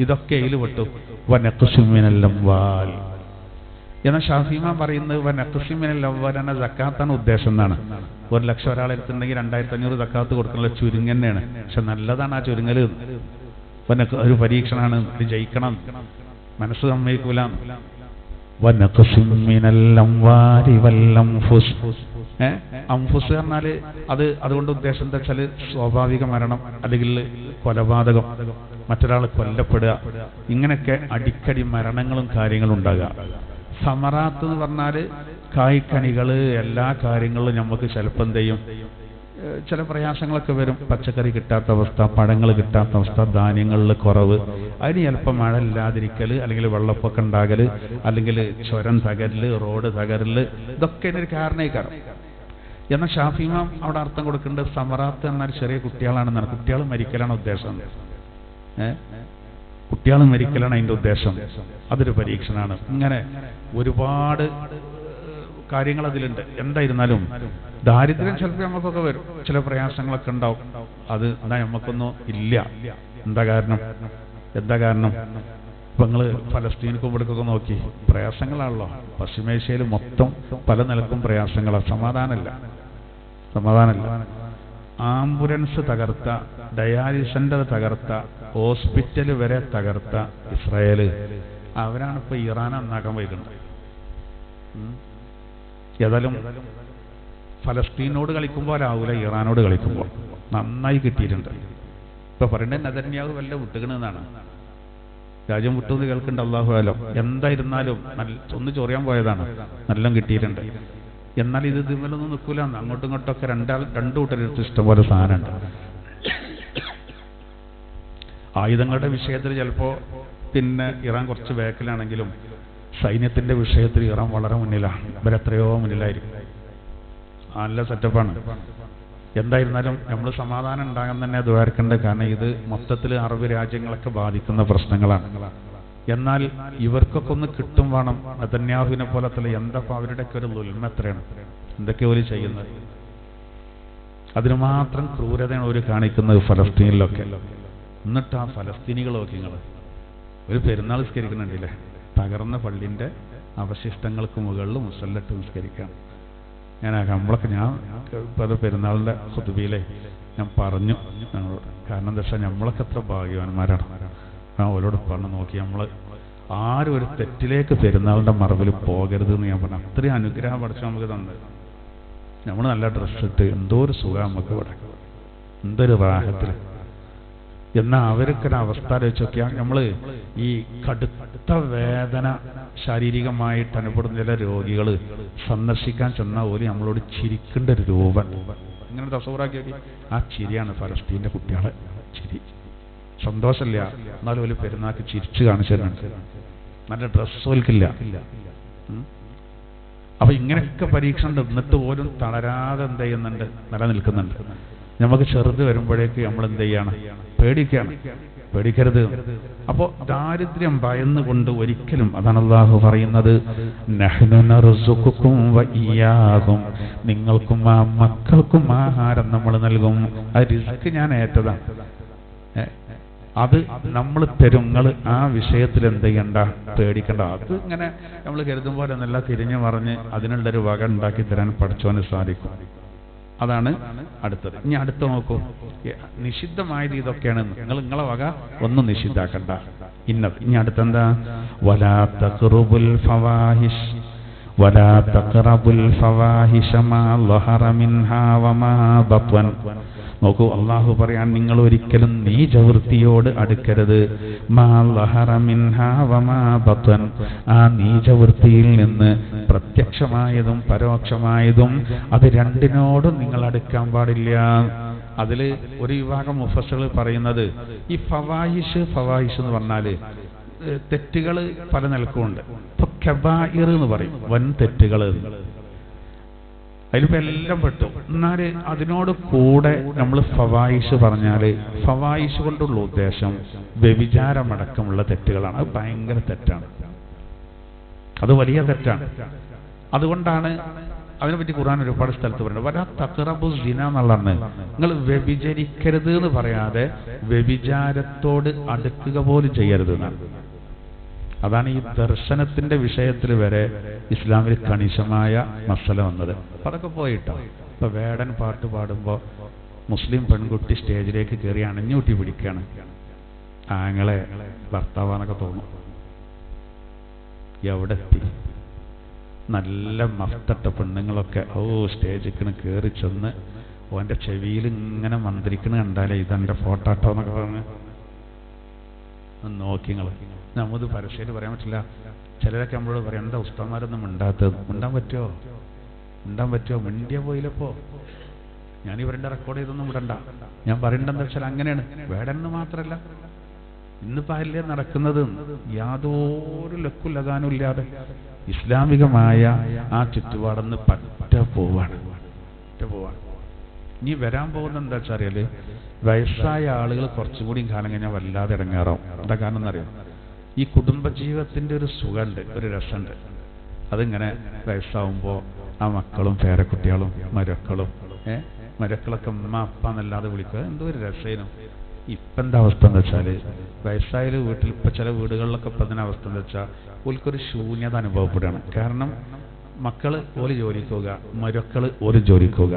ഇതൊക്കെ ഇതിൽ പെട്ടു. വനഖ്സുമിനൽ അംവാൽ എന്നാൽ ഷാഫി ഇമാം പറയുന്നത് വനഖ്സുമിനൽ അംവാൽ എന്ന സക്കാത്താണ് ഉദ്ദേശം എന്നാണ്. 1 ലക്ഷം ഒരാളെടുത്തുണ്ടെങ്കിൽ 2500 സക്കാത്ത് കൊടുക്കാനുള്ള ചുരുങ്ങ് തന്നെയാണ്. പക്ഷെ നല്ലതാണ് ആ ചുരുങ്ങല്. ഒരു പരീക്ഷണമാണ്, ഇത് ജയിക്കണം, മനസ്സ് സമ്മതിക്കൂല. അംഫുസ് പറഞ്ഞാല് അതുകൊണ്ട് ഉദ്ദേശം എന്താ വെച്ചാൽ സ്വാഭാവിക മരണം, അല്ലെങ്കിൽ കൊലപാതകം, മറ്റൊരാൾ കൊല്ലപ്പെടുക, ഇങ്ങനെയൊക്കെ അടിക്കടി മരണങ്ങളും കാര്യങ്ങളും ഉണ്ടാകുക. സമറാത്ത് എന്ന് പറഞ്ഞാൽ കായ്ക്കനികള്, എല്ലാ കാര്യങ്ങളും നമുക്ക് ചിലപ്പോൾ എന്ത് ചെയ്യും, ചില പ്രയാസങ്ങളൊക്കെ വരും. പച്ചക്കറി കിട്ടാത്ത അവസ്ഥ, പഴങ്ങൾ കിട്ടാത്ത അവസ്ഥ, ധാന്യങ്ങളിൽ കുറവ്, അതിന് ചിലപ്പോൾ മഴ ഇല്ലാതിരിക്കൽ, അല്ലെങ്കിൽ വെള്ളപ്പൊക്കം ഉണ്ടാകല്, അല്ലെങ്കിൽ ചുരം തകരല്, റോഡ് തകരല്, ഇതൊക്കെ ഒരു കാരണക്കാരം. എന്നാൽ ഷാഫി ഇമാം അവിടെ അർത്ഥം കൊടുക്കേണ്ടത് സമറാത്ത് എന്നാൽ ചെറിയ കുട്ടികളാണെന്നാണ്. കുട്ടികൾ മരിക്കലാണ് ഉദ്ദേശം. കുട്ടികൾ മരിക്കലാണ് അതിൻ്റെ ഉദ്ദേശം. അതൊരു പരീക്ഷണമാണ്. ഇങ്ങനെ ഒരുപാട് കാര്യങ്ങൾ അതിലുണ്ട്. എന്തായിരുന്നാലും ദാരിദ്ര്യം ചിലപ്പോൾ നമുക്കൊക്കെ വരും, ചില പ്രയാസങ്ങളൊക്കെ ഉണ്ടാവും. അത് എന്താ നമുക്കൊന്നും ഇല്ല. എന്താ കാരണം ഇപ്പൊ നിങ്ങള് ഫലസ്തീൻ കുമ്പടക്കൊക്കെ നോക്കി, പ്രയാസങ്ങളാണല്ലോ. പശ്ചിമേഷ്യയിൽ മൊത്തം പല നിലക്കും പ്രയാസങ്ങളാണ്. സമാധാനമില്ല. ആംബുലൻസ് തകർത്ത, ഡയാലിസിസ് സെന്റർ തകർത്ത, ഹോസ്പിറ്റൽ വരെ തകർത്ത ഇസ്രായേല്, അവരാണ് ഇപ്പൊ ഇറാൻ നന്നാക്കാൻ പോയിട്ടുണ്ട്. ഏതായാലും ഫലസ്തീനോട് കളിക്കുമ്പോൾ ആവൂല, ഇറാനോട് കളിക്കുമ്പോൾ നന്നായി കിട്ടിയിട്ടുണ്ട്. ഇപ്പൊ പറയേണ്ടത് നെതന്യാഹു വല്ല വിട്ടുകണെന്നാണ്. രാജ്യം വിട്ടുന്ന് കേൾക്കുന്നുണ്ട്, അല്ലാഹു അലം. എന്തായിരുന്നാലും ഒന്ന് ചൊറിയാൻ പോയതാണ്, നല്ല കിട്ടിയിട്ടുണ്ട്. എന്നാൽ ഇത് ഇതിമേലൊന്നും നിൽക്കൂല. അങ്ങോട്ടും ഇങ്ങോട്ടൊക്കെ രണ്ടു കൂട്ടരെടുത്ത് ഇഷ്ടംപോലെ സാധനമുണ്ട്. ആയുധങ്ങളുടെ വിഷയത്തിൽ ചിലപ്പോൾ പിന്നെ ഇറാൻ കുറച്ച് ബാക്കിലാണെങ്കിലും സൈന്യത്തിന്റെ വിഷയത്തിൽ ഇറാൻ വളരെ മുന്നിലാണ്. ഇവരെത്രയോ മുന്നിലായിരിക്കും. നല്ല സെറ്റപ്പാണ്. എന്തായിരുന്നാലും നമ്മൾ സമാധാനം ഉണ്ടാകാൻ തന്നെ ദ്വാരക്കേണ്ട. കാരണം ഇത് മൊത്തത്തിൽ അറബ് രാജ്യങ്ങളൊക്കെ ബാധിക്കുന്ന പ്രശ്നങ്ങളാണ്. എന്നാൽ ഇവർക്കൊക്കെ ഒന്ന് കിട്ടും വേണം. നെതന്യാഹുവിനെ പോലത്തുള്ള എന്താ അവരുടെയൊക്കെ ഒരു ദുൽമ എത്രയാണ്, എന്തൊക്കെ ഒരു ചെയ്യുന്നത്. അതിന് മാത്രം ക്രൂരതയാണ് ഒരു കാണിക്കുന്നത് ഫലസ്തീനിലൊക്കെ. എന്നിട്ട് ആ ഫലസ്തീനികൾ നോക്കി നിങ്ങൾ ഒരു പെരുന്നാൾ നിസ്കരിക്കുന്നുണ്ടല്ലേ, തകർന്ന പള്ളിൻ്റെ അവശിഷ്ടങ്ങൾക്ക് മുകളിൽ മുസല്ലട്ട് നിസ്കരിക്കാം. നമ്മളൊക്കെ ഞാൻ ഇപ്പോൾ അത് പെരുന്നാളിൻ്റെ ഖുതുബയിലെ ഞാൻ പറഞ്ഞു ഞങ്ങളോട്, കാരണം എന്താ വെച്ചാൽ നമ്മളൊക്കെ എത്ര ഭാഗ്യവാന്മാരാണ്. ഞാൻ അവരോട് പറഞ്ഞു നോക്കി, നമ്മൾ ആരും ഒരു തെറ്റിലേക്ക് പെരുന്നാളിൻ്റെ മറവിൽ പോകരുത് എന്ന് ഞാൻ പറഞ്ഞു. അത്രയും അനുഗ്രഹം പഠിച്ചു നമുക്ക് തന്നത്. നമ്മൾ നല്ല ഡ്രസ്സ് ഇട്ട് എന്തോ ഒരു സുഖം നമുക്ക് ഇവിടെ, എന്തൊരു റാഹത്തിൽ. എന്നാൽ അവർക്കൊരവസ്ഥ വെച്ച് നോക്കിയാൽ നമ്മൾ ഈ കടുത്ത വേദന ശാരീരികമായിട്ട് അനുഭവപ്പെടുന്ന ചില രോഗികൾ സന്ദർശിക്കാൻ ചെന്നാൽ പോലും നമ്മളോട് ചിരിക്കേണ്ട ഒരു രൂപം ഇങ്ങനെ തസൂറാക്കി നോക്കി. ആ ചിരിയാണ് ഫലസ്തീൻ്റെ കുട്ടികളെ ചിരി. സന്തോഷമില്ല എന്നാലും ഒരു പെരുന്നാൾക്ക് ചിരിച്ചു കാണിച്ചിട്ടുണ്ട്. നല്ല ഡ്രസ്സ് പോൽക്കില്ല. അപ്പൊ ഇങ്ങനെയൊക്കെ പരീക്ഷ ഉണ്ട്. എന്നിട്ട് പോലും തളരാതെ എന്ത് ചെയ്യുന്നുണ്ട്, നിലനിൽക്കുന്നുണ്ട്. നമുക്ക് ചെറുത് വരുമ്പോഴേക്ക് നമ്മൾ എന്ത് ചെയ്യാണ്, പേടിക്കരുത്. അപ്പോൾ ദാരിദ്ര്യം ഭയന്നുകൊണ്ട് ഒരിക്കലും, അതാണ് അല്ലാഹു പറയുന്നത്, നഹ്നു നർസുഖുകും വഇയ്യാഹും, നിങ്ങൾക്കും ആ മക്കൾക്കും ആഹാരം നമ്മൾ നൽകും. ആ റിസ്ക് ഞാൻ ഏറ്റതാണ്, അത് നമ്മൾ തരും. നിങ്ങൾ ആ വിഷയത്തിൽ എന്ത് ചെയ്യണ്ട, പേടിക്കണ്ട. അത് ഇങ്ങനെ നമ്മൾ കരുതുമ്പോൾ എന്നല്ല, തിരിഞ്ഞു മറിഞ്ഞ് അതിനുള്ളൊരു വക ഉണ്ടാക്കി തരാൻ പഠിച്ചവന് സാധിക്കും. അതാണ് അടുത്തത്. ഇനി അടുത്ത നോക്കൂ, നിഷിദ്ധമായത് ഇതൊക്കെയാണ്. നിങ്ങളെ വക ഒന്നും നിഷിദ്ധാക്കണ്ട. ഇന്നത് ഇനി അടുത്തെന്താ, വലാ തഖ്റബുൽ ഫവാഹിഷ് വലാ തഖ്റബുൽ ഫവാഹിഷ മാ ളഹറ മിൻഹാ വമാ ബത്വൻ. നോക്കൂ, അള്ളാഹു പറയാൻ, നിങ്ങൾ ഒരിക്കലും നീചവൃത്തിയോട് അടുക്കരുത്. മാ ളഹറ മിൻഹാ വമാ ബത്വൻ, ആ നീചവൃത്തിയിൽ നിന്ന് പ്രത്യക്ഷമായതും പരോക്ഷമായതും അത് രണ്ടിനോടും നിങ്ങൾ അടുക്കാൻ പാടില്ല. അതിൽ ഒരു വിഭാഗം മുഫസ്സിറുകൾ പറയുന്നത്, ഈ ഫവാഹിഷ് എന്ന് പറഞ്ഞാൽ തെറ്റുകൾ പല നിലക്കുമുണ്ട്. ഇപ്പൊ കബായിർ എന്ന് പറയും, വൻ തെറ്റുകൾ. അതിലിപ്പോൾ എല്ലാം പെട്ടു. എന്നാൽ അതിനോട് കൂടെ നമ്മൾ ഫവായിഷ് പറഞ്ഞാൽ, ഫവായിഷ് കൊണ്ടുള്ള ഉദ്ദേശം വ്യഭിചാരമടക്കമുള്ള തെറ്റുകളാണ്. അത് ഭയങ്കര തെറ്റാണ്, അത് വലിയ തെറ്റാണ്. അതുകൊണ്ടാണ് അതിനെപ്പറ്റി ഖുർആൻ ഒരുപാട് സ്ഥലത്ത് പറയുന്നത്, വലാ തഖ്റബു സിന എന്നുള്ളതാണ്. നിങ്ങൾ വ്യഭിചരിക്കരുത് എന്ന് പറയാതെ വ്യഭിചാരത്തോട് അടുക്കുക പോലും ചെയ്യരുത് എന്നാണ്. അതാണ് ഈ ദർശനത്തിന്റെ വിഷയത്തിൽ വരെ ഇസ്ലാമിൽ കണിശമായ മസല വന്നത്. അപ്പൊ അതൊക്കെ പോയിട്ടോ. ഇപ്പൊ വേടൻ പാട്ട് പാടുമ്പോൾ മുസ്ലിം പെൺകുട്ടി സ്റ്റേജിലേക്ക് കയറി അണഞ്ഞൂട്ടി പിടിക്കുകയാണ്. ആങ്ങളെ ഭർത്താവാന്നൊക്കെ തോന്നും. എവിടെ എത്തി? നല്ല മഫ്തട്ട പെണ്ണുങ്ങളൊക്കെ സ്റ്റേജിൽ കയറി ചെന്ന് ഓൻ്റെ ചെവിയിൽ ഇങ്ങനെ മന്ത്രിക്കണ കണ്ടാലേ ഇതെൻ്റെ ഫോട്ടോട്ടോ എന്നൊക്കെ പറഞ്ഞ് നോക്കി. നമ്മത് പരസ്യമായിട്ട് പറയാൻ പറ്റില്ല. ചിലരൊക്കെ നമ്മളോട് പറയാം, എന്താ ഉസ്താദന്മാരൊന്നും മിണ്ടാൻ പറ്റുമോ? മിണ്ടിയ പോയില്ലപ്പോ. ഞാൻ ഇവരുടെ റെക്കോർഡ് ചെയ്തൊന്നും വിടണ്ട. ഞാൻ പറയേണ്ടതെന്ന് വെച്ചാൽ അങ്ങനെയാണ്. വേടന്ന് മാത്രമല്ല, ഇന്നിപ്പോൾ അല്ലേ നടക്കുന്നത്, യാതൊരു ലക്കും ലഗാനും ഇല്ലാതെ ഇസ്ലാമികമായ ആ ചുറ്റുപാടെന്ന് പറ്റ പോവാണ്. ഇനി വരാൻ പോകുന്ന എന്താ വെച്ചാൽ അറിയാല്, വയസ്സായ ആളുകൾ കുറച്ചുകൂടി കാലം കഴിഞ്ഞാൽ വല്ലാതെ ഇടങ്ങാറാവും. എന്താ കാരണം എന്നറിയാം, ഈ കുടുംബജീവിതത്തിന്റെ ഒരു സുഖമുണ്ട്, ഒരു രസമുണ്ട്. അതിങ്ങനെ വയസ്സാവുമ്പോൾ ആ മക്കളും പേരക്കുട്ടികളും മരക്കളൊക്കെ ഉമ്മ അപ്പ എന്നല്ലാതെ വിളിക്കുക, എന്തോ ഒരു രസേനും. ഇപ്പം എന്താ അവസ്ഥ എന്ന് വെച്ചാൽ, വയസ്സായാലും വീട്ടിൽ ഇപ്പം ചില വീടുകളിലൊക്കെ ഇപ്പം അതിന് അവസ്ഥ എന്ന് വെച്ചാൽ ഓൽക്കൊരു ശൂന്യത അനുഭവപ്പെടുകയാണ്. കാരണം മക്കള് ഓല് ജോലിക്കുക, മരക്കള് ഓല് ജോലിക്കുക.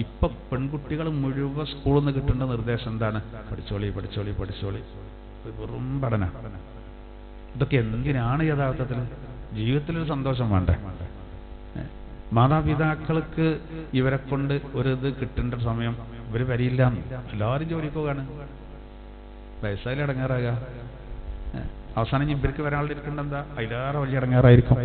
ഇപ്പൊ പെൺകുട്ടികൾ മുഴുവൻ സ്കൂളിൽ നിന്ന് കിട്ടേണ്ട നിർദ്ദേശം എന്താണ്? പഠിച്ചോളി. വെറും പഠന. ഇതൊക്കെ എന്തിനാണ് യഥാർത്ഥത്തിൽ? ജീവിതത്തിലൊരു സന്തോഷം വേണ്ടേ? മാതാപിതാക്കൾക്ക് ഇവരെ കൊണ്ട് ഒരു ഇത് കിട്ടേണ്ട സമയം ഇവർ വരില്ല. എല്ലാവരും ജോലിക്കുകയാണ്, വയസ്സായാലും ഇടങ്ങാറാകുക. അവസാനം ഇവർക്ക് വരാളിരിക്കേണ്ട എന്താ? അതിലേറെ വലിയ ഇടങ്ങാറായിരിക്കും.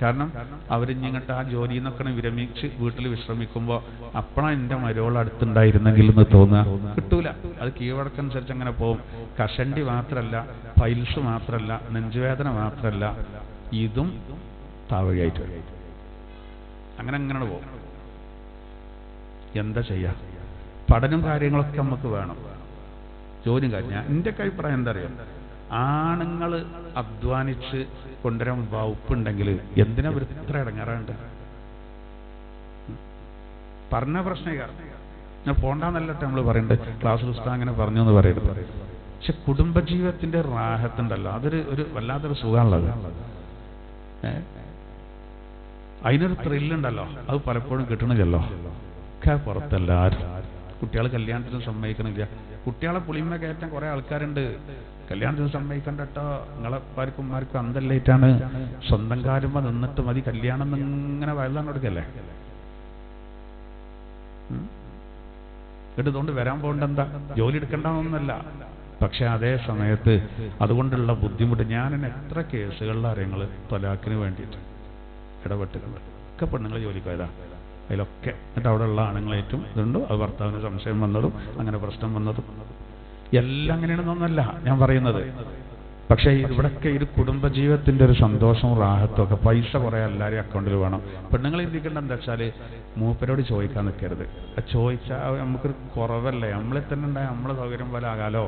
കാരണം അവരിഞ്ഞിങ്ങോട്ട് ആ ജോലിയിൽ നിന്നൊക്കെ വിരമിച്ച് വീട്ടിൽ വിശ്രമിക്കുമ്പോൾ അപ്പഴാണ് എൻ്റെ മരോൾ അടുത്തുണ്ടായിരുന്നെങ്കിൽ എന്ന് തോന്നുക. കിട്ടൂല. അത് കീഴ്വഴക്കനുസരിച്ച് അങ്ങനെ പോകും. കഷണ്ടി മാത്രമല്ല, പൈൽസ് മാത്രമല്ല, നെഞ്ചുവേദന മാത്രമല്ല, ഇതും താവഴിയായിട്ട് വരും. അങ്ങനെ പോകും. എന്താ ചെയ്യാ? പഠനം കാര്യങ്ങളൊക്കെ നമുക്ക് വേണം, ജോലിയും കാര്യം. എൻ്റെ അഭിപ്രായം എന്താ അറിയാം, ആണുങ്ങൾ അധ്വാനിച്ച് കൊണ്ടുവരാൻ വകുപ്പുണ്ടെങ്കിൽ എന്തിനാ ഒരു ഇത്ര ഇടങ്ങാറുണ്ട്? പറഞ്ഞ പ്രശ്നം. ഞാൻ പോണ്ടെന്നല്ലട്ടെ നമ്മൾ പറയണ്ടത്, ക്ലാസ്സിൽ ഉസ്താദ് അങ്ങനെ പറഞ്ഞു എന്ന് പറയരുത്. പക്ഷെ കുടുംബജീവിതത്തിന്റെ റാഹത്തുണ്ടല്ലോ, അതൊരു വല്ലാത്തൊരു സുഖമുള്ളത്. അതിനൊരു ത്രില്ലുണ്ടല്ലോ, അത് പലപ്പോഴും കിട്ടണില്ലല്ലോ. ഒക്കെ പുറത്തെല്ലാവരും കുട്ടികൾ കല്യാണത്തിന് സമ്മതിക്കണില്ല. കുട്ടികളെ പുളിമ കയറ്റാൻ കുറെ ആൾക്കാരുണ്ട്. കല്യാണത്തിന് സമ്മതിക്കണ്ട കേട്ടോ, നിങ്ങളെപ്പാർക്കും ഉമ്മാർക്കും അന്തല്ലേറ്റാണ്, സ്വന്തം കാലുമ്പോ നിന്നിട്ട് മതി കല്യാണം ഇങ്ങനെ വയലാണ് കൊടുക്കല്ലേ. ഇതുകൊണ്ട് വരാൻ പോകണ്ട എന്താ, ജോലി എടുക്കണ്ടെന്നൊന്നല്ല. പക്ഷെ അതേ സമയത്ത് അതുകൊണ്ടുള്ള ബുദ്ധിമുട്ട്, ഞാൻ എത്ര കേസുകളിൽ അറിയങ്ങൾ തൊലാക്കിന് വേണ്ടിയിട്ട് ഇടപെട്ടിട്ടുണ്ട്. ഒക്കെ പെണ്ണുങ്ങൾ ജോലിക്ക് പോയതാ അതിലൊക്കെ. എന്നിട്ട് അവിടെ ഉള്ള ആണുങ്ങളേറ്റും ഇതുണ്ട്, അത് ഭർത്താവിന് സംശയം വന്നതും അങ്ങനെ പ്രശ്നം വന്നതും എല്ലാം അങ്ങനെയാണെന്നൊന്നല്ല ഞാൻ പറയുന്നത്. പക്ഷേ ഇവിടൊക്കെ ഒരു കുടുംബജീവിതത്തിന്റെ ഒരു സന്തോഷവും റാഹത്തും ഒക്കെ പൈസ കുറെ എല്ലാവരും അക്കൗണ്ടിൽ വേണം. പെണ്ണുങ്ങൾ ഇരിക്കേണ്ട എന്താ വെച്ചാൽ മൂപ്പരോട് ചോദിക്കാൻ നിൽക്കരുത്. ചോദിച്ചാൽ നമുക്കൊരു കുറവല്ലേ, നമ്മളിൽ തന്നെ ഉണ്ടായ നമ്മളെ സൗകര്യം പോലെ ആകാലോ.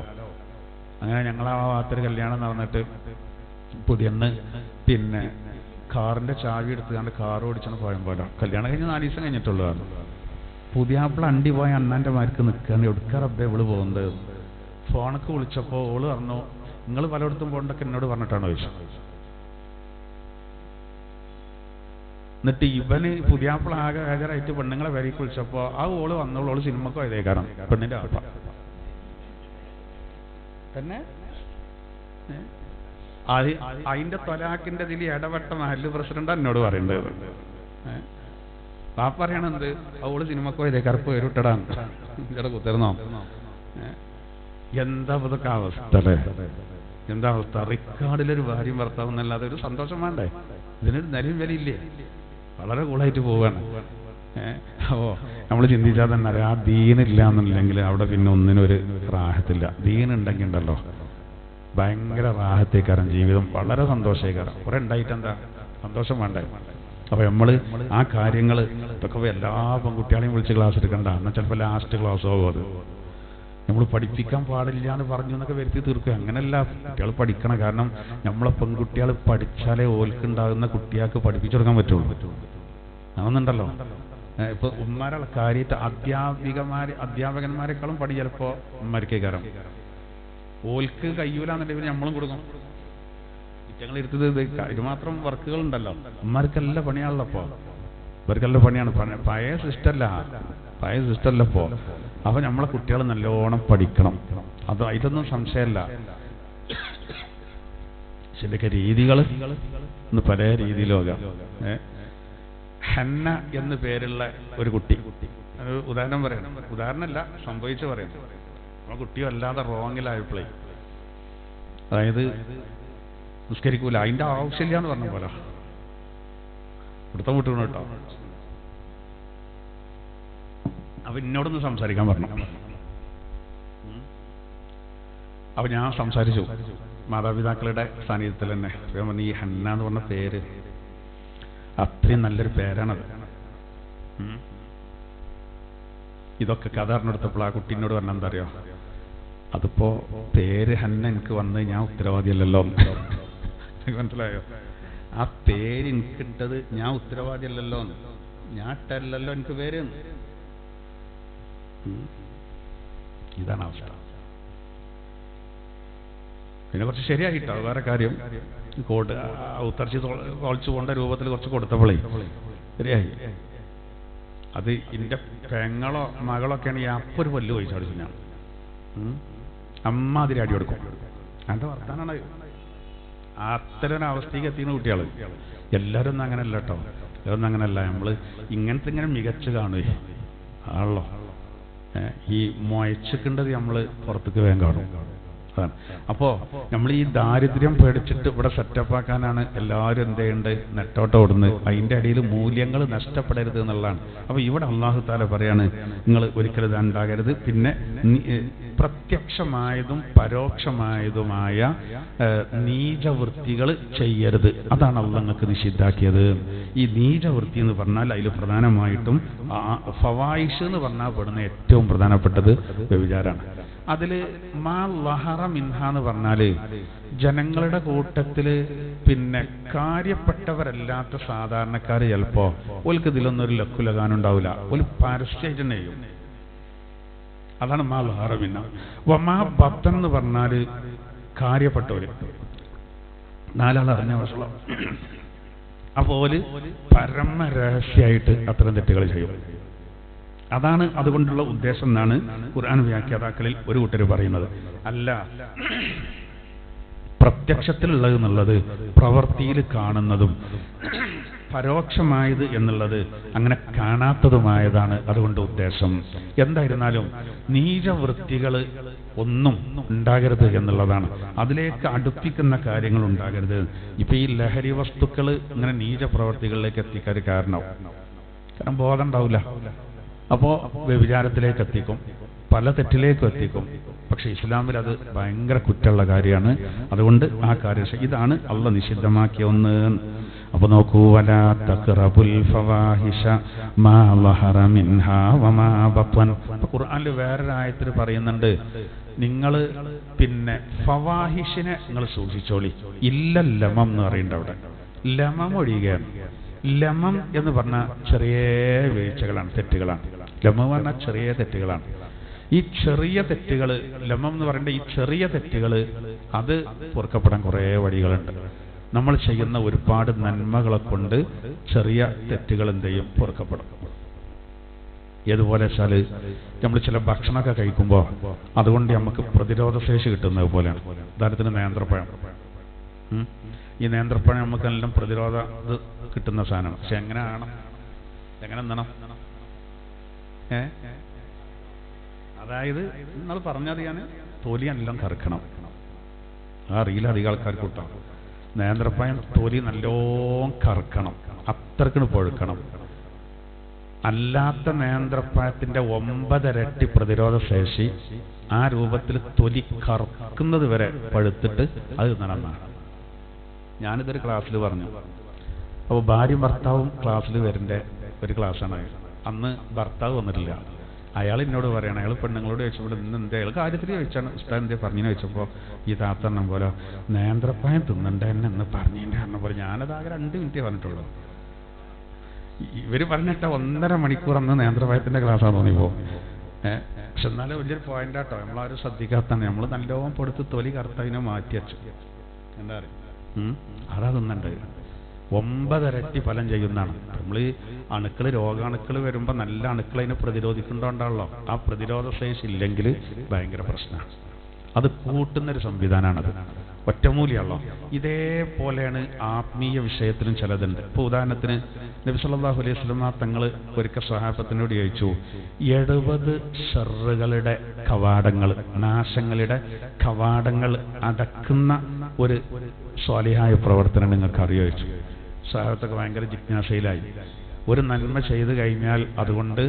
അങ്ങനെ ഞങ്ങൾ ആ ഭാഗത്തൊരു കല്യാണം നടന്നിട്ട് പുതിയന്ന് പിന്നെ കാറിന്റെ ചാവി എടുത്തുകൊണ്ട് കാർ ഓടിച്ചാണ് പോയാൽ പോലെ. കല്യാണം കഴിഞ്ഞ് 4 ദിവസം കഴിഞ്ഞിട്ടുള്ളതാണ്. പുതിയാപ്പിള അണ്ടി പോയ അണ്ണാന്റെ മാർക്ക് നിൽക്കുകയാണ്. എവിടുക്കാറബ്ബേ ഇവള് പോകുന്നത്. ഫോണൊക്കെ വിളിച്ചപ്പോൾ ഓള് പറഞ്ഞു, നിങ്ങൾ പലയിടത്തും പോകണ്ടൊക്കെ എന്നോട് പറഞ്ഞിട്ടാണോ ചോദിച്ചത്. എന്നിട്ട് ഇവന് പുതിയാപ്പിള ആകെ ഹാജരായിട്ട് പെണ്ണുങ്ങളെ വരിക്ക് വിളിച്ചപ്പോൾ ആ ഓള് വന്നോളൂ, ഓള് സിനിമക്ക് പോയതേക്കാരം പെണ്ണിന്റെ ആപ്പ തന്നെ. അതിന്റെ തൊലാക്കിന്റെ ഇതിൽ ഇടപെട്ട മഹല്ല് പ്രസിഡന്റ് എന്നോട് പറയേണ്ടത്. ആ പറയണെന്ത്, അവള് സിനിമക്ക് പോയതേ കറുപ്പ് വരൂട്ടടാൻ ഇവിടെ കുത്തിരുന്നോ. എന്താ ഇതൊക്കെ അവസ്ഥ അല്ലേ, എന്താ അവസ്ഥ. റിക്കാർഡിലൊരു ഭാര്യയും ഭർത്താവും എന്നല്ലാതെ ഒരു സന്തോഷം വേണ്ടേ, ഇതിനൊരു നിലയും വിലയില്ലേ. വളരെ കൂളായിട്ട് പോവുകയാണ്. അപ്പോൾ നമ്മൾ ചിന്തിച്ചാൽ തന്നെ അറിയാം, ആ ദീനില്ല എന്നുണ്ടെങ്കിൽ അവിടെ പിന്നെ ഒന്നിനൊരു റാഹത്തില്ല. ദീനുണ്ടെങ്കിൽ ഉണ്ടല്ലോ ഭയങ്കര റാഹത്തേക്കാരം ജീവിതം, വളരെ സന്തോഷേക്കാരം. കുറെ ഉണ്ടായിട്ട് എന്താ സന്തോഷം വേണ്ടേ. അപ്പൊ നമ്മൾ ആ കാര്യങ്ങൾ ഇതൊക്കെ എല്ലാ പെൺകുട്ടികളെയും വിളിച്ച് ക്ലാസ് എടുക്കണ്ട. എന്നാൽ ചിലപ്പോൾ ലാസ്റ്റ് ക്ലാസ് ആവും. അത് നമ്മൾ പഠിപ്പിക്കാൻ പാടില്ല എന്ന് പറഞ്ഞു എന്നൊക്കെ വരുത്തി തീർക്കുക. അങ്ങനെയല്ല, കുട്ടികൾ പഠിക്കണം. കാരണം നമ്മളെ പെൺകുട്ടികൾ പഠിച്ചാലേ ഓൽക്കുണ്ടാകുന്ന കുട്ടികൾക്ക് പഠിപ്പിച്ചു കൊടുക്കാൻ പറ്റുള്ളൂ. അതൊന്നുണ്ടല്ലോ. ഇപ്പൊ ഉമ്മാരുടെ കാര്യമായിട്ട് അധ്യാപകന്മാരെക്കാളും പണി ചിലപ്പോ ഉമ്മാർക്കേ കാരണം ഓൽക്ക് കഴിയൂലെന്നുണ്ടെങ്കിൽ നമ്മളും കൊടുക്കും. കുറ്റങ്ങൾ ഇരുത്തത് ഇത് മാത്രം വർക്കുകൾ ഉണ്ടല്ലോ. ഉമ്മാർക്കെല്ലാം പണിയാണല്ലോ. അപ്പോ ഇവർക്കെല്ലാം പണിയാണ്. പഴയ സിസ്റ്റമല്ല ഇപ്പോ. അപ്പൊ നമ്മളെ കുട്ടികൾ നല്ലോണം പഠിക്കണം. ഇതൊന്നും സംശയമല്ല. ശരിക്കും രീതികൾ ഇന്ന് പല രീതിയിലാകാം. ഹന്ന എന്ന് പേരുള്ള ഒരു കുട്ടി, ഒരു ഉദാഹരണം പറയണം. ഉദാഹരണമല്ല, സംഭവിച്ചു പറയണം. നമ്മളെ കുട്ടിയും അല്ലാതെ റോങ്ങിലായപ്പോഴേ, അതായത് നിസ്കരിക്കൂല, അതിന്റെ ആവശ്യമില്ല എന്ന് പറഞ്ഞ പോലെ ഇവിടുത്തെ വിട്ടുകണം കേട്ടോ. അപ്പൊ എന്നോടൊന്ന് സംസാരിക്കാൻ പറഞ്ഞു. അപ്പൊ ഞാൻ സംസാരിച്ചു മാതാപിതാക്കളുടെ സാന്നിധ്യത്തിൽ തന്നെ. ഈ ഹന്ന എന്ന് പറഞ്ഞ പേര് അത്രയും നല്ലൊരു പേരാണത്. ഇതൊക്കെ കഥ അറിഞ്ഞെടുത്തപ്പോൾ ആ കുട്ടീനോട് പറഞ്ഞ എന്താ അറിയോ, അതിപ്പോ പേര് ഹന്ന എനിക്ക് വന്ന് ഞാൻ ഉത്തരവാദിയല്ലല്ലോ. മനസ്സിലായോ? ആ പേര് എനിക്കിട്ടത് ഞാൻ ഉത്തരവാദിയല്ലല്ലോ, ഞാൻ ഇട്ടല്ലോ എനിക്ക് പേര്. ഇതാണ് അവസ്ഥ. പിന്നെ കുറച്ച് ശരിയായിട്ടോ, വേറെ കാര്യം. ഉത്തർച്ചി തോളിച്ചു പോകേണ്ട രൂപത്തിൽ കുറച്ച് കൊടുത്തപ്പോളേ ശരിയായി. അത് എൻ്റെ പെങ്ങളോ മകളൊക്കെ ആണെങ്കിൽ അപ്പൊ ഒരു പല്ല് പൈസ അടിച്ചു ഞാൻ. അമ്മ അതിൽ അടി കൊടുക്കും. അതിൻ്റെ വർത്താനാണ്. അത്തരം അവസ്ഥയ്ക്ക് എത്തിയുന്ന കുട്ടികൾ എല്ലാവരും ഒന്നും അങ്ങനെയല്ല കേട്ടോ. എല്ലാവരും അങ്ങനെയല്ല. നമ്മൾ ഇങ്ങനത്തെ ഇങ്ങനെ മികച്ച് കാണുകയെ ആണല്ലോ. ഈ മുയച്ചിക്കേണ്ടത് നമ്മൾ പുറത്തേക്ക് വേഗം കാണും. അതാണ്. അപ്പോൾ നമ്മൾ ഈ ദാരിദ്ര്യം പേടിച്ചിട്ട് ഇവിടെ സെറ്റപ്പാക്കാനാണ് എല്ലാവരും എന്ത് ചെയ്യേണ്ടത്, നെട്ടോട്ടം ഓടുന്നത്. അതിൻ്റെ അടിയിൽ മൂല്യങ്ങൾ നഷ്ടപ്പെടരുത് എന്നുള്ളതാണ്. അപ്പോൾ ഇവിടെ അള്ളാഹു താല പറയാണ്, നിങ്ങൾ ഒരിക്കലും ഇത് ഉണ്ടാകരുത്. പിന്നെ പ്രത്യക്ഷമായതും പരോക്ഷമായതുമായ നീചവൃത്തികൾ ചെയ്യരുത്. അതാണ് അള്ളാഹ് നിങ്ങൾക്ക് നിഷിദ്ധാക്കിയത്. ഈ നീചവൃത്തി എന്ന് പറഞ്ഞാൽ അതിൽ പ്രധാനമായിട്ടും ഫവായിഷ് എന്ന് പറഞ്ഞാൽ പെടുന്ന ഏറ്റവും പ്രധാനപ്പെട്ടത് വ്യഭിചാരമാണ്. അതില് മാ ലഹറ മിൻഹ എന്ന് പറഞ്ഞാല് ജനങ്ങളുടെ കൂട്ടത്തില് പിന്നെ കാര്യപ്പെട്ടവരല്ലാത്ത സാധാരണക്കാര് ചിലപ്പോ ഓൽക്ക് ഇതിലൊന്നും ഒരു ലക്കുലകാനുണ്ടാവില്ല. ഒരു പരസ്യമായിട്ട് ചെയ്യും. അതാണ് മാ ലഹറ മിന്ന. വമാ ബത്തൻ എന്ന് പറഞ്ഞാൽ കാര്യപ്പെട്ടവര്, നാലാൾ അറിഞ്ഞ വശം. അപ്പോൾ പരമ രഹസ്യമായിട്ട് അത്തരം തെറ്റുകൾ ചെയ്യും. അതാണ് അതുകൊണ്ടുള്ള ഉദ്ദേശം എന്നാണ് ഖുർആൻ വ്യാഖ്യാതാക്കളിൽ ഒരു കൂട്ടർ പറയുന്നത്. അല്ല, പ്രത്യക്ഷത്തിലുള്ളത് എന്നുള്ളത് പ്രവൃത്തിയിൽ കാണുന്നതും പരോക്ഷമായത് എന്നുള്ളത് അങ്ങനെ കാണാത്തതുമായതാണ് അതുകൊണ്ട് ഉദ്ദേശം. എന്തായിരുന്നാലും നീചവൃത്തികൾ ഒന്നും ഉണ്ടാകരുത് എന്നുള്ളതാണ്, അതിലേക്ക് അടുപ്പിക്കുന്ന കാര്യങ്ങൾ ഉണ്ടാകരുത്. ഇപ്പൊ ഈ ലഹരി വസ്തുക്കൾ ഇങ്ങനെ നീച പ്രവർത്തികളിലേക്ക് എത്തിക്കാൻ കാരണം ബോധം ഉണ്ടാവില്ല. അപ്പോ വ്യഭിചാരത്തിലേക്ക് എത്തിക്കും, പല തെറ്റിലേക്കും എത്തിക്കും. പക്ഷെ ഇസ്ലാമിൽ അത് ഭയങ്കര കുറ്റമുള്ള കാര്യമാണ്. അതുകൊണ്ട് ആ കാര്യം ഇതാണ് അള്ളാഹ് നിഷിദ്ധമാക്കിയ ഒന്ന്. അപ്പൊ നോക്കൂ, വലാ തഖറബുൽ ഫവാഹിഷ മാ ലഹറ മിൻഹാ വമാ ബത്വൻ. ഖുർആനിൽ വേറൊരു ആയത്തിൽ പറയുന്നുണ്ട്, നിങ്ങൾ പിന്നെ ഫവാഹിഷിനെ നിങ്ങൾ സൂക്ഷിച്ചോളി. ഇല്ല ലമം എന്ന് പറയുന്നുണ്ട് അവിടെ. ലമം ഒഴികെയാണ്. ലമം എന്ന് പറഞ്ഞാൽ ചെറിയ വീഴ്ചകളാണ്, തെറ്റുകളാണ്. ലമം പറഞ്ഞാൽ ചെറിയ തെറ്റുകളാണ്. ഈ ചെറിയ തെറ്റുകൾ, ലമം എന്ന് പറയേണ്ട ഈ ചെറിയ തെറ്റുകൾ, അത് പൊറുക്കപ്പെടാൻ കുറേ വഴികളുണ്ട്. നമ്മൾ ചെയ്യുന്ന ഒരുപാട് നന്മകളെ കൊണ്ട് ചെറിയ തെറ്റുകൾ എന്ത് ചെയ്യും, പൊറുക്കപ്പെടും. ഏതുപോലെ വെച്ചാൽ നമ്മൾ ചില ഭക്ഷണമൊക്കെ കഴിക്കുമ്പോൾ അതുകൊണ്ട് നമുക്ക് പ്രതിരോധശേഷി കിട്ടുന്നത് പോലെയാണ്. ഉദാഹരണത്തിന് നേന്ത്രപ്പഴം. ഈ നേന്ത്രപ്പഴം നമുക്ക് എല്ലാം പ്രതിരോധ ഇത് കിട്ടുന്ന സാധനമാണ്. പക്ഷെ എങ്ങനെ എന്താണ് അതായത് നിങ്ങൾ പറഞ്ഞറിയാൻ തൊലി എല്ലാം കറുക്കണം. ആ അറിയില്ല അധികം ആൾക്കാർക്ക് കൂട്ടാം. നേന്ത്രപ്പഴം തൊലി നല്ലോണം കറുക്കണം, അത്രക്കിന് പൊഴുക്കണം. അല്ലാത്ത നേന്ത്രപ്പഴത്തിന്റെ 9 ഇരട്ടി പ്രതിരോധ ശേഷി ആ രൂപത്തിൽ തൊലി കറുക്കുന്നത് വരെ പഴുത്തിട്ട് അത് നടന്നാണ്. ഞാനിതൊരു ക്ലാസ്സിൽ പറഞ്ഞു. അപ്പോൾ ഭാര്യയും ഭർത്താവും ക്ലാസ്സിൽ വരേണ്ട ഒരു ക്ലാസ്സാണ്. അന്ന് ഭർത്താവ് വന്നിട്ടില്ല. അയാൾ എന്നോട് പറയണം, അയാൾ പെണ്ണുങ്ങളോട് ചോദിച്ചപ്പോൾ ഇന്ന് എന്താ അയാൾ കാര്യത്തിൽ ചോദിച്ചാണ്, ഉസ്താദ് എന്തേ പറഞ്ഞു ചോദിച്ചപ്പോൾ ഈ താത്തണ്ണ പോലെ നേന്ത്രപ്പഴം തിന്നണ്ടേ എന്ന് പറഞ്ഞതിൻ്റെ കാരണം പോലെ ഞാനതാകെ 2 മിനിറ്റേ പറഞ്ഞിട്ടുള്ളൂ. ഇവർ പറഞ്ഞിട്ട 1.5 മണിക്കൂർ അന്ന് നേന്ത്രപ്പഴത്തിൻ്റെ ക്ലാസ്സാണ് തോന്നിപ്പോ. പക്ഷെ എന്നാലും വലിയൊരു പോയിന്റ് ആട്ടോ, നമ്മളാരും ശ്രദ്ധിക്കാത്താണ്. നമ്മൾ നല്ലോണം പൊടുത്ത് തൊലി കറുത്തതിനെ മാറ്റി വെച്ചു. എന്താ പറയുക, അതാ തിന്നണ്ട് 9 ഇരട്ടി ഫലം ചെയ്യുന്നതാണ്. നമ്മൾ ഈ അണുക്കൾ, രോഗാണുക്കൾ വരുമ്പോൾ നല്ല അണുക്കൾ അതിനെ പ്രതിരോധിക്കേണ്ടതുകൊണ്ടാണല്ലോ. ആ പ്രതിരോധ ശേഷി ഇല്ലെങ്കിൽ ഭയങ്കര പ്രശ്നമാണ്. അത് കൂട്ടുന്നൊരു സംവിധാനമാണത്, ഒറ്റമൂലിയാണല്ലോ. ഇതേപോലെയാണ് ആത്മീയ വിഷയത്തിലും ചിലതുണ്ട്. ഇപ്പോൾ ഉദാഹരണത്തിന് നബി സല്ലല്ലാഹു അലൈഹി വസല്ലം തങ്ങൾ ഒരിക്കൽ സ്വഹാബത്തിനോട് ചോദിച്ചു, 70 ഷർറുകളുടെ കവാടങ്ങൾ, നാശങ്ങളുടെ കവാടങ്ങൾ അടക്കുന്ന ഒരു സ്വാലിഹായ പ്രവർത്തനം നിങ്ങൾക്ക് അറിയോ ചോദിച്ചു. സ്വഹാബത്തൊക്കെ ഭയങ്കര ജിജ്ഞാസയിലായി. ഒരു നന്മ ചെയ്തു കഴിഞ്ഞാൽ അതുകൊണ്ട്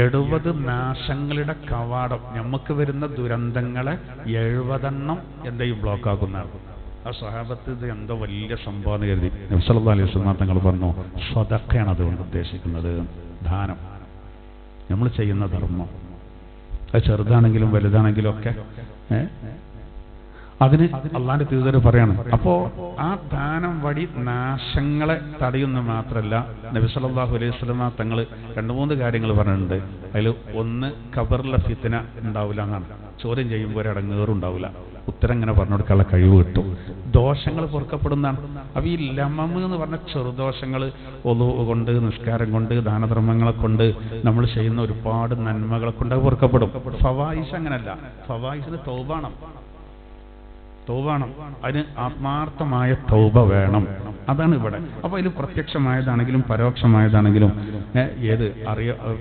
70 നാശങ്ങളുടെ കവാടം, നമുക്ക് വരുന്ന ദുരന്തങ്ങളെ 70 എന്തെയും ബ്ലോക്കാക്കുന്നതാണ്. ആ സ്വഹാബത്ത് ഇത് എന്തോ വലിയ സംഭവം കരുതി. നബി സല്ലല്ലാഹു അലൈഹി വസല്ലം തങ്ങൾ പറഞ്ഞു, സ്വതക്കയാണ് അതുകൊണ്ട് ഉദ്ദേശിക്കുന്നത്, ദാനം, നമ്മൾ ചെയ്യുന്ന ധർമ്മം. അത് ചെറുതാണെങ്കിലും വലുതാണെങ്കിലും ഒക്കെ അതിന് അള്ളാന്റെ ദൂതർ പറയാണ്. അപ്പോ ആ ദാനം വഴി നാശങ്ങളെ തടയുന്ന മാത്രമല്ല, നബി സല്ലല്ലാഹു അലൈഹി വസല്ലം തങ്ങൾ 2-3 കാര്യങ്ങൾ പറഞ്ഞിട്ടുണ്ട്. അതിൽ ഒന്ന്, ഖബറിലെ ഫിത്ന ഉണ്ടാവില്ല എന്നാണ്. ചോദ്യം ചെയ്യുമ്പോൾ ഒരു അടങ്ങേറുണ്ടാവില്ല, ഉത്തരം ഇങ്ങനെ പറഞ്ഞു കൊടുക്കാനുള്ള കഴിവ് കിട്ടും. ദോഷങ്ങൾ പൊറുക്കപ്പെടുന്നതാണ്. അപ്പൊ ഈ ലമം എന്ന് പറഞ്ഞ ചെറുദോഷങ്ങൾ ഒളു കൊണ്ട്, നിസ്കാരം കൊണ്ട്, ദാനധർമ്മങ്ങളെ കൊണ്ട്, നമ്മൾ ചെയ്യുന്ന ഒരുപാട് നന്മകളെ കൊണ്ട് അത് പൊറുക്കപ്പെടും. ഫവായിഷ് അങ്ങനല്ല. ഫവായിഷിന് തൗബ വേണം, അതിന് ആത്മാർത്ഥമായ തൗബ വേണം. അതാണ് ഇവിടെ. അപ്പൊ അതിൽ പ്രത്യക്ഷമായതാണെങ്കിലും പരോക്ഷമായതാണെങ്കിലും ഏത്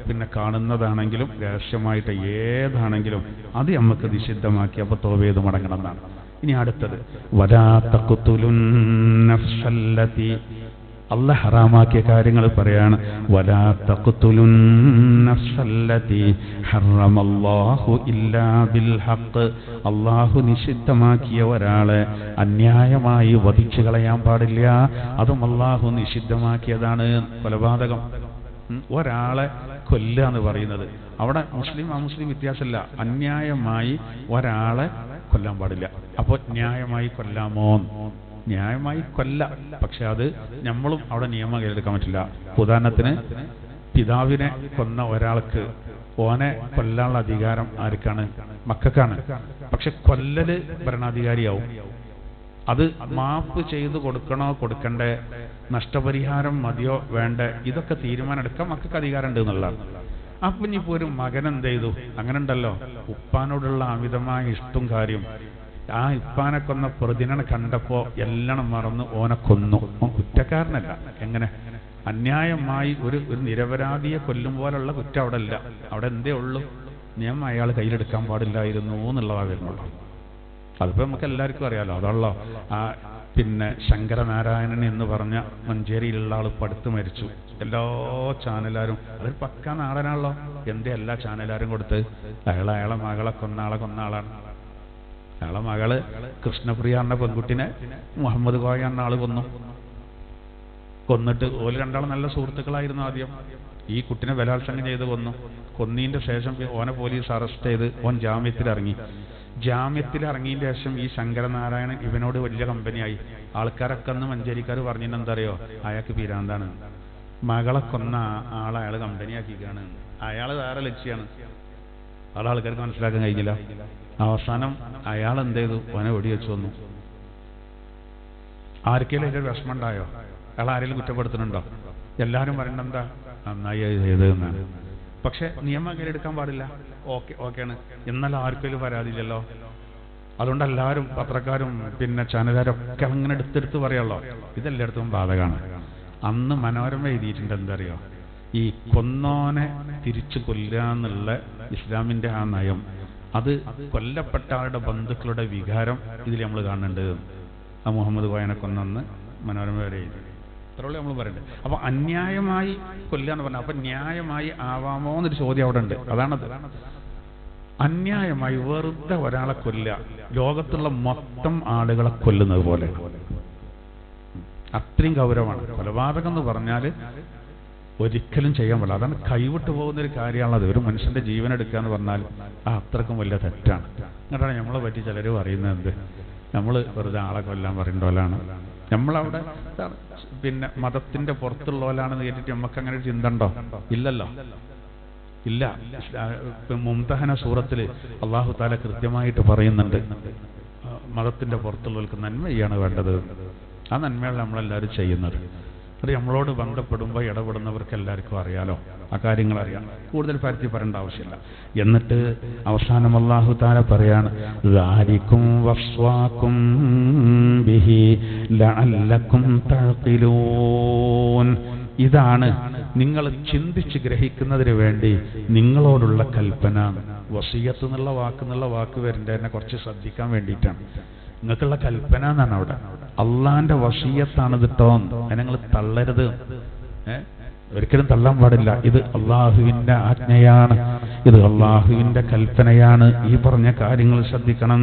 പിന്നെ കാണുന്നതാണെങ്കിലും രഹസ്യമായിട്ട് ഏതാണെങ്കിലും അത് നമുക്ക് നിഷിദ്ധമാക്കി അപ്പൊ തൗബ ചെയ്ത് മടങ്ങണം എന്നാണ്. ഇനി അടുത്തത്, വലാ തഖ്തുലുൻ നഫ്സല്ലതി, അല്ലാഹ് ഹറാമാക്കിയ കാര്യങ്ങൾ പറയാണ്. വലാ തഖ്തുലുൻ നഫ്സല്ലതി ഹറമല്ലാഹു ഇല്ലാ ബിൽ ഹഖ്, അല്ലാഹു നിഷിദ്ധമാക്കിയ ഒരാളെ അന്യായമായി വധിച്ചു കളയാൻ പാടില്ല. അതും അല്ലാഹു നിഷിദ്ധമാക്കിയതാണ്. കൊലപാതകം, ഒരാളെ കൊല്ലുക എന്ന് പറയുന്നത് അവിടെ മുസ്ലിം അമുസ്ലിം വ്യത്യാസമില്ല. അന്യായമായി ഒരാളെ കൊല്ലാൻ പാടില്ല. അപ്പോൾ ന്യായമായി കൊല്ലാമോ? ന്യായമായി കൊല്ലാം, പക്ഷെ അത് നമ്മളും അവിടെ നിയമം കയ്യിലെടുക്കാൻ പറ്റില്ല. ഉദാഹരണത്തിന്, പിതാവിനെ കൊന്ന ഒരാൾക്ക് ഓനെ കൊല്ലാനുള്ള അധികാരം ആർക്കാണ്? മക്കൾക്കാണ്. പക്ഷെ കൊല്ലല് ഭരണാധികാരിയാവും. അത് മാപ്പ് ചെയ്തു കൊടുക്കണോ കൊടുക്കണ്ടേ, നഷ്ടപരിഹാരം മതിയോ വേണ്ടേ, ഇതൊക്കെ തീരുമാനം എടുക്കാൻ മക്കൾക്ക് അധികാരം ഉണ്ട് എന്നുള്ളതാണ്. അപ്പൊ ഇനിയിപ്പോ ഒരു മകൻ എന്ത് ചെയ്തു? അങ്ങനെ ഉണ്ടല്ലോ, ഉപ്പാനോടുള്ള അമിതമായ ഇഷ്ടവും കാര്യം. ആ ഇപ്പാനെ കൊന്ന പ്രതിനെ കണ്ടപ്പോ എല്ലാം മറന്ന് ഓനെ കൊന്നു. ഓൻ കുറ്റക്കാരനല്ല. എങ്ങനെ? അന്യായമായി ഒരു നിരപരാധിയെ കൊല്ലും പോലുള്ള കുറ്റം അവിടെ ഇല്ല. അവിടെ എന്തേ ഉള്ളൂ? നിയമം അയാൾ കയ്യിലെടുക്കാൻ പാടില്ലായിരുന്നു എന്നുള്ളതാ വരുന്നുള്ളൂ. അതിപ്പോ നമുക്ക് എല്ലാവർക്കും അറിയാലോ. അതല്ലോ ആ പിന്നെ ശങ്കരനാരായണൻ എന്ന് പറഞ്ഞ മഞ്ചേരിയിലുള്ള ആൾ പടുത്ത് മരിച്ചു. എല്ലാ ചാനലുകാരും, അതൊരു പക്കാ നാടനാണല്ലോ. എന്തേ എല്ലാ ചാനലുകാരും കൊടുത്ത്? അയാളെ മകളെ കൊന്ന ആളാണ്. അയാളെ മകള് കൃഷ്ണപ്രിയ എന്ന പെൺകുട്ടിനെ മുഹമ്മദ് കോയ എന്ന ആള് കൊന്നിട്ട് ഓല് രണ്ടാളും നല്ല സുഹൃത്തുക്കളായിരുന്നു. ആദ്യം ഈ കുട്ടിനെ ബലാത്സംഗം ചെയ്ത് കൊന്നതിന്റെ ശേഷം ഓനെ പോലീസ് അറസ്റ്റ് ചെയ്ത് ഓൻ ജാമ്യത്തിലിറങ്ങി. ജാമ്യത്തിലിറങ്ങിയതിന്റെ ശേഷം ഈ ശങ്കരനാരായണൻ ഇവനോട് വലിയ കമ്പനിയായി. ആൾക്കാരൊക്കെ അന്ന് മഞ്ചേരിക്കാർ പറഞ്ഞിട്ടെന്തറിയോ? അയാൾക്ക് പിരാന്താണ്, മകളെ കൊന്ന ആളെ അയാൾ കമ്പനിയാക്കിക്കാണ്, അയാൾ വേറെ ലക്ഷ്യമാണ്. ആൾക്കാർക്ക് മനസ്സിലാക്കാൻ കഴിഞ്ഞില്ല. അവസാനം അയാൾ എന്ത് ചെയ്തു? ഓനെ വെടിവെച്ച് വന്നു. ആർക്കെങ്കിലും അതിന്റെ വിഷമം ഉണ്ടായോ? അയാൾ ആരെങ്കിലും കുറ്റപ്പെടുത്തുന്നുണ്ടോ? എല്ലാവരും പറയുന്നത് എന്താ? നന്നായി ചെയ്തതെന്നാണ്. പക്ഷെ നിയമം കയ്യിലെടുക്കാൻ പാടില്ല. ഓക്കെയാണ്. എന്നാലും ആർക്കും പരാതിയില്ലല്ലോ. അതുകൊണ്ട് എല്ലാവരും പത്രക്കാരും പിന്നെ ചാനലുകാരൊക്കെ അങ്ങനെ എടുത്തെടുത്ത് പറയാമല്ലോ. ഇതെല്ലായിടത്തും ബാധകമാണ്. അന്ന് മനോരമ എഴുതിയിട്ടുണ്ട്, എന്തറിയോ? ഈ കൊന്നോനെ തിരിച്ചു കൊല്ലുക എന്നുള്ള ഇസ്ലാമിന്റെ ആ നയം, അത് കൊല്ലപ്പെട്ട ആളുടെ ബന്ധുക്കളുടെ വികാരം ഇതിൽ നമ്മൾ കാണുന്നുണ്ട്. ആ മുഹമ്മദ് കോയനെ കൊന്നെന്ന് മനോരമ വരെ എഴുതി. അത്രയുള്ളൂ നമ്മൾ പറയണ്ടത്. അപ്പൊ അന്യായമായി കൊല്ലുക എന്ന് പറഞ്ഞാൽ അപ്പൊ ന്യായമായി ആവാമോ എന്നൊരു ചോദ്യം അവിടെ ഉണ്ട്. അതാണത്. അന്യായമായി വെറുതെ ഒരാളെ കൊല്ലുക ലോകത്തുള്ള മൊത്തം ആളുകളെ കൊല്ലുന്നത് പോലെ അത്രയും ഗൗരവമാണ്. കൊലപാതകം എന്ന് പറഞ്ഞാൽ ഒരിക്കലും ചെയ്യാൻ പാടില്ല. അതാണ് കൈവിട്ടു പോകുന്നൊരു കാര്യമാണത്. ഒരു മനുഷ്യന്റെ ജീവൻ എടുക്കുക എന്ന് പറഞ്ഞാൽ അത്രക്കും വലിയ തെറ്റാണ്. എന്നിട്ടാണ് നമ്മളെ പറ്റി ചിലർ പറയുന്നത് എന്ത്? നമ്മൾ വെറുതെ ആളെ കൊല്ലാൻ പറയേണ്ടവരാണ്. നമ്മളവിടെ പിന്നെ മതത്തിന്റെ പുറത്തുള്ളവരാണെന്ന് കേട്ടിട്ട് നമുക്ക് അങ്ങനെ ഒരു ചിന്ത ഉണ്ടോ? ഇല്ലല്ലോ, ഇല്ല. മുംതഹന സൂറത്തില് അള്ളാഹു താല കൃത്യമായിട്ട് പറയുന്നുണ്ട്, മതത്തിന്റെ പുറത്തുള്ളവർക്ക് നന്മ ചെയ്യാണ് വേണ്ടത്. ആ നന്മയാണ് നമ്മളെല്ലാവരും ചെയ്യുന്നത്. അത് നമ്മളോട് ബന്ധപ്പെടുമ്പോൾ ഇടപെടുന്നവർക്ക് എല്ലാവർക്കും അറിയാലോ, ആ കാര്യങ്ങൾ അറിയാം. കൂടുതൽ പരത്തി പറയേണ്ട ആവശ്യമില്ല. എന്നിട്ട് അവസാനം അല്ലാഹു തആല പറയാണ്, ദാലികും വസ്വാകും ബിഹി ലഅല്ലകും തഅഖിലൂൻ. ഇതാണ് നിങ്ങൾ ചിന്തിച്ച് ഗ്രഹിക്കുന്നതിന് വേണ്ടി നിങ്ങളോടുള്ള കൽപ്പന. വസിയത്ത് എന്നുള്ള വാക്ക് വരേണ്ടതിനെ കുറച്ച് ശ്രദ്ധിക്കാൻ വേണ്ടിയിട്ടാണ്. നിങ്ങൾക്കുള്ള കൽപ്പന എന്നാണ് അവിടെ. അള്ളാന്റെ വസിയത്താണ് കേട്ടോ, അതിനെ നിങ്ങൾ തള്ളരുത്. ഒരിക്കലും തള്ളാൻ പാടില്ല. ഇത് അള്ളാഹുവിന്റെ ആജ്ഞയാണ്, ഇത് അള്ളാഹുവിന്റെ കൽപ്പനയാണ്. ഈ പറഞ്ഞ കാര്യങ്ങൾ ശ്രദ്ധിക്കണം.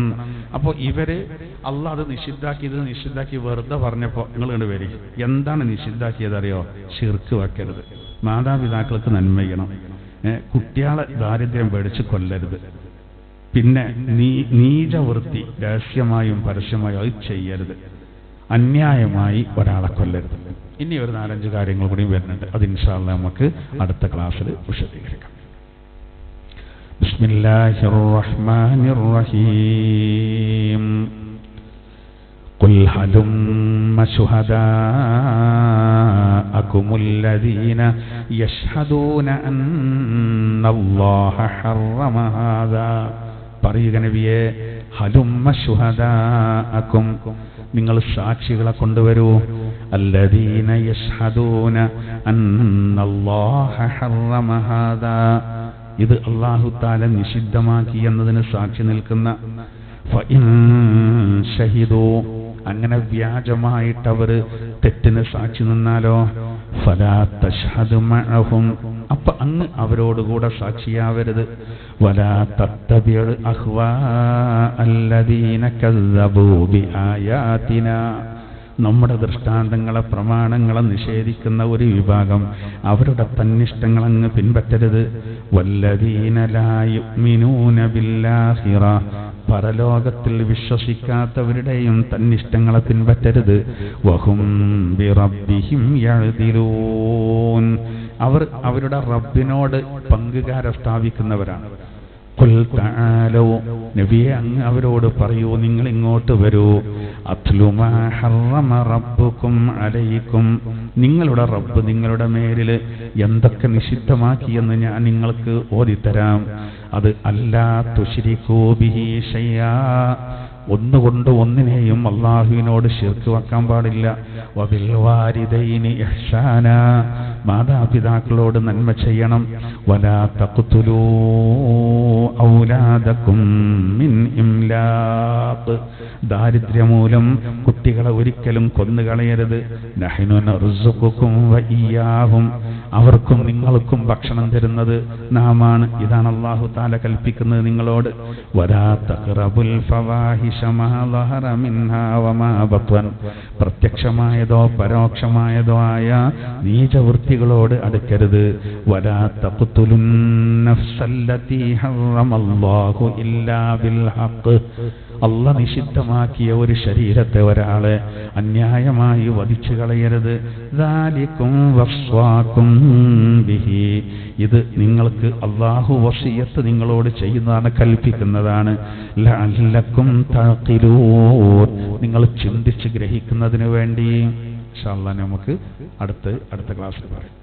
അപ്പൊ ഇവര് അള്ളാഹ് അത് നിഷിദ്ധാക്കി വെറുതെ പറഞ്ഞപ്പോ നിങ്ങൾ കണ്ടു വരി. എന്താണ് നിഷിദ്ധാക്കിയത് അറിയോ? ശിർക്ക് വെക്കരുത്, മാതാപിതാക്കൾക്ക് നന്മ ചെയ്യണം, കുട്ടികളെ ദാരിദ്ര്യം പേടിച്ച് കൊല്ലരുത്, പിന്നെ നീചവൃത്തി രഹസ്യമായും പരസ്യമായും അത് ചെയ്യരുത്, അന്യായമായി ഒരാളെ കൊല്ലരുത്. ഇനി ഒരു 4-5 കാര്യങ്ങൾ കൂടി വരുന്നുണ്ട്. അത് ഇൻഷാ അല്ലാഹ് നമുക്ക് അടുത്ത ക്ലാസ്സിൽ വിശദീകരിക്കാം. ബിസ്മില്ലാഹിർ റഹ്മാനിർ റഹീം. ഖുൽ ഹലുമ്മ ശുഹദാഅകുമുല്ലദീന യശ്ഹദൂന അന്നല്ലാഹ ഹറമ ഹാദാ. പറയുക നബിയേ, ഹലുമ്മ ശുഹദാഅകും, നിങ്ങൾ സാക്ഷികളെ കൊണ്ടുവരൂ. അല്ലദീന യശ്ഹദൂന അന്നല്ലാഹ ഹറമ ഹാദാ, ഇത് അല്ലാഹു തആല നിഷിദ്ധമാക്കി എന്നതിന് സാക്ഷി നിൽക്കുന്ന. ഫഇൻ ഷഹിദൂ, അങ്ങനെ വ്യാജമായിട്ട് അവർ തെറ്റിന് സാക്ഷി നിന്നാലോ, ഫലാ തശ്ഹദ് മഅഹും, അപ്പൊ അങ്ങ് അവരോടുകൂടെ സാക്ഷിയാവരുത്. വലാ തത്തബിഉ അഹ്വാഅല്ലദീന കസ്സബൂ ബിആയാതിനാ, നമ്മുടെ ദൃഷ്ടാന്തങ്ങളെ പ്രമാണങ്ങളെ നിഷേധിക്കുന്ന ഒരു വിഭാഗം അവരുടെ തന്നിഷ്ടങ്ങൾ അങ്ങ് പിൻപറ്റരുത്. വല്ലദീന ലാ യുഅ്മിനൂന ബില്ലാഹിറ, പരലോകത്തിൽ വിശ്വസിക്കാത്തവരുടെയും തന്നിഷ്ടങ്ങളെ പിൻപറ്റരുത്. വഹും ബിറബ്ബിഹിം യഅ്ദിലൂൻ, അവർ അവരുടെ റബ്ബിനോട് പങ്കുകാരെ സ്ഥാപിക്കുന്നവരാണ്. ഖുൽ തആലൂ, നബിയെ അങ്ങ് അവരോട് പറയൂ, നിങ്ങൾ ഇങ്ങോട്ട് വരൂ. അത്ലു മാ ഹറമ റബ്ബുക്കും അലൈക്കും, നിങ്ങളുടെ റബ്ബ് നിങ്ങളുടെ മേലിൽ എന്തൊക്കെ നിഷിദ്ധമാക്കിയെന്ന് ഞാൻ നിങ്ങൾക്ക് ഓതിത്തരാം. അത് അല്ലാ തുശ്രികൂ ബിഹി ശൈആ, ഒന്നുകൊണ്ട് ഒന്നിനെയും അള്ളാഹുവിനോട് ശിർക്ക് വെക്കാൻ പാടില്ല. വബിൽ വാരിദൈനി ഇഹ്സാന, മാതാപിതാക്കളോട് നന്മ ചെയ്യണം. വലാ തഖ്തുലൂ ഔലാദകും മിൻ ഇംലാഖ്, ദാരിദ്ര്യമൂലം കുട്ടികളെ ഒരിക്കലും കൊന്നുകളയരുത്. നഹ്നു നർസുഖുകും വഇയ്യാഹും, അവർക്കും നിങ്ങൾക്കും ഭക്ഷണം തരുന്നത് നാമാണ്. ഇതാണ് അല്ലാഹു തആല കൽപ്പിക്കുന്നത് നിങ്ങളോട്. വലാ തഖറബുൽ ഫവാഹിശ മാ ളഹറ മിൻഹാ വമാ ബത്വൻ, പ്രത്യക്ഷമായതോ പരോക്ഷമായതോ ആയ നീചവൃത്തികളോട് അടുക്കരുത്. വലാ തഖ്തുലുൻ നഫ്സല്ലതീ ഹറമല്ലാഹു ഇല്ലാ ബിൽ ഹഖ്, അല്ലാഹ് നിഷിദ്ധമാക്കിയ ഒരു ശരീരത്തെ ഒരാളെ അന്യായമായി വധിച്ചു കളയരുത്. ദാലികും വസ്വാകും ബിഹി, ഇത് നിങ്ങൾക്ക് അല്ലാഹു വസിയത്ത് നിങ്ങളോട് ചെയ്യുന്നതാണ്, കൽപ്പിക്കുന്നതാണ്. ലഅല്ലക്കും തഅഖിലൂൻ, നിങ്ങൾ ചിന്തിച്ച് ഗ്രഹിക്കുന്നതിന് വേണ്ടി. ഇൻഷാ അല്ലാഹ് നമുക്ക് അടുത്ത ക്ലാസ്സിൽ പറയാം.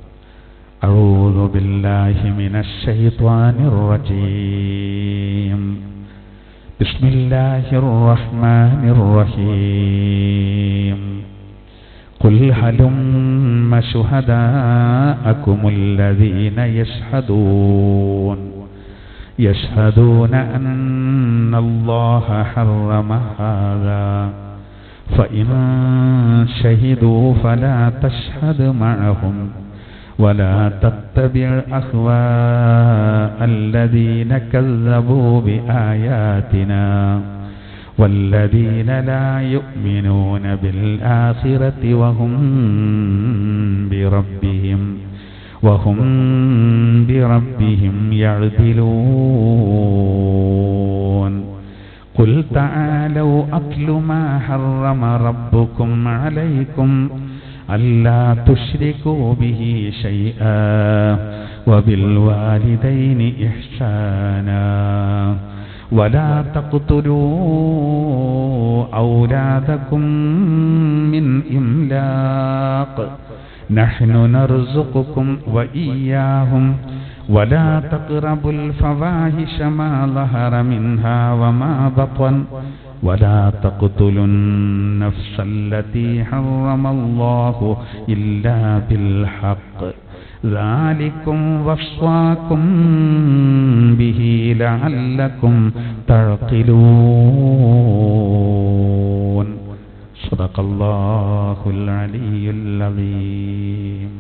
അഊദു ബില്ലാഹി മിനശ് ശൈത്വാനിർ റജീം. ബിസ്മില്ലാഹിർ റഹ്മാനിർ റഹീം. ഖുൽ ഹലുമ്മ ശുഹദാഅകുമുല്ലദീന യശ്ഹദൂന അന്നല്ലാഹ ഹറമ ഹാദാ ഫഇൻ ശഹിദൂ ഫലാ തശ്ഹദ് മഅഹും ولا تتبع أهواء الذين كذبوا بآياتنا والذين لا يؤمنون بالآخرة وهم بربهم يعدلون. قل تعالوا أتل ما حرم ربكم عليكم ألا تشركوا به شيئا وبالوالدين إحسانا ولا تقتلوا أولادكم من إملاق نحن نرزقكم وإياهم ولا تقربوا الفواحش ما ظهر منها وما بطن ولا تقتلوا النفس التي حرم الله إلا بالحق ذلكم وصاكم به لعلكم تعقلون. صدق الله العلي العظيم.